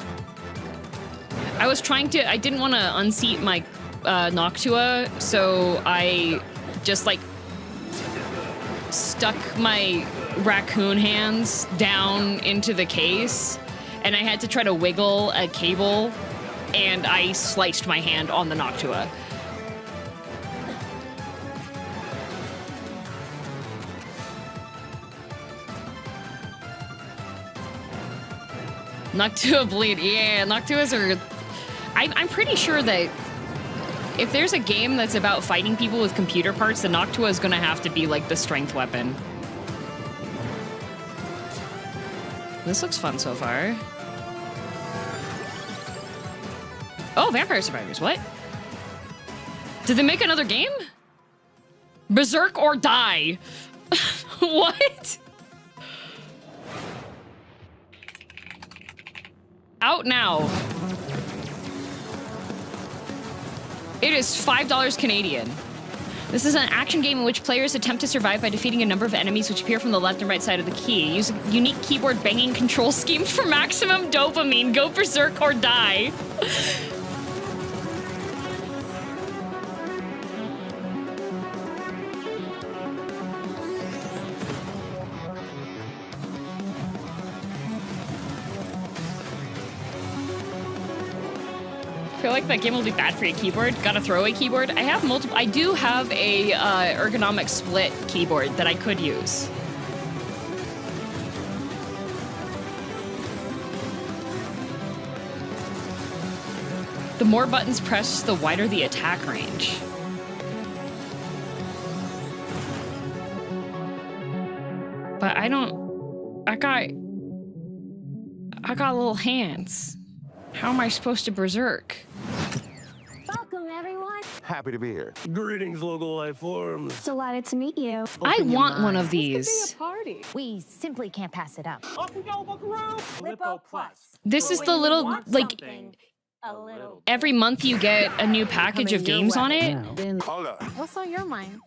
I didn't want to unseat my Noctua, so I just like stuck my raccoon hands down into the case, and I had to try to wiggle a cable, and I sliced my hand on the Noctua. Noctua bleed, yeah, Noctuas are... I'm pretty sure that if there's a game that's about fighting people with computer parts, the Noctua is gonna have to be like the strength weapon. This looks fun so far. Oh, Vampire Survivors, what? Did they make another game? Berserk or Die? What? Out now. It is $5 Canadian. This is an action game in which players attempt to survive by defeating a number of enemies which appear from the left and right side of the key. Use a unique keyboard banging control scheme for maximum dopamine. Go berserk or die. I feel like that game will be bad for your keyboard. Got a throwaway keyboard. I have multiple. I do have a ergonomic split keyboard that I could use. The more buttons pressed, the wider the attack range. But I don't. I got little hands. How am I supposed to berserk? Welcome, everyone. Happy to be here. Greetings, local life forms. Delighted to meet you. I want one of these. Party. We simply can't pass it up. Off we go, buckaroo! Lippo Plus. This is the little, like, every month you get a new package of games on it. What's on your mind?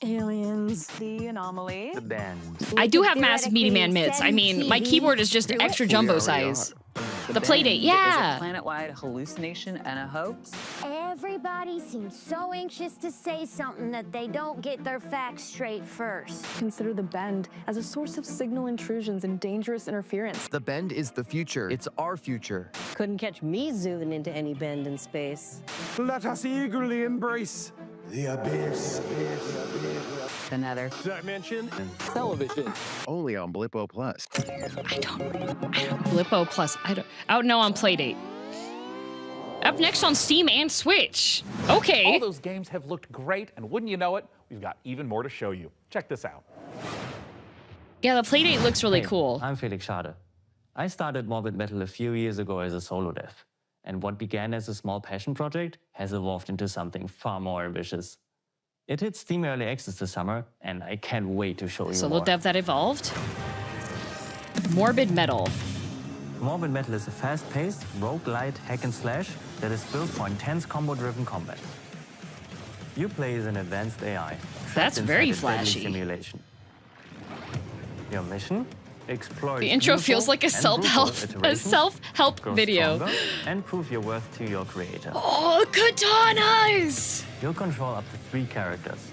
Aliens, the anomaly, the band. I do have massive meaty man mitts. I mean, my keyboard is just extra jumbo size. The Playdate, yeah. Is a planet-wide hallucination and a hoax. Everybody seems so anxious to say something that they don't get their facts straight first. Consider the Bend as a source of signal intrusions and dangerous interference. The Bend is the future. It's our future. Couldn't catch me zooming into any bend in space. Let us eagerly embrace the abyss. The Nether. Dimension. Television. Only on Blippo Plus. I don't. Blippo Plus. Out now on Playdate. Up next on Steam and Switch. Okay. All those games have looked great, and wouldn't you know it, we've got even more to show you. Check this out. Yeah, the Playdate looks really cool. I'm Felix Schade. I started Morbid Metal a few years ago as a solo dev, and what began as a small passion project has evolved into something far more ambitious. It hit Steam Early Access this summer, and I can't wait to show you Solo more. dev that evolved. Morbid Metal. Morbid Metal is a fast-paced, roguelite hack-and-slash that is built for intense combo-driven combat. You play as an advanced AI. That's trapped very inside a deadly flashy. Simulation. Your mission? Explore The its intro beautiful feels like a and self-help brutal iterations, grow video. stronger, and prove your worth to your creator. Oh, katanas! You'll control up to 3 characters.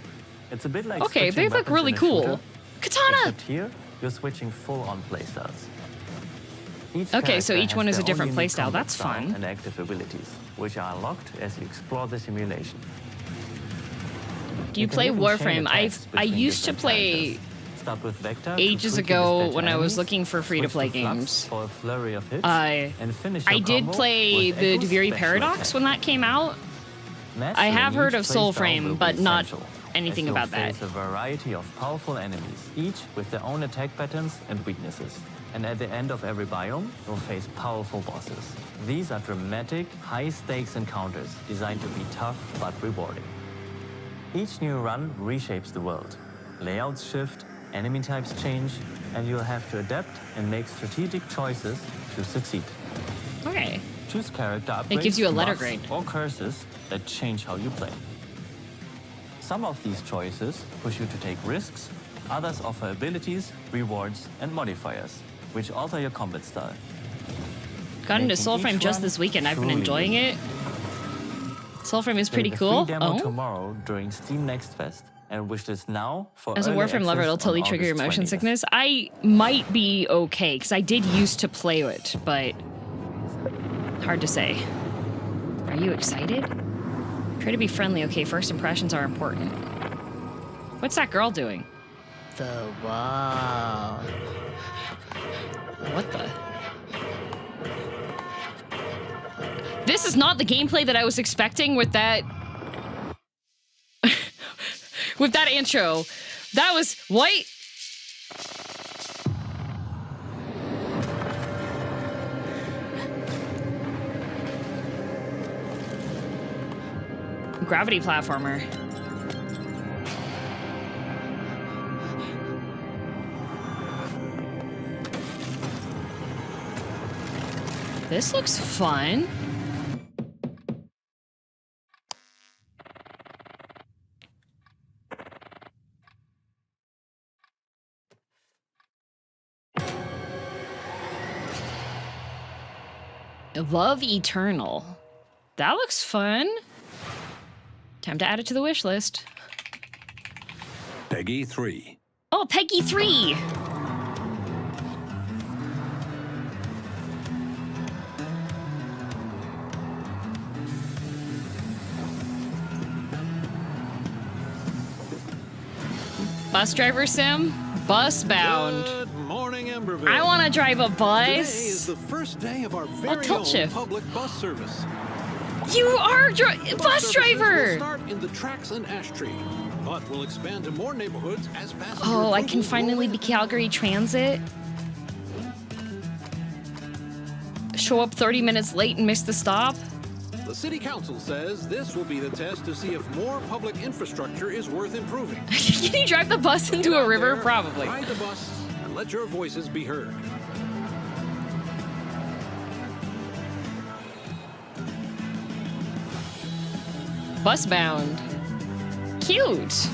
It's a bit like Okay, they switching look weapons really in a cool. shooter. Katana! Except here, you're switching full-on playstyles. Okay, so each one is a different playstyle. playstyle. That's fun. And active abilities, which are unlocked as you explore the simulation. Do you play can even chain Warframe? attacks I between used to different play characters. Start with Vector to ages quickly ago dispatch when I was enemies, looking for free-to-play switch to Flux games. for a flurry of hits, and finish I your did combo play with the Echo's Duviri special Paradox attack. when that came out. I Mastering have heard each of playstyle will Soulframe, be but not essential, anything as you'll about that. face a variety of powerful enemies, each with their own attack patterns and weaknesses. And at the end of every biome, you'll face powerful bosses. These are dramatic, high-stakes encounters designed to be tough but rewarding. Each new run reshapes the world. Layouts shift, enemy types change, and you'll have to adapt and make strategic choices to succeed. Okay. Choose character upgrades, It gives you a letter buffs, grade. or curses that change how you play. Some of these choices push you to take risks, others offer abilities, rewards, and modifiers, which alter your combat style. Got into Making Soulframe each just run this weekend. I've been truly enjoying it. Soulframe is pretty Play the cool. free demo Oh. tomorrow during Steam Next Fest, and wish this now for As a early Warframe lover, access it'll totally on trigger your August motion 20th. sickness. I might be okay, because I did used to play it, but hard to say. Are you excited? Try to be friendly, okay? First impressions are important. What's that girl doing? The wall. What the? This is not the gameplay that I was expecting with that... with that intro. That was... What? Gravity platformer. This looks fun. Love Eternal. That looks fun. Time to add it to the wish list. Peggy 3. Oh, Peggy 3. Bus driver sim? Bus bound. Good morning, Emberville. I want to drive a bus. Today is the first day of our very own public bus service. You are bus driver. Will start in the tracks and ash tree, but we'll expand to more neighborhoods as passengers. Oh, I can finally be Calgary Transit. Show up 30 minutes late and miss the stop. The city council says this will be the test to see if more public infrastructure is worth improving. Can you drive the bus into a river? Probably. Ride the bus and let your voices be heard. Bus bound. Cute.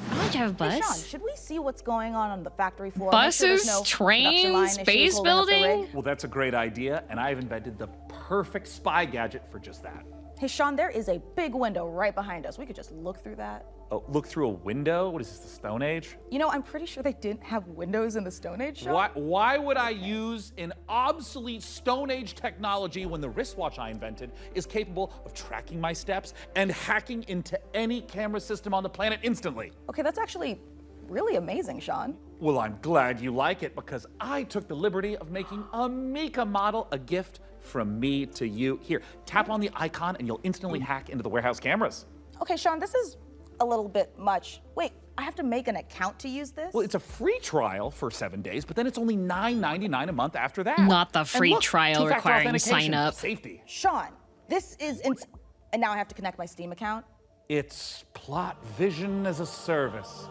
I want to have a bus. Hey, Sean, should we see what's going on the factory floor? Buses, trains, base building. Well, that's a great idea, and I've invented the perfect spy gadget for just that. Hey, Sean, there is a big window right behind us. We could just look through that. Oh, look through a window? What is this, the Stone Age? You know, I'm pretty sure they didn't have windows in the Stone Age, Sean. Why would I use an obsolete Stone Age technology when the wristwatch I invented is capable of tracking my steps and hacking into any camera system on the planet instantly? Okay, that's actually really amazing, Sean. Well, I'm glad you like it because I took the liberty of making a Mika model a gift from me to you. Here, tap on the icon and you'll instantly hack into the warehouse cameras. Okay, Sean, this is a little bit much. Wait, I have to make an account to use this? Well, it's a free trial for 7 days, but then it's only $9.99 a month after that. Not the free trial requiring sign up. Safety. Sean, this is and now I have to connect my Steam account? It's plot vision as a service.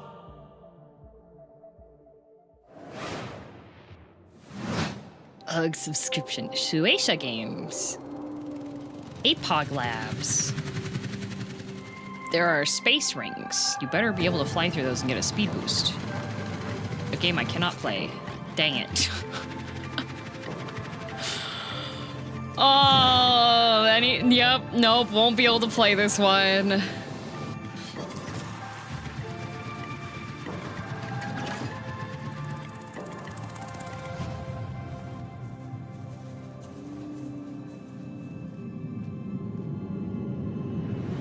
Ugh, subscription. Shueisha Games. APOG Labs. There are space rings. You better be able to fly through those and get a speed boost. A game I cannot play. Dang it. Oh, yep, nope, won't be able to play this one.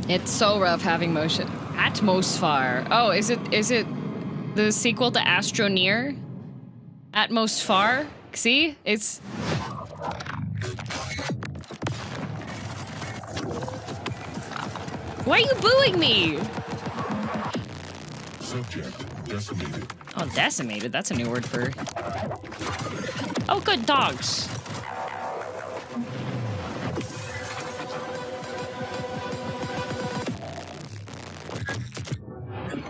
It's so rough having motion. Atmosphar. Oh, is it the sequel to Astro Near? Atmosphar? See? It's... Why are you booing me? Subject decimated. Oh, decimated. That's a new word for... Oh, good, dogs.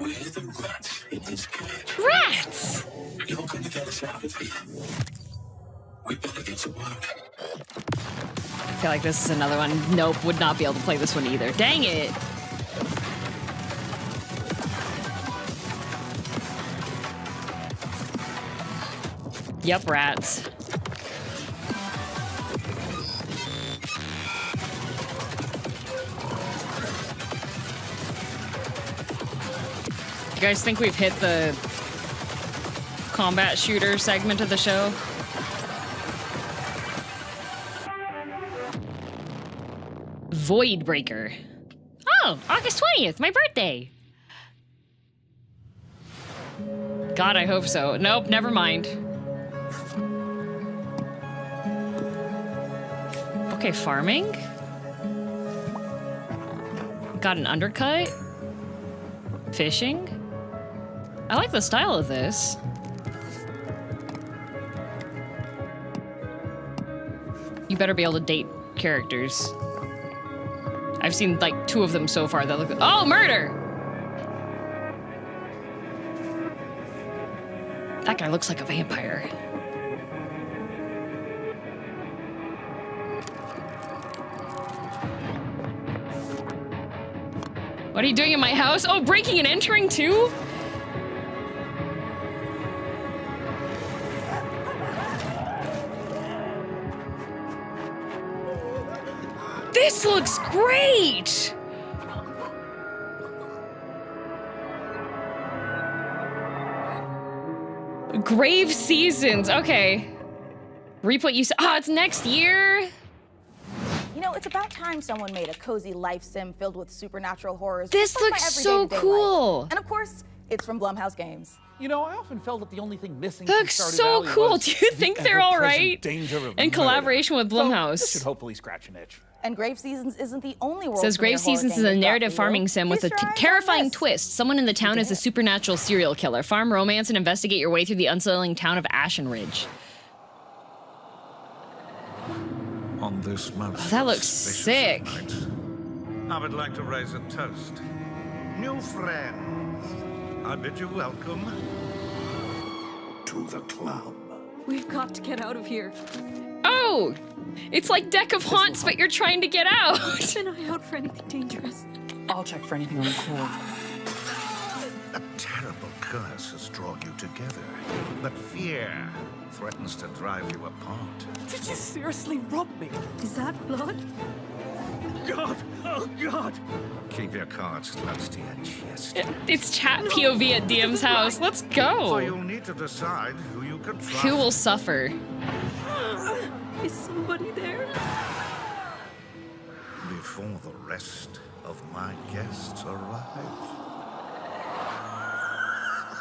We're the rats in this cage. Rats! You're gonna get us out of here. We better get to work. I feel like this is another one. Nope, would not be able to play this one either. Dang it! Yep, rats. You guys think we've hit the combat shooter segment of the show? Voidbreaker. Oh, August 20th, my birthday. God, I hope so. Nope, never mind. Okay, farming. Got an undercut. Fishing. I like the style of this. You better be able to date characters. I've seen like 2 of them so far that look. Oh, murder! That guy looks like a vampire. What are you doing in my house? Oh, breaking and entering too? This looks great! Grave Seasons, okay. Reap what you said. Oh, it's next year? You know, it's about time someone made a cozy life sim filled with supernatural horrors. This just like looks my so everyday cool. life. And of course, it's from Blumhouse Games. You know, I often felt that the only thing missing That from looks Stardew so Valley cool. was Do you think the they're all ever-present right? danger of In murder. collaboration with So Blumhouse. this should hopefully scratch an itch. And Grave Seasons isn't the only world. Says Grave Seasons is a narrative farming sim with a terrifying twist. Someone in the town is a supernatural serial killer. Farm romance and investigate your way through the unsettling town of Ashen Ridge. On this most Oh, that looks auspicious sick. night, I would like to raise a toast. New friends, I bid you welcome to the club. We've got to get out of here. Oh! It's like Deck of Haunts, but you're trying to get out. Keep an eye out for anything dangerous. I'll check for anything on the cord. A terrible curse has drawn you together, but fear threatens to drive you apart. Did you seriously rob me? Is that blood? God! Oh, God! Keep your cards close to your chest. It's chat POV at DM's house. Let's go. So you'll need to decide who you can trust. Who will suffer? Is somebody there? Before the rest of my guests arrive.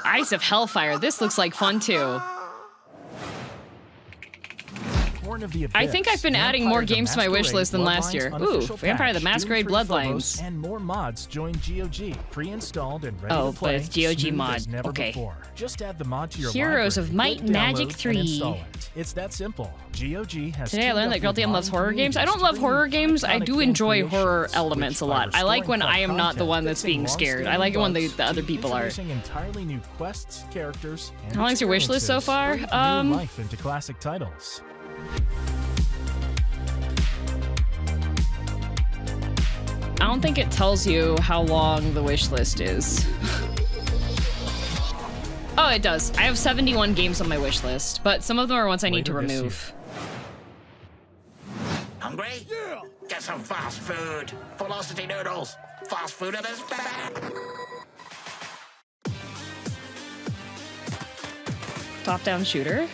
Ice of Hellfire. This looks like fun too. I think I've been adding more games to my wish list than last year. Ooh, Vampire the Masquerade Bloodlines. And more mods join GOG, pre-installed and ready Oh, to play. but it's GOG smooth mod. as never Okay. before. Just add the mod to your Heroes library, of Might hit and Magic download, 3. and install it. It's that simple. GOG has Today I teamed learned up that Girl with DM loves modern horror games. I don't love communities to horror bring games. I iconic do fan enjoy horror creations, elements a which lot. by I like when restoring I am not the content one that's fixing being scared. I like it when the long-standing other bugs, people are. introducing entirely new quests, characters, and How long's your wish list so far? experiences, breathe new life into classic titles. I don't think it tells you how long the wish list is. Oh, it does. I have 71 games on my wish list, but some of them are ones I need to Later this remove. Hungry? Yeah. Get some fast food. Velocity noodles. Fast food at its back. Top-down shooter.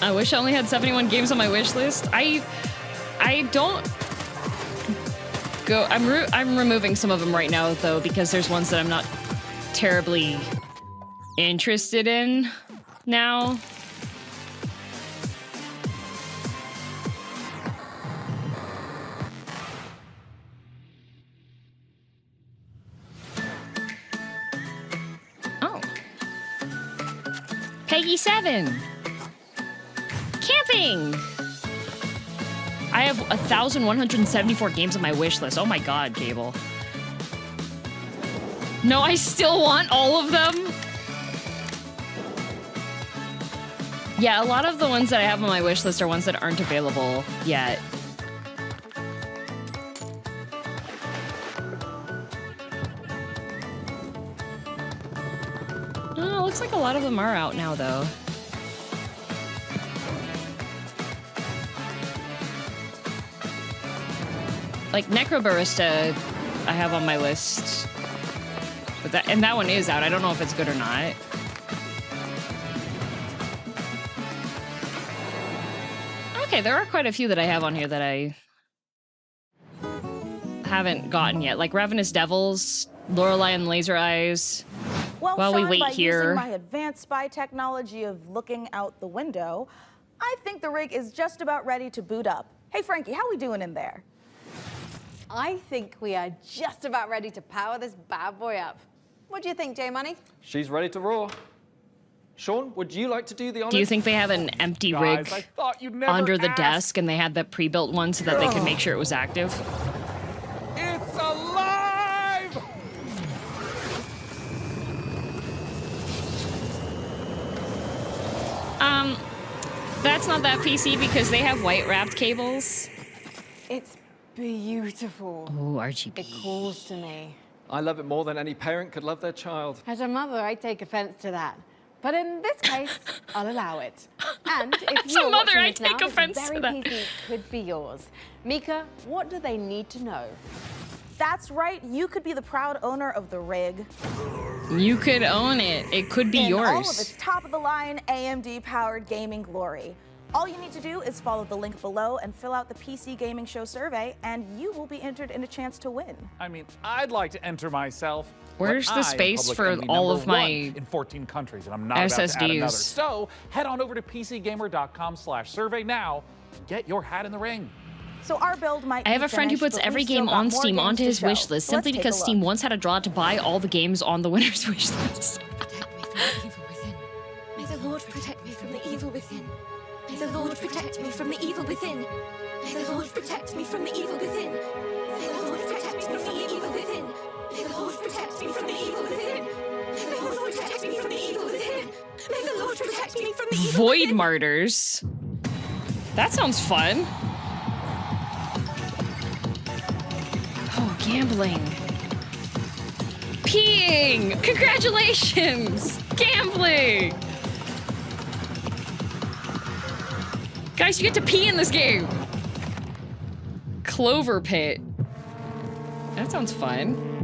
I wish I only had 71 games on my wish list. I don't go. I'm removing some of them right now though because there's ones that I'm not terribly interested in now. Oh. Peggy 7. Camping! I have 1,174 games on my wish list. Oh my god, Cable. No, I still want all of them. Yeah, a lot of the ones that I have on my wish list are ones that aren't available yet. Oh, looks like a lot of them are out now, though. Like Necrobarista, I have on my list, but that one is out. I don't know if it's good or not. Okay, there are quite a few that I have on here that I haven't gotten yet, like Ravenous Devils, Lorelei and Laser Eyes. Well, While Sean, we wait by here, using my advanced spy technology of looking out the window, I think the rig is just about ready to boot up. Hey, Frankie, how we doing in there? I think we are just about ready to power this bad boy up. What do you think, J-Money? She's ready to roar. Sean, would you like to do the honors? do you think they have an empty rig I thought you'd never under the ask. desk and they had the pre-built one so that they could make sure it was active? It's alive! That's not that PC because they have white wrapped cables. It's beautiful. Oh, RGB. It calls to me. I love it more than any parent could love their child. As a mother, I take offense to that. But in this case, I'll allow it. And if As you're a mother, watching I this now, take this offense very to that. PC could be yours. Mika, what do they need to know? That's right, you could be the proud owner of the rig. You could own it. It could be in yours. all of its top-of-the-line AMD-powered gaming glory. All you need to do is follow the link below and fill out the PC Gaming Show survey, and you will be entered in a chance to win. I mean, I'd like to enter myself. Where's but the I am space public for enemy all number of my one in 14 countries, and I'm not about to add another. SSDs? So head on over to pcgamer.com/survey now and get your hat in the ring. So our build might I have be a friend who finished, puts but every we've still game got on more Steam games onto to his show. wish list So simply let's take because a Steam look. once had a draw to buy all the games on the winner's wish list. May the Lord protect me from the evil within. May the Lord protect me from the evil within. May the Lord protect me from the evil within. May the Lord protect me from the evil within. May the Lord protect me from the evil within. May the Lord protect me from the evil within. May the Lord protect me from the evil Void Martyrs. That sounds fun. Oh, gambling. Peeing! Congratulations! Gambling! Guys, you get to pee in this game! Clover Pit. That sounds fun.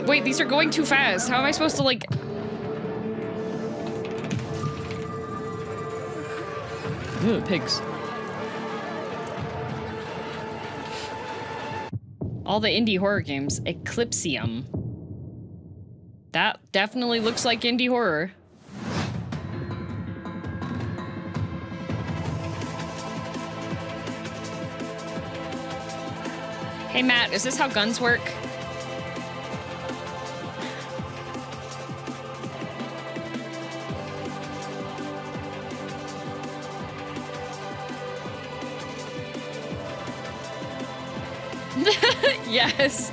Wait, these are going too fast. How am I supposed to, like... Ugh, pigs. All the indie horror games. Eclipsium. That definitely looks like indie horror. Hey Matt, is this how guns work? Yes.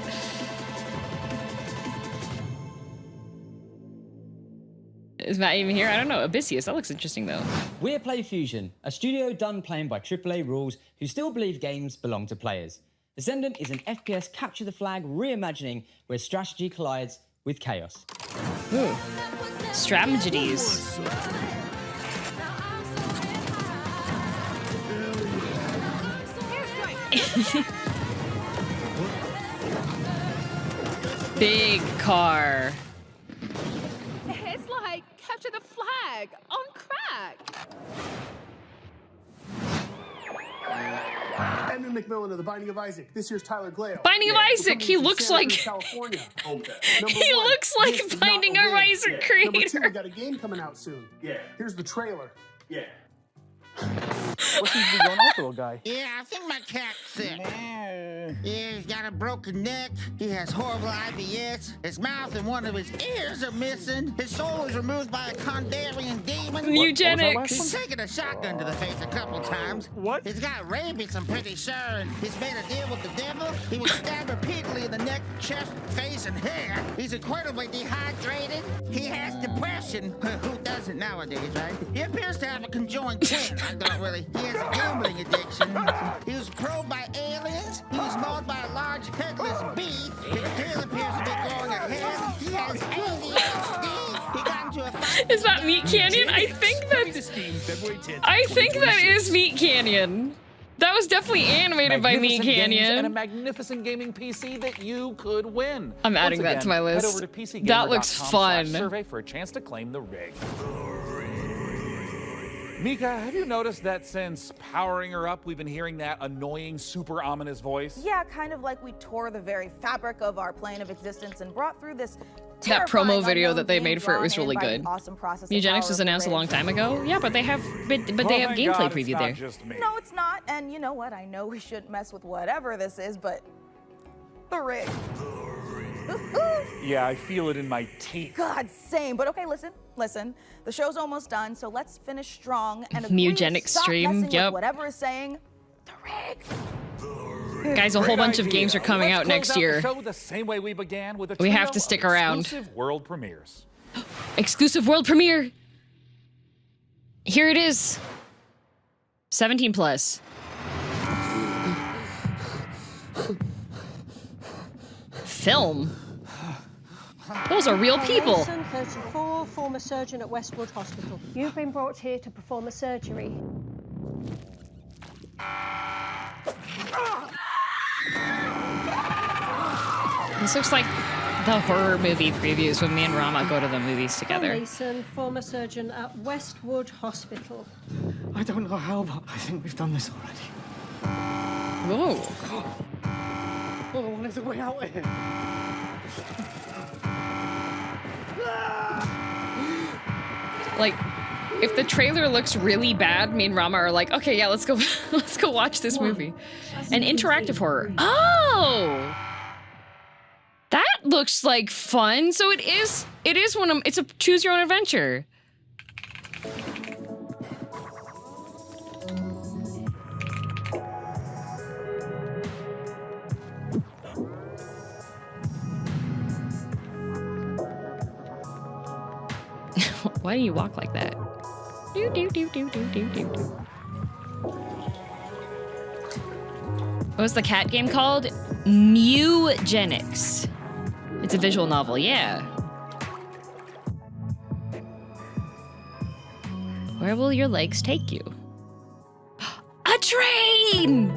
Is Matt even here? I don't know. Abyssius, that looks interesting though. We're Play Fusion, a studio done playing by AAA rules who still believe games belong to players. Ascendant is an FPS capture the flag reimagining where strategy collides with chaos. Ooh. Strategies. Big car. It's like capture the flag on crack. Edmund McMillan of The Binding of Isaac. This year's Tyler Glale. Binding of Isaac, he looks like... California. He looks like Binding of Isaac creator. Number 2, we got a game coming out soon. Yeah. Here's the trailer. Yeah. What seems to be going on, little guy? Yeah, I think my cat's sick. Yeah, he's got a broken neck. He has horrible IBS. His mouth and one of his ears are missing. His soul was removed by a Kandarian demon. Eugenics. He's taken a shotgun to the face a couple times. What? He's got rabies, I'm pretty sure, and he's made a deal with the devil. He was stabbed repeatedly in the neck, chest, face, and hair. He's incredibly dehydrated. He has depression. Who doesn't nowadays, right? He appears to have a conjoined twin. I don't really. He has a gambling addiction. He was probed by aliens. He was mauled by a large headless beast. His tail appears to be growing a head. He has ADHD. He got into a fight. Is that Meat Canyon? I think that is Meat Canyon. That was definitely animated by Meat Canyon. And a magnificent gaming PC that you could win. I'm adding that to my list. Head over to PCgamer.com That looks fun. /survey for a chance to claim the rig. Mika, have you noticed that since powering her up, we've been hearing that annoying, super ominous voice? Yeah, kind of like we tore the very fabric of our plane of existence and brought through this That promo video that they made for it was really good. Awesome processing Eugenics power was of the announced a rig. long time ago. Yeah, but they have they have gameplay preview there. No, it's not. And you know what? I know we shouldn't mess with whatever this is, but the rig. Yeah, I feel it in my teeth. God, same. But okay, listen. The show's almost done, so let's finish strong and agree to Eugenics stop stream, messing yep. with whatever is saying the rig. Guys, a whole bunch of games are coming out next year. Let's close out the show the same way we began, with a We trio have to stick of around. exclusive world premieres. Exclusive world premiere. Here it is. 17 plus. Film. Those are real people. 34, former surgeon at Westwood Hospital. You've been brought here to perform a surgery. This looks like the horror movie previews when me and Rama go to the movies together. Mason, former surgeon at Westwood Hospital. I don't know how, but I think we've done this already. Whoa. Oh, what is the way out of here? Like, if the trailer looks really bad, me and Rama are like, okay, yeah, let's go let's go watch this movie. An interactive horror. Oh! That looks like fun. So it is it's a choose your own adventure. Why do you walk like that? Do do do do do do do do. What was the cat game called? Mewgenics. It's a visual novel, yeah. Where will your legs take you? A train!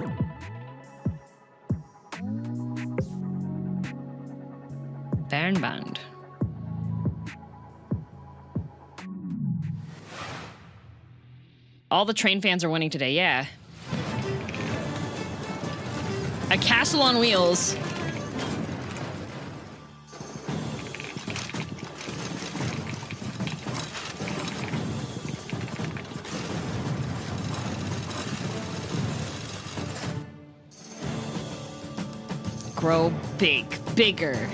Bernband. All the train fans are winning today, yeah. A castle on wheels. Grow bigger.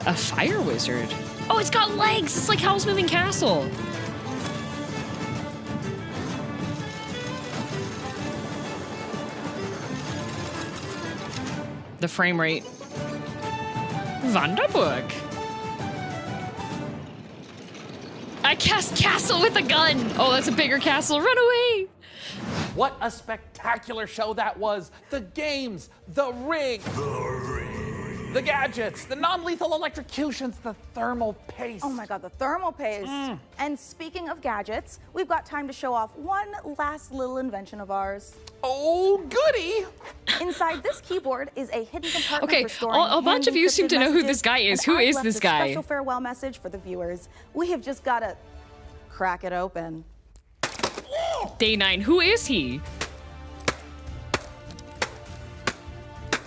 A fire wizard. Oh, it's got legs. It's like Howl's Moving Castle. The frame rate. Vanderburg. I cast castle with a gun. Oh, that's a bigger castle. Run away. What a spectacular show that was. The games, the rig, the gadgets, the non-lethal electrocutions, the thermal paste. Oh my God, the thermal paste. And speaking of gadgets, we've got time to show off one last little invention of ours. Oh, goody! Inside this keyboard is a hidden compartment Okay, for storing a bunch of you seem to know who this guy is. Who is this guy? Special farewell message for the viewers. We have just got to crack it open. Day 9. Who is he?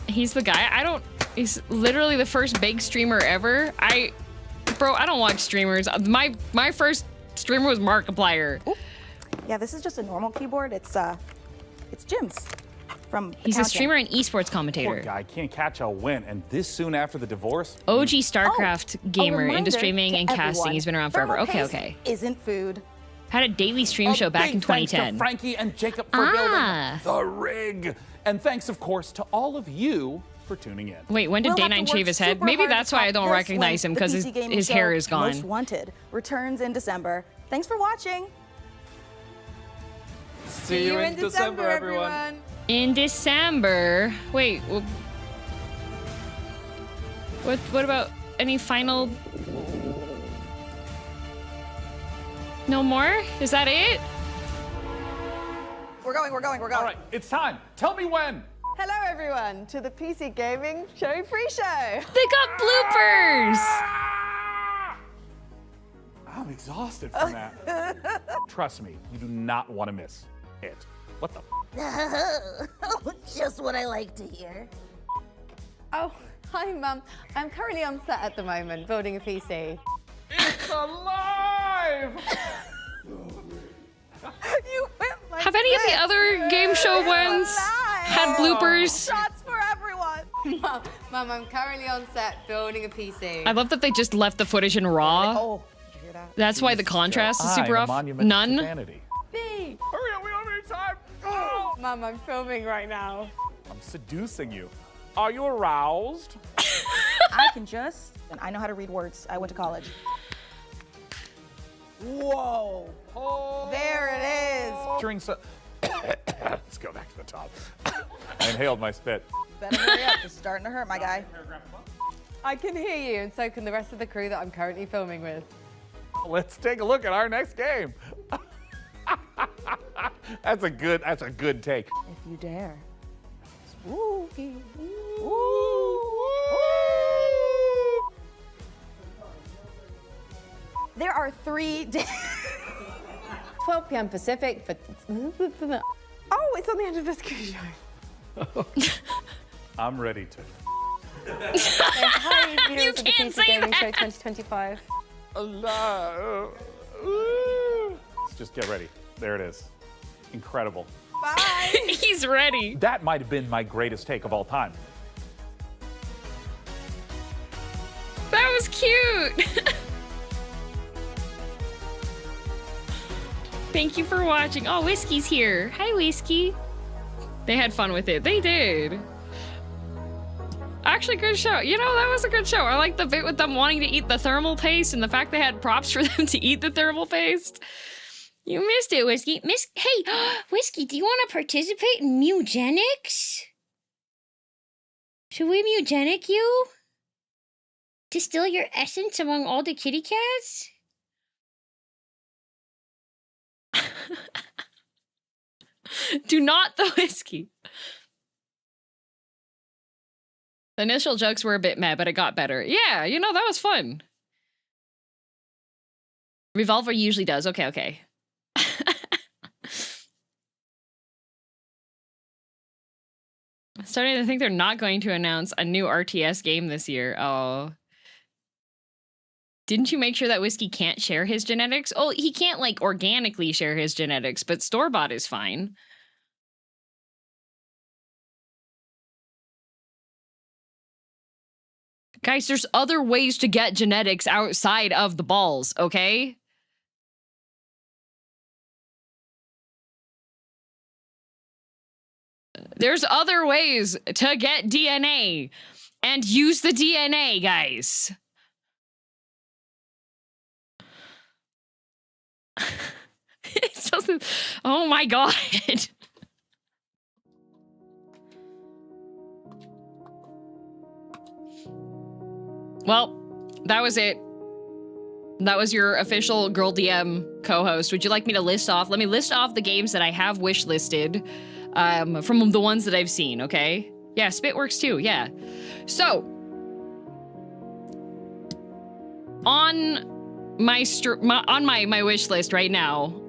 He's the guy. He's literally the first big streamer ever. Bro, I don't watch streamers. My first streamer was Markiplier. Ooh. Yeah, this is just a normal keyboard. It's Jim's from He's a streamer and esports commentator. Poor guy can't catch a win, and this soon after the divorce. OG StarCraft gamer into streaming to and casting. everyone. He's been around forever. Thermal Okay. paste isn't food. Had a daily stream show back in 2010. Thanks to Frankie and Jacob for building the rig. And thanks, of course, to all of you for tuning in. Wait, when did Day 9 shave his head? Maybe that's why I don't recognize him, because his hair is gone. Most Wanted returns in December. Thanks for watching. See you in December, everyone. In December. Wait. What about any final? No more? Is that it? We're going. All right, it's time. Tell me when. Hello, everyone, to the PC Gaming Show Free Show. They got bloopers. I'm exhausted from that. Trust me, you do not want to miss it. What the? Just what I like to hear. Oh, hi, Mum. I'm currently on set at the moment, building a PC. It's alive! You went like Have any of the other game show ones had bloopers? Shots for everyone. Mum, I'm currently on set building a PC. I love that they just left the footage in RAW. Oh, did you hear that? That's why the contrast is super rough. None. Hurry up, we don't have any time. Oh. Mum, I'm filming right now. I'm seducing you. Are you aroused? I can just, and I know how to read words. I went to college. Whoa. Oh. There it is. During let's go back to the top. I inhaled my spit. Better hurry up. It's starting to hurt, my guy. I can hear you, and so can the rest of the crew that I'm currently filming with. Let's take a look at our next game. That's a good take. If you dare. Spooky. There are 3 days. 12 p.m. Pacific, but oh, it's on the end of this cruise show. I'm ready to. Hi, viewers You of the can't PC say Gaming Show that. 2025. Let's just get ready. There it is. Incredible. Bye. He's ready. That might have been my greatest take of all time. That was cute. Thank you for watching. Oh, Whiskey's here. Hi, Whiskey. They had fun with it. They did. Actually, good show. You know, that was a good show. I like the bit with them wanting to eat the thermal paste and the fact they had props for them to eat the thermal paste. You missed it, Whiskey. Hey, Whiskey, do you want to participate in mutagenics? Should we mutagenic you? Distill your essence among all the kitty cats? Do not the Whiskey. The initial jokes were a bit meh, but it got better. Yeah, you know, that was fun. Revolver usually does. Okay. Starting to think they're not going to announce a new RTS game this year. Oh. Didn't you make sure that Whiskey can't share his genetics? Oh, he can't, like, organically share his genetics, but store-bought is fine. Guys, there's other ways to get genetics outside of the balls, okay? There's other ways to get DNA and use the DNA, guys. It doesn't. Oh my god. Well, that was it. That was your official Girl DM co-host. Would you like me to list off? Let me list off the games that I have wish listed from the ones that I've seen, okay? Yeah, Spit works too, yeah. So, on my wish list right now,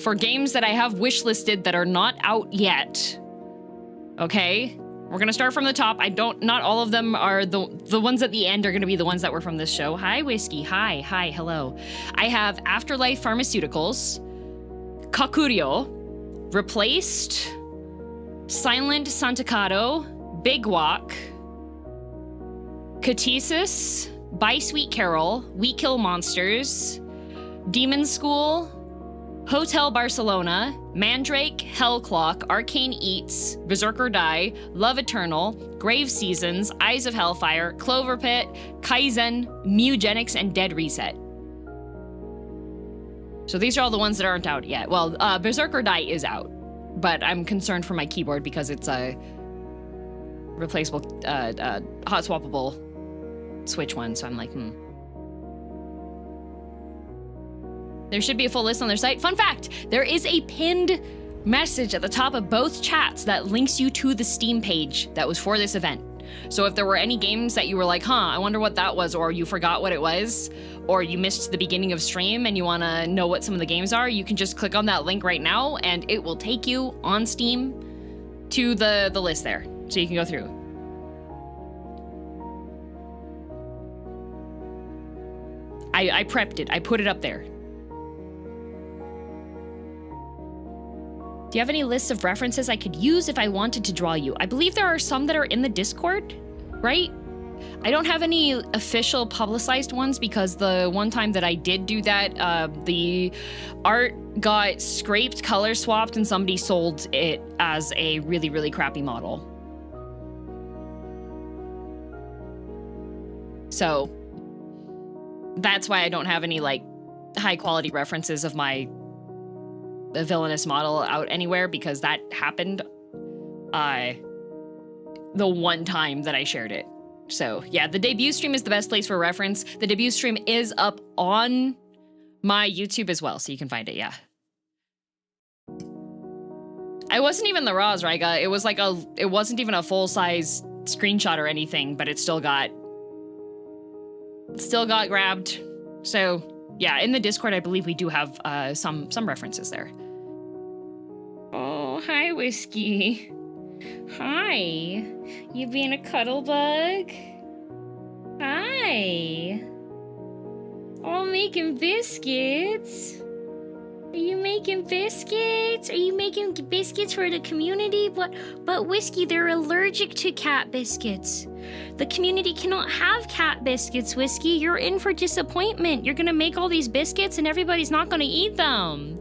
for games that I have wish listed that are not out yet, okay? We're gonna start from the top. Not all of them are the ones at the end are gonna be the ones that were from this show. Hi, Whiskey. Hi, hello. I have Afterlife Pharmaceuticals, Kakurio, Replaced, Silent Santicato, Big Walk, Catesis, By Sweet Carol, We Kill Monsters, Demon School, Hotel Barcelona, Mandrake, Hellclock, Arcane Eats, Berserk or Die, Love Eternal, Grave Seasons, Eyes of Hellfire, Clover Pit, Kaizen, Mutagenics, and Dead Reset. So these are all the ones that aren't out yet. Well, Berserk or Die is out, but I'm concerned for my keyboard because it's a replaceable, hot swappable Switch one, so I'm like, There should be a full list on their site. Fun fact, there is a pinned message at the top of both chats that links you to the Steam page that was for this event. So if there were any games that you were like, I wonder what that was, or you forgot what it was, or you missed the beginning of stream and you want to know what some of the games are, you can just click on that link right now and it will take you on Steam to the list there. So you can go through. I prepped it. I put it up there. Do you have any lists of references I could use if I wanted to draw you? I believe there are some that are in the Discord, right? I don't have any official publicized ones because the one time that I did do that, the art got scraped, color swapped, and somebody sold it as a really, really crappy model. So that's why I don't have any like high quality references of my villainous model out anywhere, because that happened the one time that I shared it. So yeah, the debut stream is the best place for reference. The debut stream is up on my YouTube as well, so you can find it, yeah. I wasn't even the raws, Ryga. It was like it wasn't even a full-size screenshot or anything, but it still got grabbed. So yeah, in the Discord, I believe we do have some references there. Oh, hi, Whiskey. Hi. You being a cuddle bug? Hi. Oh, I'm making biscuits. Are you making biscuits? Are you making biscuits for the community? But Whiskey, they're allergic to cat biscuits. The community cannot have cat biscuits, Whiskey. You're in for disappointment. You're gonna make all these biscuits and everybody's not gonna eat them.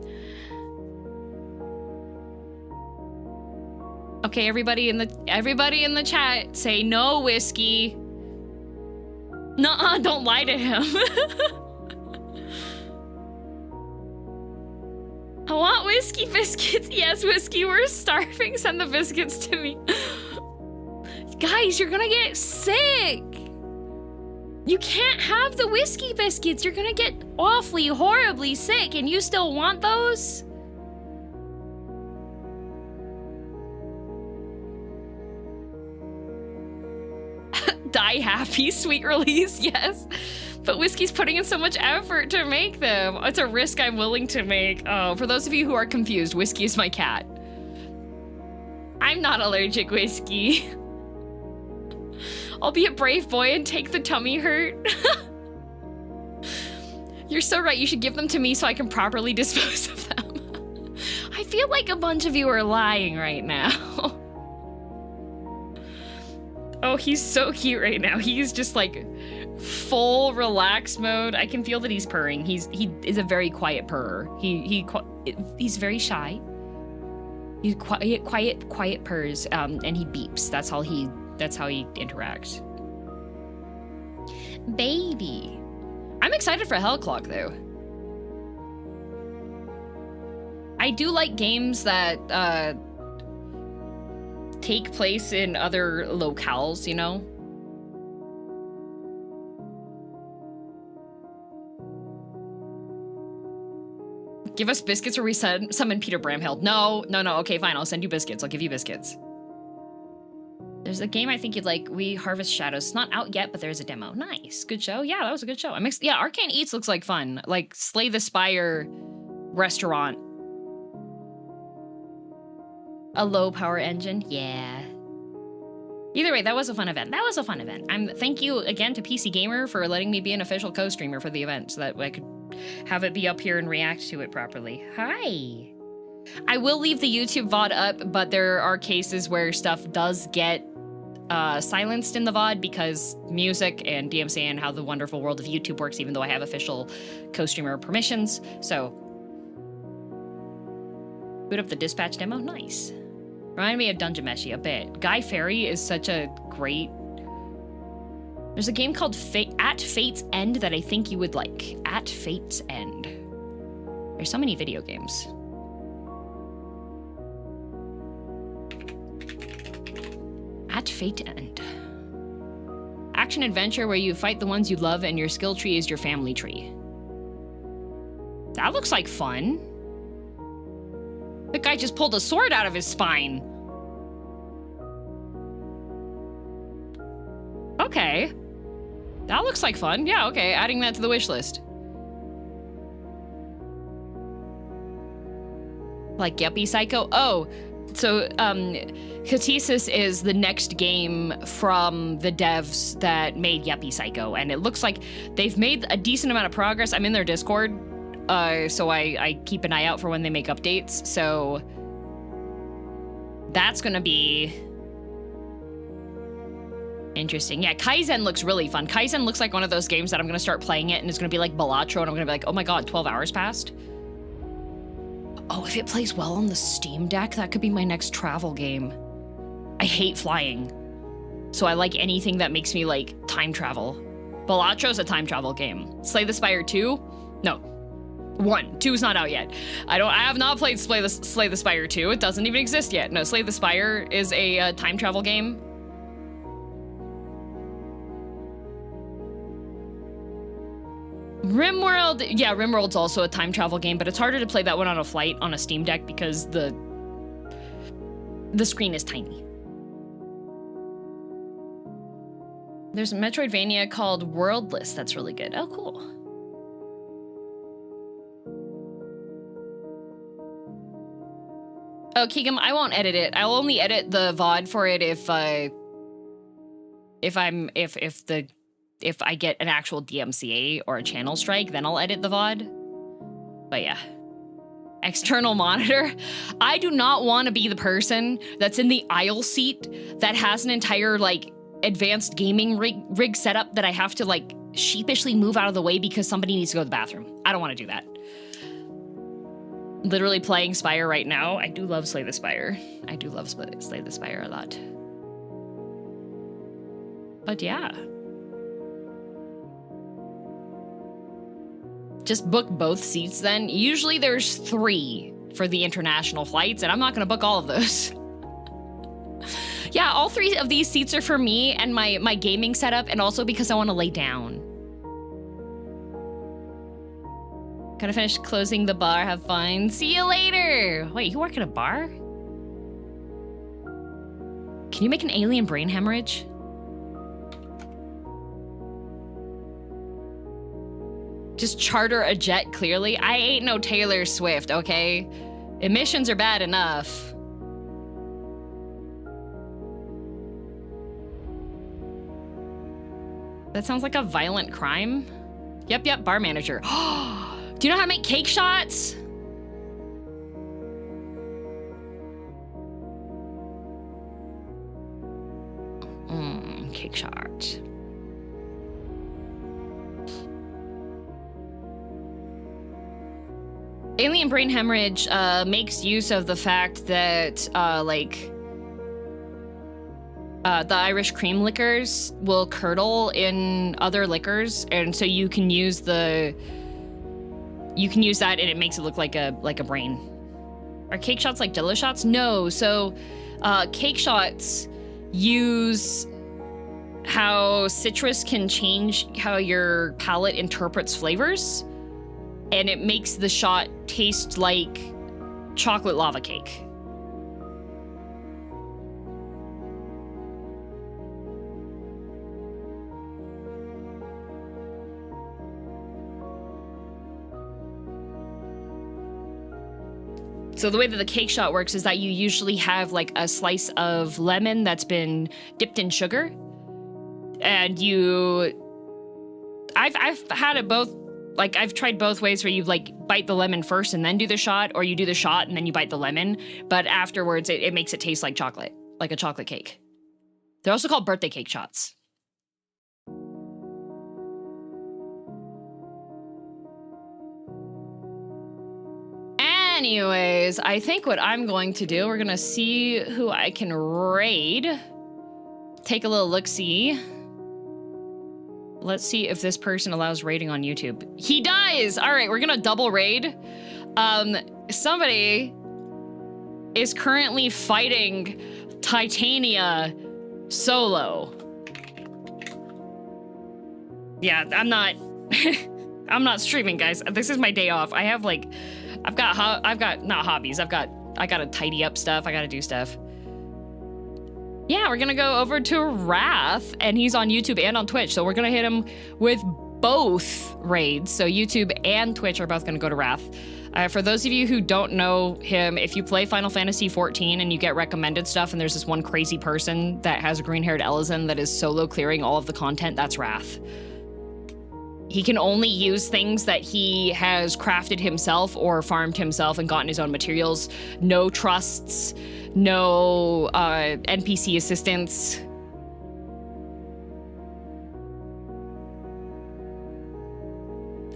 Okay, everybody in the chat say no, Whiskey. Nuh-uh, don't lie to him. I want Whiskey biscuits. Yes, Whiskey, we're starving. Send the biscuits to me. Guys, you're gonna get sick. You can't have the Whiskey biscuits. You're gonna get awfully, horribly sick, and you still want those? Die happy, sweet release, yes. But Whiskey's putting in so much effort to make them. It's a risk I'm willing to make. Oh, for those of you who are confused, Whiskey is my cat. I'm not allergic, Whiskey. I'll be a brave boy and take the tummy hurt. You're so right, you should give them to me so I can properly dispose of them. I feel like a bunch of you are lying right now. Oh, he's so cute right now. He's just like full relax mode. I can feel that he's purring. He is a very quiet purrer. He's very shy. He's quiet purrs, and he beeps. That's how he interacts. Baby. I'm excited for Hellclock though. I do like games that take place in other locales, you know? Give us biscuits or we summon Peter Bramhild. No, okay, fine, I'll send you biscuits. I'll give you biscuits. There's a game I think you'd like, We Harvest Shadows. It's not out yet, but there's a demo. Nice, good show. Yeah, that was a good show. Yeah, Arcane Eats looks like fun. Like Slay the Spire restaurant. A low power engine, yeah. Either way, that was a fun event. Thank you again to PC Gamer for letting me be an official co-streamer for the event so that I could have it be up here and react to it properly. Hi. I will leave the YouTube VOD up, but there are cases where stuff does get silenced in the VOD because music and DMCA and how the wonderful world of YouTube works, even though I have official co-streamer permissions. So, boot up the dispatch demo, nice. Remind me of Dungeon Meshi a bit. Guy Fairy is such a great... There's a game called At Fate's End that I think you would like. At Fate's End. There's so many video games. At Fate End. Action adventure where you fight the ones you love and your skill tree is your family tree. That looks like fun. The guy just pulled a sword out of his spine. Okay. That looks like fun. Yeah, okay. Adding that to the wish list. Like Yuppie Psycho? Oh, so Catesis is the next game from the devs that made Yuppie Psycho, and it looks like they've made a decent amount of progress. I'm in their Discord. So I keep an eye out for when they make updates. So that's gonna be interesting. Yeah, Kaizen looks really fun. Kaizen looks like one of those games that I'm gonna start playing it and it's gonna be like Balatro and I'm gonna be like, oh my god, 12 hours passed. Oh, if it plays well on the Steam Deck, that could be my next travel game. I hate flying. So I like anything that makes me like time travel. Balatro's a time travel game. Slay the Spire 2? No. 1. 2 is not out yet. I have not played Slay the Spire 2. It doesn't even exist yet. No, Slay the Spire is a time travel game. RimWorld, yeah, RimWorld's also a time travel game, but it's harder to play that one on a flight on a Steam Deck because the screen is tiny. There's a Metroidvania called Worldless that's really good. Oh, cool. Oh, Keegum, I won't edit it. I'll only edit the VOD for it if I get an actual DMCA or a channel strike, then I'll edit the VOD. But yeah. External monitor. I do not want to be the person that's in the aisle seat that has an entire, like, advanced gaming rig setup that I have to, like, sheepishly move out of the way because somebody needs to go to the bathroom. I don't want to do that. Literally playing Spire right now. I do love Slay the Spire. I do love Slay the Spire a lot. But yeah. Just book both seats then. Usually there's 3 for the international flights, and I'm not gonna book all of those. Yeah, all 3 of these seats are for me and my gaming setup, and also because I want to lay down. Gotta finish closing the bar, have fun. See you later! Wait, you work at a bar? Can you make an alien brain hemorrhage? Just charter a jet, clearly. I ain't no Taylor Swift, okay? Emissions are bad enough. That sounds like a violent crime. Yep, bar manager. Do you know how to make cake shots? Cake shot. Alien brain hemorrhage makes use of the fact that the Irish cream liquors will curdle in other liquors, and so you can use that, and it makes it look like a brain. Are cake shots like Jello shots? No. So cake shots use how citrus can change how your palate interprets flavors, and it makes the shot taste like chocolate lava cake. So the way that the cake shot works is that you usually have like a slice of lemon that's been dipped in sugar, and I've had it both. Like, I've tried both ways where you, like, bite the lemon first and then do the shot, or you do the shot and then you bite the lemon, but afterwards it makes it taste like chocolate, like a chocolate cake. They're also called birthday cake shots. Anyways, I think what I'm going to do, we're gonna see who I can raid. Take a little look-see. Let's see if this person allows raiding on YouTube. He does! All right, we're gonna double raid. Somebody is currently fighting Titania solo. Yeah, I'm not streaming, guys. This is my day off. I have like, I've got not hobbies. I gotta tidy up stuff. I gotta do stuff. Yeah, we're gonna go over to Wrath, and he's on YouTube and on Twitch, so we're gonna hit him with both raids. So YouTube and Twitch are both gonna go to Wrath. For those of you who don't know him, if you play Final Fantasy XIV and you get recommended stuff, and there's this one crazy person that has a green-haired Elezen that is solo clearing all of the content, that's Wrath. He can only use things that he has crafted himself or farmed himself and gotten his own materials. No trusts, no NPC assistance.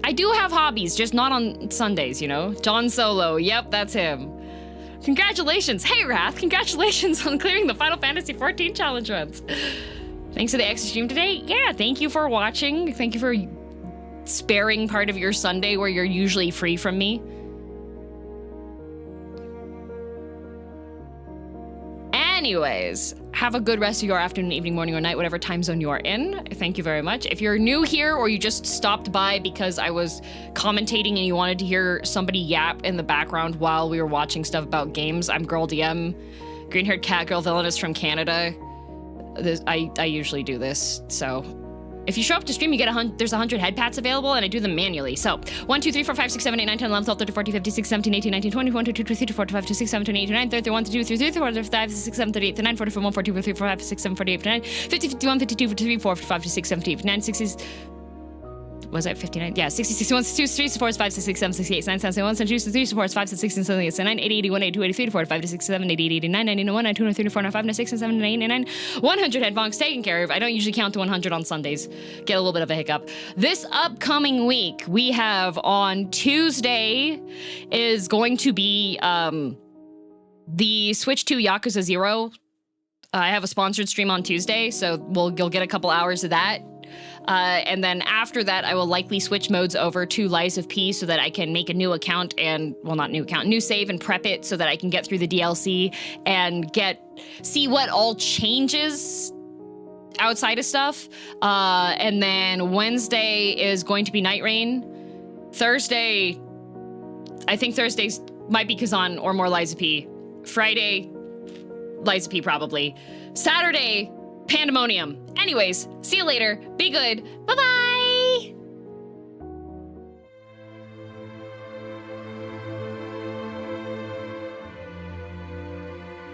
I do have hobbies, just not on Sundays, you know? John Solo, yep, that's him. Congratulations, hey Wrath, congratulations on clearing the Final Fantasy XIV challenge runs. Thanks for the extra stream today. Yeah, thank you for watching. Thank you for sparing part of your Sunday where you're usually free from Anyways, have a good rest of your afternoon, evening, morning, or night, whatever time zone you are in. Thank you very much. If you're new here or you just stopped by because I was commentating and you wanted to hear somebody yap in the background while we were watching stuff about games, I'm Girl DM, green-haired cat girl villainous from Canada. I usually do this, so... If you show up to stream, you get there's 100 head pats available, and I do them manually. So, 1, 2, 3, 4, 5, 6, 7, 8, 9, 10, 11, 12, 13, 14, 15, 16, 17, 18, 19, 20, 1, 2, 2, 3, 4, 5, 6, 7, 8, 9, 30, 1, 2, 3, 3, 4, 5, 6, 7, 38, 9, 40, 1, 42, 3, 4, 5, 6, 7, 48, 59, 50, 51, 52, 53, 4, 5, 6, 7, 8, 59, 60... Was that 59? Yeah, 60, 61, 62, 63, 64, 5, 6, 6, 7, 6, 8, 9, 10, 11, 12, 13, 14, 5, 6, 7, 8, 9, 80, 81, 82, 83, 45, 67, 80, 89, 90, 91, 92, 94, 95, 96, 7, 8, 99, 100 headphones taken care of. I don't usually count to 100 on Sundays. Get a little bit of a hiccup. This upcoming week, we have on Tuesday is going to be the Switch 2 Yakuza 0. I have a sponsored stream on Tuesday, so you'll get a couple hours of that. And then after that, I will likely switch modes over to Lies of P so that I can make a new account and, well, not new account, new save and prep it so that I can get through the DLC and see what all changes outside of stuff. And then Wednesday is going to be Night Rain. Thursday, I think Thursdays might be Kazan or more Lies of P. Friday, Lies of P probably. Saturday, Pandemonium. Anyways, see you later. Be good. Bye-bye.